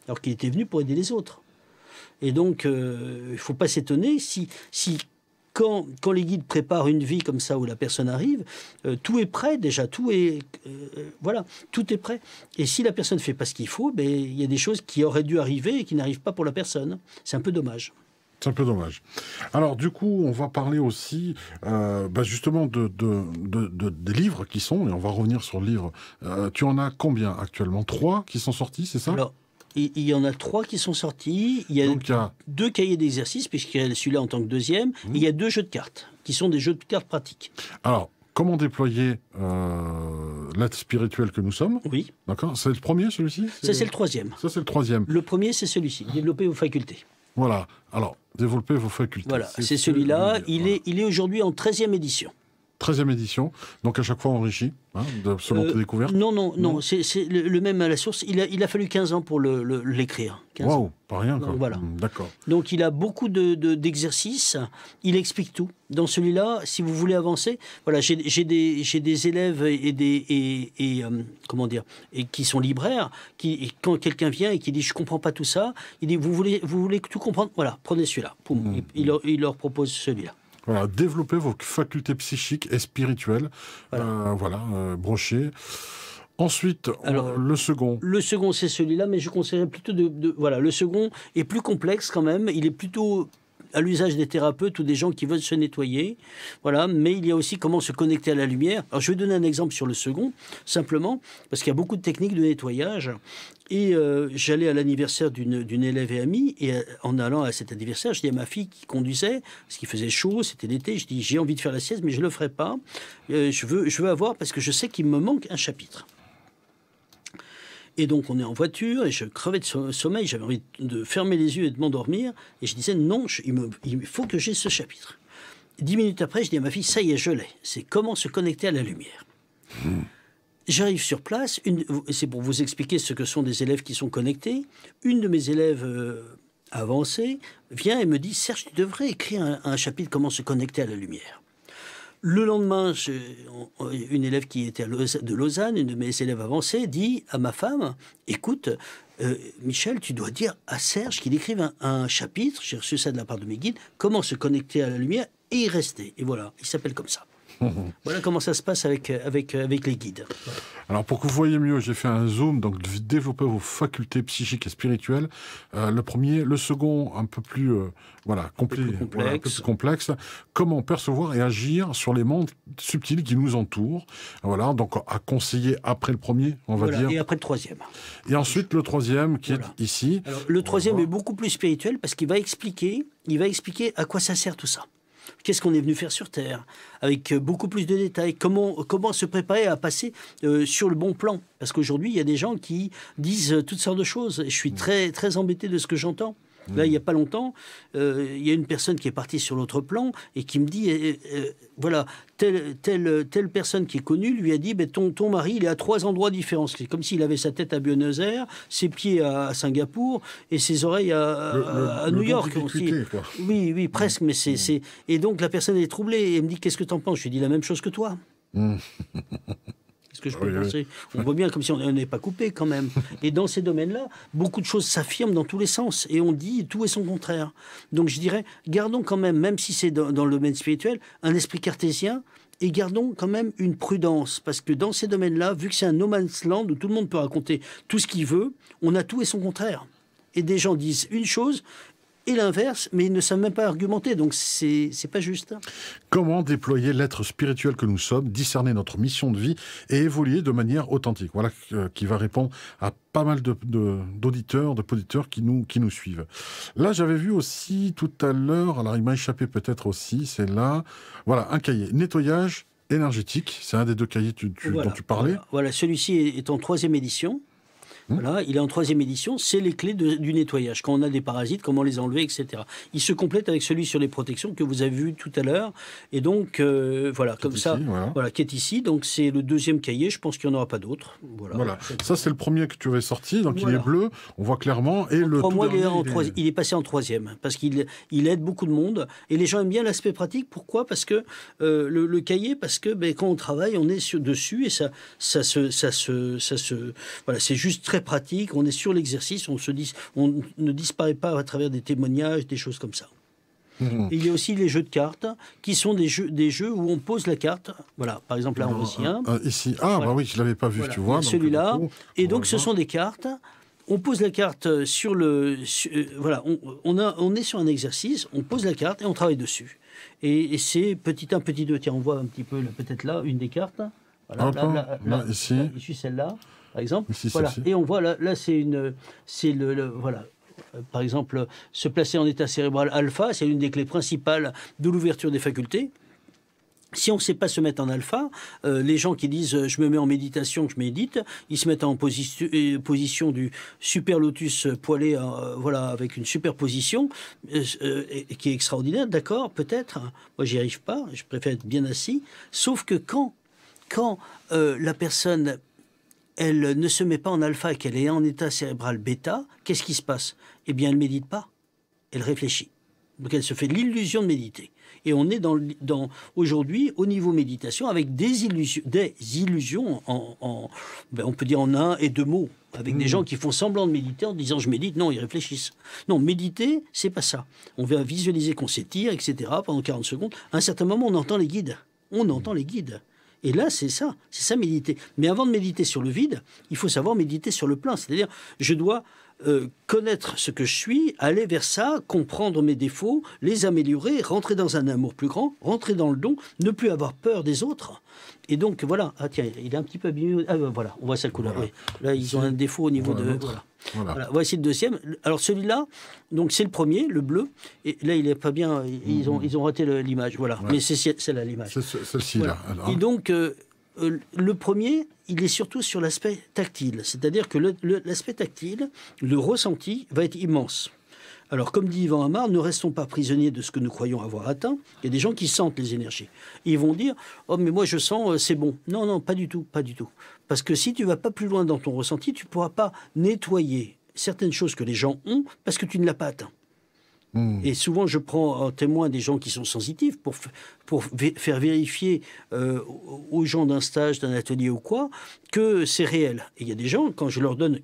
Alors qu'il était venu pour aider les autres. Et donc, il ne faut pas s'étonner si quand les guides préparent une vie comme ça où la personne arrive, tout est prêt déjà, tout est prêt. Et si la personne ne fait pas ce qu'il faut, ben, il y a des choses qui auraient dû arriver et qui n'arrivent pas pour la personne. C'est un peu dommage. C'est un peu dommage. Alors, du coup, on va parler aussi, justement, des livres qui sont, et on va revenir sur le livre. Tu en as combien actuellement? 3 qui sont sortis, c'est ça? Alors, il y en a 3 qui sont sortis. Il y a 2 cahiers d'exercice, puisqu'il y a celui-là en tant que deuxième. Et il y a 2 jeux de cartes, qui sont des jeux de cartes pratiques. Alors, comment déployer l'être spirituel que nous sommes? Oui. D'accord. C'est le premier, celui-ci? Ça, c'est le 3e. Ça, c'est le 3e. Le premier, c'est celui-ci. Développer vos facultés. Voilà. Alors, développer vos facultés. Voilà, c'est celui-là. Il est aujourd'hui en 13e édition. 13e édition, donc à chaque fois enrichi, selon tes découvertes? Non, c'est le même à la source. Il a fallu 15 ans pour l'écrire. Waouh, pas rien, quoi. Voilà. D'accord. Donc il a beaucoup d'exercices, il explique tout. Dans celui-là, si vous voulez avancer, voilà, j'ai des élèves et qui sont libraires, quand quelqu'un vient et qui dit je comprends pas tout ça, il dit vous voulez tout comprendre, voilà, prenez celui-là. Il leur propose celui-là. Voilà, développer vos facultés psychiques et spirituelles, brochées. Ensuite, alors, le second. Le second, c'est celui-là, mais je conseillerais plutôt le second est plus complexe quand même. Il est plutôt à l'usage des thérapeutes ou des gens qui veulent se nettoyer. Voilà, mais il y a aussi comment se connecter à la lumière. Alors, je vais donner un exemple sur le second, simplement, parce qu'il y a beaucoup de techniques de nettoyage. Et j'allais à l'anniversaire d'une élève et amie, et en allant à cet anniversaire, je dis à ma fille qui conduisait, parce qu'il faisait chaud, c'était l'été, je dis j'ai envie de faire la sieste, mais je ne le ferai pas. Je veux avoir, parce que je sais qu'il me manque un chapitre. Et donc on est en voiture, et je crevais de sommeil, j'avais envie de fermer les yeux et de m'endormir, et je disais non, il faut que j'ai ce chapitre. 10 minutes après, je dis à ma fille, ça y est, je l'ai. C'est comment se connecter à la lumière. J'arrive sur place, c'est pour vous expliquer ce que sont des élèves qui sont connectés. Une de mes élèves avancées vient et me dit « Serge, tu devrais écrire un chapitre comment se connecter à la lumière ». Le lendemain, une élève qui était de Lausanne, une de mes élèves avancées, dit à ma femme « Écoute, Michel, tu dois dire à Serge qu'il écrive un chapitre, j'ai reçu ça de la part de mes guides, comment se connecter à la lumière et y rester ». Et voilà, il s'appelle comme ça. Voilà comment ça se passe avec les guides. Alors pour que vous voyez mieux, j'ai fait un zoom, donc développer vos facultés psychiques et spirituelles. Le premier, le second, un peu plus complet, un peu plus complexe. Comment percevoir et agir sur les mondes subtils qui nous entourent. Voilà, donc à conseiller après le premier, on va dire. Et après le troisième. Et ensuite le troisième qui est ici. Alors, le troisième est beaucoup plus spirituel parce qu'il va expliquer à quoi ça sert tout ça. Qu'est-ce qu'on est venu faire sur Terre, avec beaucoup plus de détails, comment se préparer à passer sur le bon plan. Parce qu'aujourd'hui, il y a des gens qui disent toutes sortes de choses. Et je suis très, très embêté de ce que j'entends. Là, il n'y a pas longtemps, il y a une personne qui est partie sur l'autre plan et qui me dit, voilà, telle personne qui est connue lui a dit, ton mari, il est à 3 endroits différents. C'est comme s'il avait sa tête à Buenos Aires, ses pieds à Singapour et ses oreiles à New York aussi. Oui, presque, mais c'est... Et donc, la personne est troublée et elle me dit, qu'est-ce que tu en penses? Je lui dis la même chose que toi. Qu'est-ce que je peux penser? On voit bien comme si on n'est pas coupé quand même. Et dans ces domaines-là, beaucoup de choses s'affirment dans tous les sens. Et on dit tout et son contraire. Donc je dirais, gardons quand même si c'est dans le domaine spirituel, un esprit cartésien. Et gardons quand même une prudence. Parce que dans ces domaines-là, vu que c'est un no man's land où tout le monde peut raconter tout ce qu'il veut, on a tout et son contraire. Et des gens disent une chose et l'inverse, mais ils ne savent même pas argumenter, donc c'est pas juste. Comment déployer l'être spirituel que nous sommes, discerner notre mission de vie et évoluer de manière authentique. Voilà qui va répondre à pas mal d'auditeurs, de poditeurs qui nous suivent. Là, j'avais vu aussi tout à l'heure, alors il m'a échappé peut-être aussi, c'est là, voilà, un cahier, nettoyage énergétique, c'est un des 2 cahiers dont tu parlais. Voilà, celui-ci est en 3e édition. Voilà, il est en 3e édition, c'est les clés du nettoyage. Quand on a des parasites, comment les enlever, etc. Il se complète avec celui sur les protections que vous avez vu tout à l'heure. Et donc, voilà, comme ça, voilà, qui est ici. Donc, c'est le 2e cahier. Je pense qu'il n'y en aura pas d'autres. Voilà. Ça, c'est le premier que tu avais sorti. Donc, il est bleu. On voit clairement. Et le tout dernier, il est passé en 3e. Parce qu'il aide beaucoup de monde. Et les gens aiment bien l'aspect pratique. Pourquoi? Parce que le cahier, parce que quand on travaille, on est dessus. Et voilà, c'est juste très très pratique, on est sur l'exercice, on ne disparaît pas à travers des témoignages, des choses comme ça. Et il y a aussi les jeux de cartes, qui sont des jeux où on pose la carte. Voilà, par exemple, là, on voici un. Ici, voilà. Bah oui, je ne l'avais pas vu, Voilà. tu vois. Celui-là. Et donc, ce sont des cartes. On pose la carte sur le... voilà, on est sur un exercice, on pose la carte et on travaille dessus. Et c'est petit 1, petit 2. Tiens, on voit un petit peu, peut-être là, une des cartes. Voilà, là, ici. Ici, celle-là, par exemple. Ici, voilà. Et on voit, là c'est voilà. Par exemple, se placer en état cérébral alpha, c'est l'une des clés principales de l'ouverture des facultés. Si on ne sait pas se mettre en alpha, les gens qui disent je me mets en méditation, je médite, ils se mettent en position du super lotus poilé, voilà, avec une superposition qui est extraordinaire, d'accord, peut-être. Moi, j'y arrive pas, je préfère être bien assis. Sauf que quand la personne, elle ne se met pas en alpha et qu'elle est en état cérébral bêta, qu'est-ce qui se passe? Eh bien, elle ne médite pas, elle réfléchit. Donc, elle se fait l'illusion de méditer. Et on est aujourd'hui au niveau méditation avec des illusions on peut dire en 1 et 2 mots, avec des gens qui font semblant de méditer en disant je médite. Non, ils réfléchissent. Non, méditer, c'est pas ça. On va visualiser qu'on s'étire, etc. pendant 40 secondes. À un certain moment, on entend les guides. On entend les guides. Et là, c'est ça méditer. Mais avant de méditer sur le vide, il faut savoir méditer sur le plein. C'est-à-dire, je dois connaître ce que je suis, aller vers ça, comprendre mes défauts, les améliorer, rentrer dans un amour plus grand, rentrer dans le don, ne plus avoir peur des autres. Et donc, voilà. Ah tiens, il est un petit peu abîmé. Ah ben voilà, on voit sa couleur. Oui. Là, ils ont un défaut au niveau de... Voilà. Voici le deuxième. Alors celui-là, donc c'est le premier, le bleu. Et là, il est pas bien. Ils ont raté l'image. Voilà. Ouais. Mais c'est là l'image. C'est celle-ci là. Alors. Et donc le premier, il est surtout sur l'aspect tactile. C'est-à-dire que l'aspect tactile, le ressenti, va être immense. Alors, comme dit Yvan Amar, ne restons pas prisonniers de ce que nous croyons avoir atteint. Il y a des gens qui sentent les énergies. Et ils vont dire « Oh, mais moi, je sens, c'est bon. » Non, non, pas du tout, pas du tout. Parce que si tu vas pas plus loin dans ton ressenti, tu ne pourras pas nettoyer certaines choses que les gens ont parce que tu ne l'as pas atteint. Et souvent, je prends en témoin des gens qui sont sensitifs pour faire vérifier aux gens d'un stage, d'un atelier ou quoi, que c'est réel. Et il y a des gens, quand je leur donne...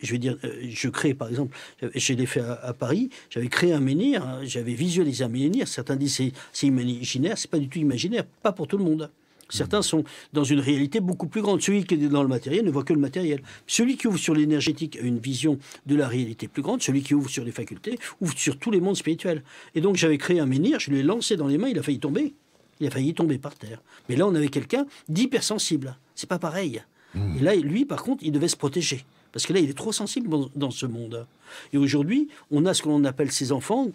Je vais dire, je crée par exemple, je l'ai fait à Paris, j'avais créé un menhir, j'avais visualisé un menhir, certains disent c'est imaginaire, c'est pas du tout imaginaire, pas pour tout le monde. Certains sont dans une réalité beaucoup plus grande. Celui qui est dans le matériel ne voit que le matériel. Celui qui ouvre sur l'énergétique a une vision de la réalité plus grande. Celui qui ouvre sur les facultés ouvre sur tous les mondes spirituels. Et donc j'avais créé un menhir, je l'ai lancé dans les mains, il a failli tomber. Il a failli tomber par terre. Mais là, on avait quelqu'un d'hypersensible. C'est pas pareil. Et là, lui, par contre, il devait se protéger. Parce que là, il est trop sensible dans ce monde. Et aujourd'hui, on a ce que l'on appelle ces enfants,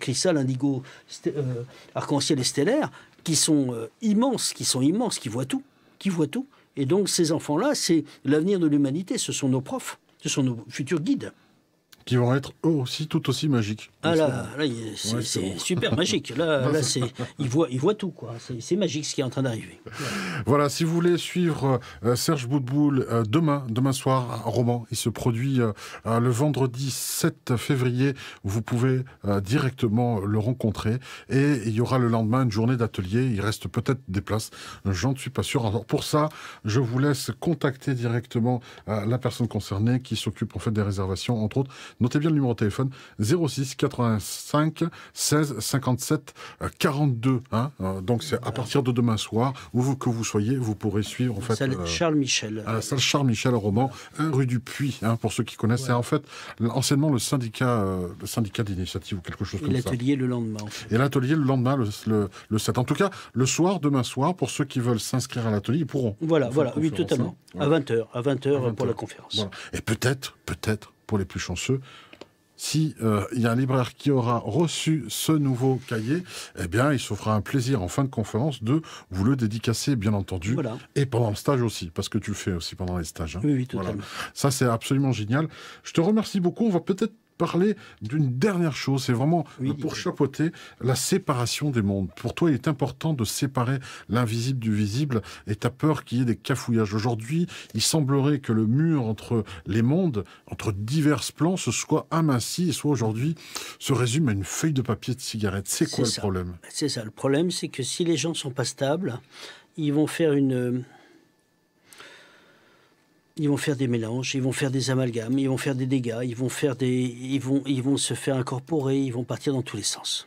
cristal, indigo, arc-en-ciel et stellaire, qui sont immenses, qui voient tout. Et donc, ces enfants-là, c'est l'avenir de l'humanité. Ce sont nos profs, ce sont nos futurs guides. Qui vont être eux aussi tout aussi magiques. Ah là c'est super magique. Là, il voit tout, quoi. C'est magique ce qui est en train d'arriver. Voilà, si vous voulez suivre Serge Boutboul demain soir à Romans, il se produit le vendredi 7 février. Vous pouvez directement le rencontrer. Et il y aura le lendemain une journée d'atelier. Il reste peut-être des places. J'en suis pas sûr. Alors pour ça, je vous laisse contacter directement la personne concernée qui s'occupe en fait des réservations, entre autres. Notez bien le numéro de téléphone 06 85 16 57 42. Donc c'est à partir de demain soir, où que vous soyez, vous pourrez suivre en fait. Salle Charles Michel. À la salle Charles Michel à Romans, 1 rue du Puy, pour ceux qui connaissent. C'est en fait anciennement le syndicat d'initiative ou quelque chose comme ça. Et l'atelier le lendemain. En fait. Et l'atelier le lendemain, le 7. En tout cas, le soir, demain soir, pour ceux qui veulent s'inscrire à l'atelier, ils pourront. Voilà, oui, totalement. À 20h pour la conférence. Voilà. Et peut-être, pour les plus chanceux, si il y a un libraire qui aura reçu ce nouveau cahier, eh bien, il se fera un plaisir en fin de conférence de vous le dédicacer, bien entendu. Voilà. Et pendant le stage aussi, parce que tu le fais aussi pendant les stages. Oui, totalement. Voilà. Ça, c'est absolument génial. Je te remercie beaucoup. On va peut-être parler d'une dernière chose, c'est vraiment pour chapeauter la séparation des mondes. Pour toi, il est important de séparer l'invisible du visible et tu as peur qu'il y ait des cafouillages. Aujourd'hui, il semblerait que le mur entre les mondes, entre divers plans, se soit aminci et soit aujourd'hui se résume à une feuille de papier de cigarette. C'est quoi le problème ? C'est ça. Le problème, c'est que si les gens ne sont pas stables, ils vont faire Ils vont faire des mélanges, ils vont faire des amalgames, ils vont faire des dégâts, ils vont se faire incorporer, ils vont partir dans tous les sens.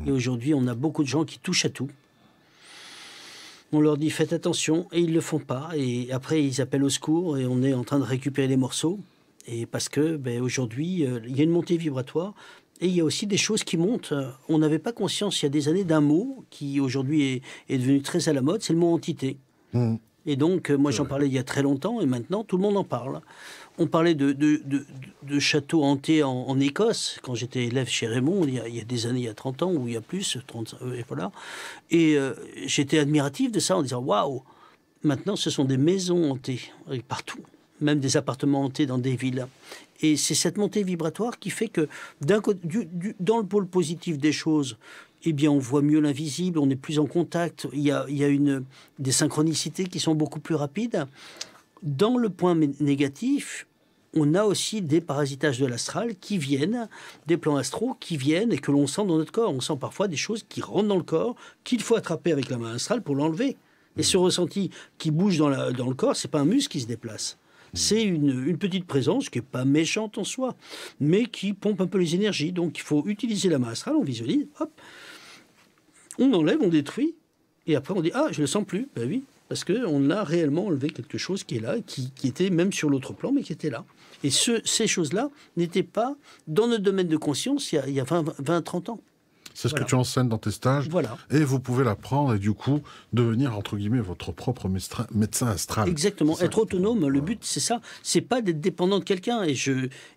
Et aujourd'hui, on a beaucoup de gens qui touchent à tout. On leur dit faites attention et ils le font pas. Et après, ils appellent au secours et on est en train de récupérer les morceaux. Et parce que aujourd'hui, il y a une montée vibratoire et il y a aussi des choses qui montent. On n'avait pas conscience il y a des années d'un mot qui aujourd'hui est devenu très à la mode, c'est le mot entité. Et donc, moi, j'en parlais il y a très longtemps, et maintenant, tout le monde en parle. On parlait de châteaux hantés en Écosse, quand j'étais élève chez Raymond, il y a des années, il y a 30 ans, ou il y a plus, 30, et voilà. Et j'étais admiratif de ça, en disant, waouh, maintenant, ce sont des maisons hantées, partout, même des appartements hantés dans des villes. Et c'est cette montée vibratoire qui fait que, dans le pôle positif des choses, eh bien, on voit mieux l'invisible, on est plus en contact, il y a des synchronicités qui sont beaucoup plus rapides. Dans le point négatif, on a aussi des parasitages de l'astral qui viennent, des plans astraux qui viennent et que l'on sent dans notre corps. On sent parfois des choses qui rentrent dans le corps, qu'il faut attraper avec la main astrale pour l'enlever. Et ce ressenti qui bouge dans le corps, c'est pas un muscle qui se déplace. C'est une petite présence qui n'est pas méchante en soi, mais qui pompe un peu les énergies. Donc il faut utiliser la main astrale, on visualise, hop, on enlève, on détruit, et après on dit « Ah, je ne le sens plus ». Ben oui, parce qu'on a réellement enlevé quelque chose qui est là, qui était même sur l'autre plan, mais qui était là. Et ces choses-là n'étaient pas dans notre domaine de conscience il y a 20, 30 ans. C'est ce que tu enseignes dans tes stages. Voilà. Et vous pouvez l'apprendre et du coup devenir, entre guillemets, votre propre médecin astral. Exactement. Être autonome, le but, c'est ça. C'est pas d'être dépendant de quelqu'un.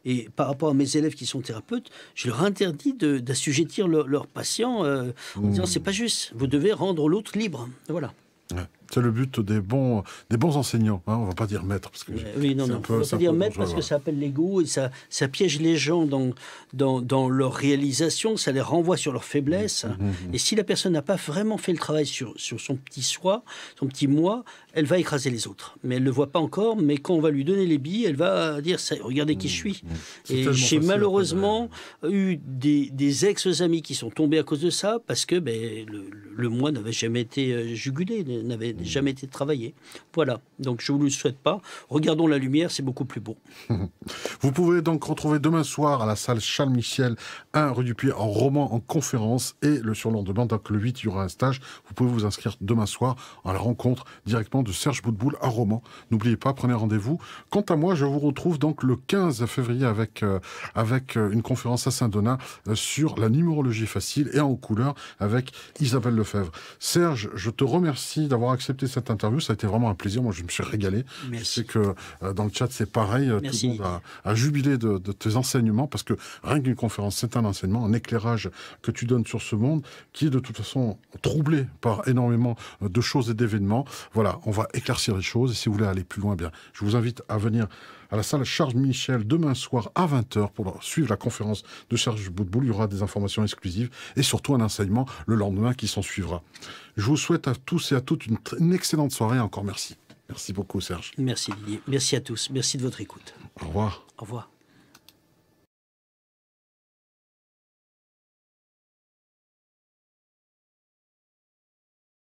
Et par rapport à mes élèves qui sont thérapeutes, je leur interdis d'assujettir leurs patients en disant c'est pas juste. Vous devez rendre l'autre libre. Voilà. Ouais. C'est le but des bons enseignants. Hein, on ne va pas dire maître. Parce que oui, non. On ne va pas dire maître parce que ça appelle l'ego et ça piège les gens dans leur réalisation, ça les renvoie sur leur faiblesse. Et si la personne n'a pas vraiment fait le travail sur son petit soi, son petit moi, elle va écraser les autres. Mais elle ne le voit pas encore, mais quand on va lui donner les billes, elle va dire regardez qui je suis. Et j'ai malheureusement eu des ex-amis qui sont tombés à cause de ça parce que le moi n'avait jamais été jugulé, n'avait jamais été travaillé. Voilà, donc je ne vous le souhaite pas. Regardons la lumière, c'est beaucoup plus beau. Vous pouvez donc retrouver demain soir à la salle Charles Michel, 1 rue du Puy, en roman, en conférence, et le surlendemain, donc le 8, il y aura un stage. Vous pouvez vous inscrire demain soir à la rencontre directement de Serge Boutboul à Romans. N'oubliez pas, prenez rendez-vous. Quant à moi, je vous retrouve donc le 15 février avec une conférence à Saint-Donat sur la numérologie facile et en couleur avec Isabelle Lefebvre. Serge, je te remercie d'avoir accepté cette interview. Ça a été vraiment un plaisir. Moi, je me suis régalé. Merci. Je sais que dans le chat, c'est pareil. Merci. Tout le monde a jubilé de tes enseignements parce que rien qu'une conférence, c'est un enseignement, un éclairage que tu donnes sur ce monde qui est de toute façon troublé par énormément de choses et d'événements. Voilà, on va éclaircir les choses. Et si vous voulez aller plus loin, bien, je vous invite à venir à la salle Charles Michel demain soir à 20h pour suivre la conférence de Serge Boutboul. Il y aura des informations exclusives et surtout un enseignement le lendemain qui s'en suivra. Je vous souhaite à tous et à toutes une excellente soirée. Encore merci. Merci beaucoup, Serge. Merci, Didier. Merci à tous. Merci de votre écoute. Au revoir. Au revoir.